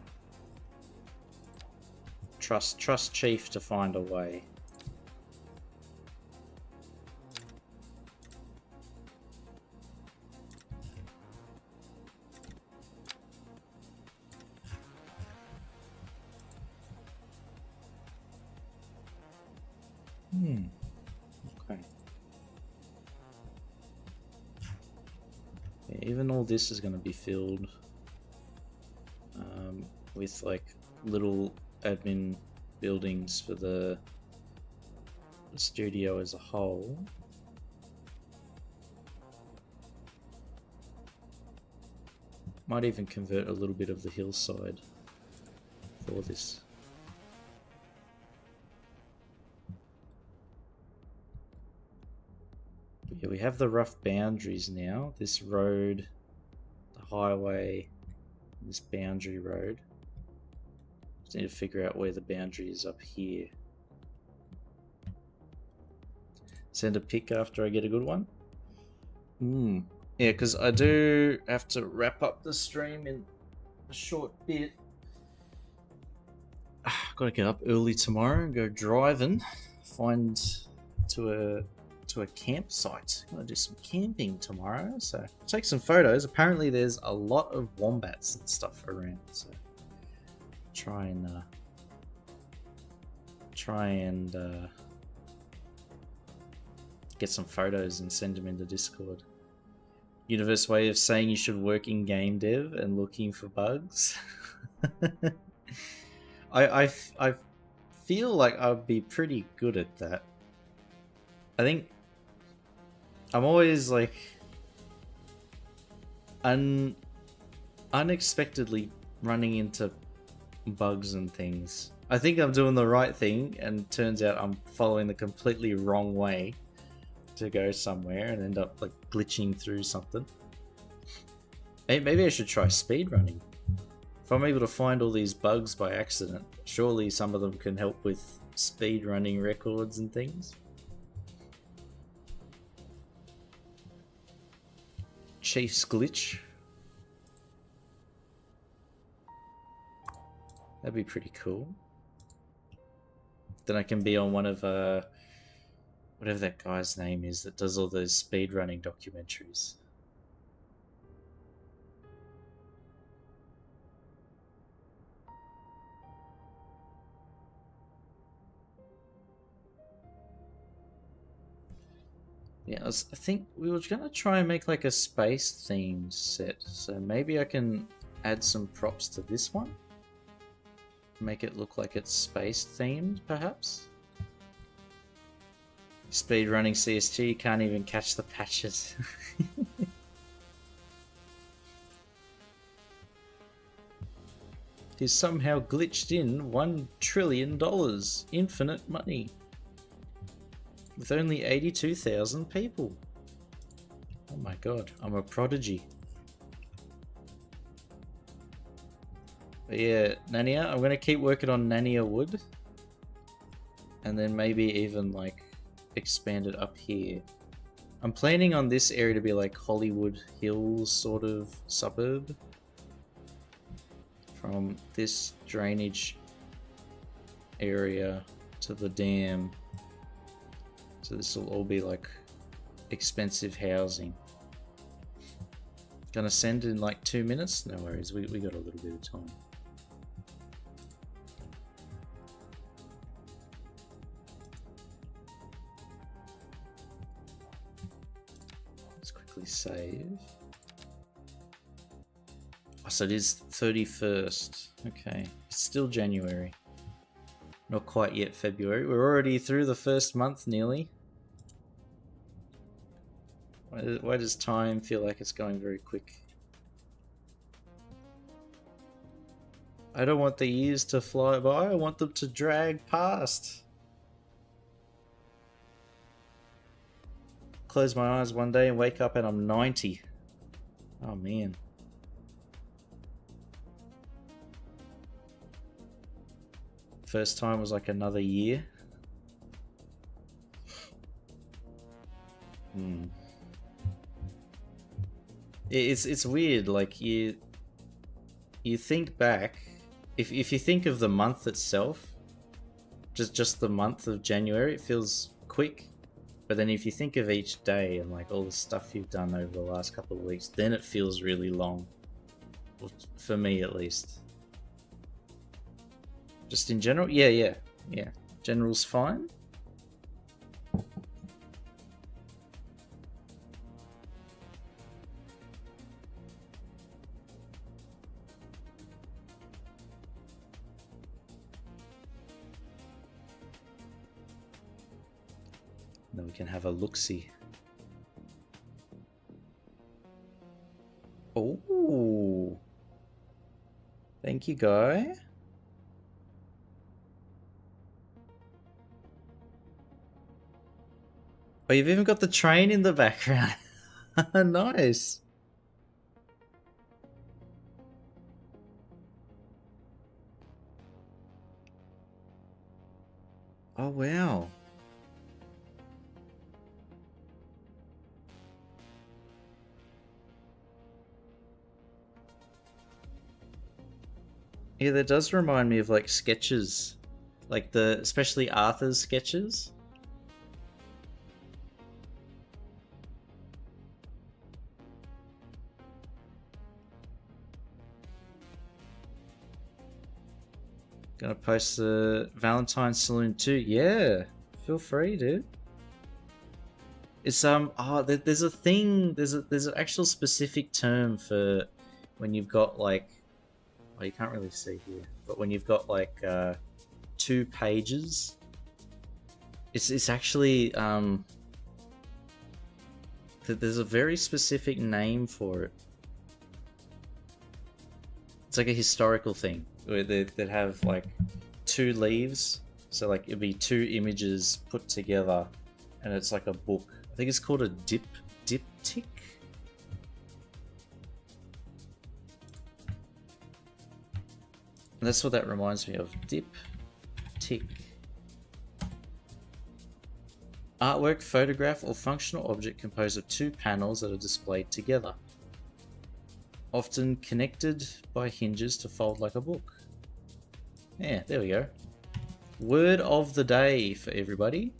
Trust Chief to find a way. Okay. Yeah, even all this is going to be filled with like little admin buildings for the studio as a whole. Might even convert a little bit of the hillside for this. Yeah, we have the rough boundaries now. This road, the highway, this boundary road. Just need to figure out where the boundary is up here. Send a pic after I get a good one. Yeah, because I do have to wrap up the stream in a short bit. Gotta get up early tomorrow and go driving. Find to a campsite. I'm gonna do some camping tomorrow, so take some photos. Apparently there's a lot of wombats and stuff around, so try and get some photos and send them into Discord. Universe way of saying you should work in game dev and looking for bugs. I feel like I'd be pretty good at that. I think I'm always like unexpectedly running into bugs and things. I think I'm doing the right thing, and turns out I'm following the completely wrong way to go somewhere and end up like glitching through something. Maybe I should try speedrunning. If I'm able to find all these bugs by accident, surely some of them can help with speed running records and things. Chief's glitch. That'd be pretty cool. Then I can be on one of whatever that guy's name is that does all those speed running documentaries. Yeah, I think we were gonna try and make like a space themed set, so maybe I can add some props to this one. Make it look like it's space themed, perhaps? Speedrunning CSG can't even catch the patches. He's somehow glitched in $1 trillion, infinite money. With only 82,000 people. Oh my god, I'm a prodigy. But yeah, Nania, I'm gonna keep working on Nania Wood. And then maybe even like expand it up here. I'm planning on this area to be like Hollywood Hills sort of suburb. From this drainage area to the dam. So this will all be like expensive housing. Gonna send in like 2 minutes? No worries, we got a little bit of time. Let's quickly save. Oh, so it is 31st. Okay, it's still January. Not quite yet February. We're already through the first month nearly. Why does time feel like it's going very quick? I don't want the years to fly by, I want them to drag past. Close my eyes one day and wake up and I'm 90. Oh man. First time was like another year. It's weird, like you think back, if you think of the month itself, just the month of January, it feels quick. But then if you think of each day and like all the stuff you've done over the last couple of weeks, then it feels really long. Well, for me at least. Just in general? Yeah. General's fine. Then we can have a look-see. Oh, thank you, guy. Oh, you've even got the train in the background. Nice. Oh, wow. Yeah, that does remind me of like sketches, like especially Arthur's sketches. Gonna post the Valentine's Saloon too. Yeah, feel free, dude. It's there's a thing, there's an actual specific term for when you've got like, oh, you can't really see here, but when you've got like 2 pages, it's actually there's a very specific name for it. It's like a historical thing where they'd have like 2 leaves, so like it'd be 2 images put together, and it's like a book. I think it's called a diptych. And that's what that reminds me of. Dip, tick. Artwork, photograph, or functional object composed of two panels that are displayed together. Often connected by hinges to fold like a book. Yeah, there we go. Word of the day for everybody.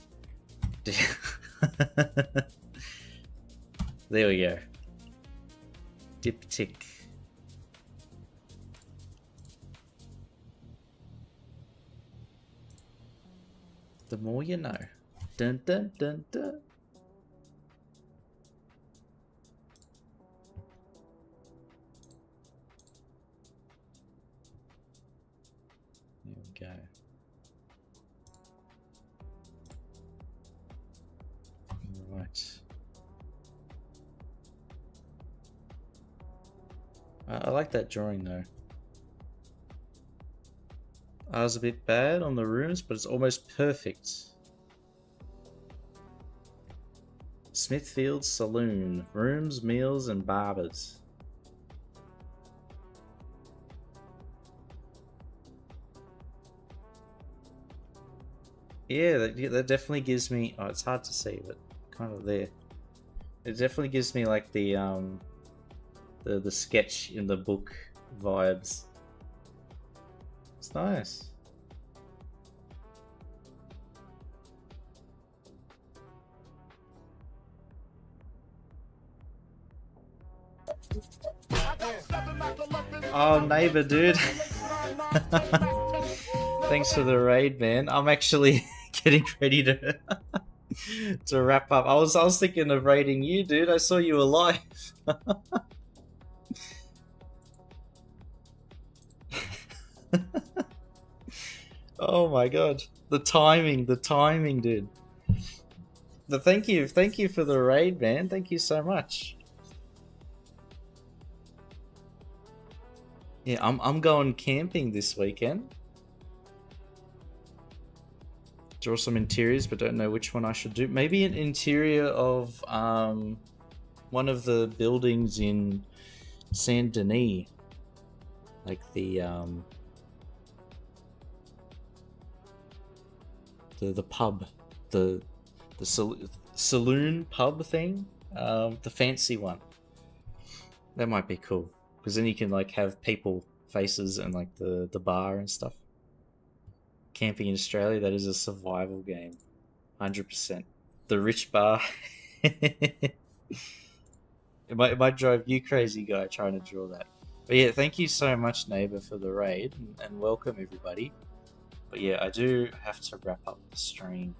There we go. Diptych. The more you know. Dun dun dun dun. There we go. Right. I like that drawing though. I was a bit bad on the rooms, but it's almost perfect. Smithfield Saloon. Rooms, meals, and barbers. Yeah, that definitely gives me... Oh, it's hard to see, but kind of there. It definitely gives me like the sketch in the book vibes. It's nice. Oh, neighbor, dude. Thanks for the raid, man. I'm actually getting ready to to wrap up. I was thinking of raiding you, dude. I saw you alive. Oh my god. The timing, dude. Thank you for the raid, man. Thank you so much. Yeah, I'm going camping this weekend. Draw some interiors, but don't know which one I should do. Maybe an interior of one of the buildings in Saint Denis, like the pub, the saloon pub thing, the fancy one. That might be cool because then you can like have people faces and like the bar and stuff. Camping in Australia, that is a survival game, 100%. The rich bar. It might drive you crazy, guy, trying to draw that. But yeah, thank you so much, neighbor, for the raid, and welcome everybody. But yeah, I do have to wrap up the stream.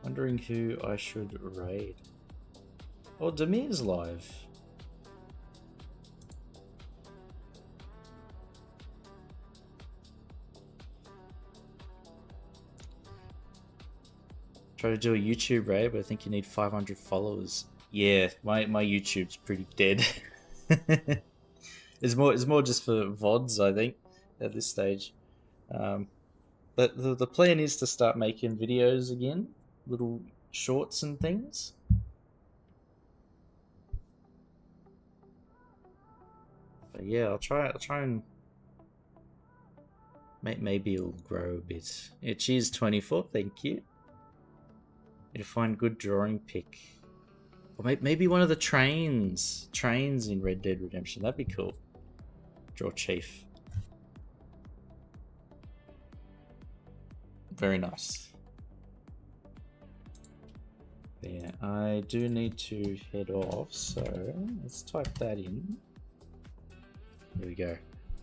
Wondering who I should raid. Oh, Demir's live. Try to do a YouTube raid, but I think you need 500 followers. Yeah, my YouTube's pretty dead. It's more just for VODs, I think, at this stage. But the plan is to start making videos again, little shorts and things. But yeah, I'll try and maybe it'll grow a bit. Yeah, cheers 24, thank you. Need to find good drawing pick. Or maybe one of the trains in Red Dead Redemption. That'd be cool. Draw Chief. Very nice. But yeah, I do need to head off, so let's type that in. There we go.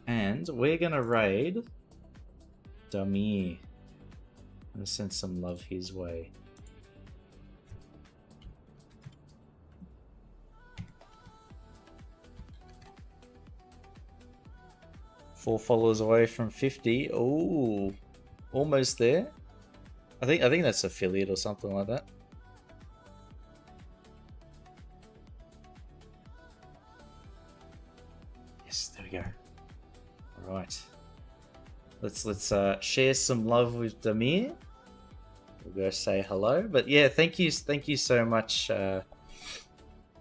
And we're gonna raid Damir. I'm gonna send some love his way. Four followers away from 50. Oh, almost there. I think that's affiliate or something like that. Yes, there we go. All right. Let's share some love with Damir. We'll go say hello. But yeah, thank you so much,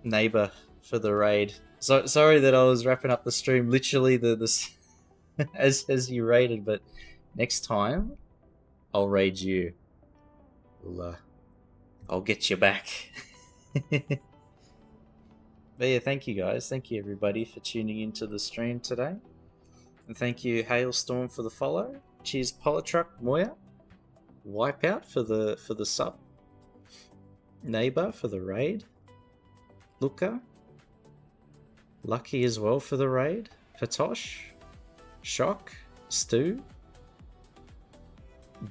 neighbor, for the raid. So sorry that I was wrapping up the stream literally as you raided, but next time I'll raid you. I'll get you back. But yeah, thank you guys. Thank you everybody for tuning into the stream today. And thank you Hailstorm for the follow. Cheers Polytruck, Moya. Wipeout for the sub. Neighbor for the raid. Luca. Lucky as well for the raid. Patosh. Shock. Stu.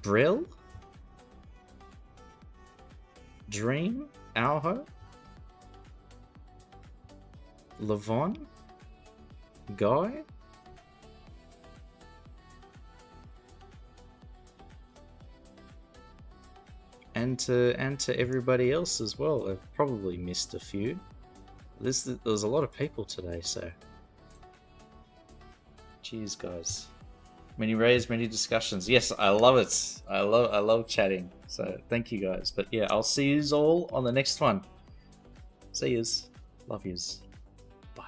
Brill. Dream. Alho. Levon. Guy. And to everybody else as well. I've probably missed a few. There's a lot of people today, so cheers, guys. Many raids, many discussions. Yes, I love it. I love chatting. So thank you guys. But yeah, I'll see yous all on the next one. See yous. Love yous. Bye.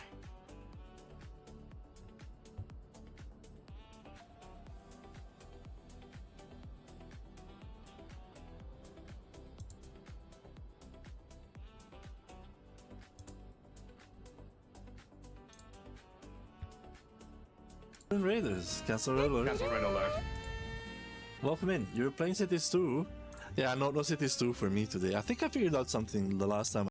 Raiders, cancel red alert. Cancel red alert. Welcome in. You're playing Cities 2. Yeah, no Cities 2 for me today. I think I figured out something the last time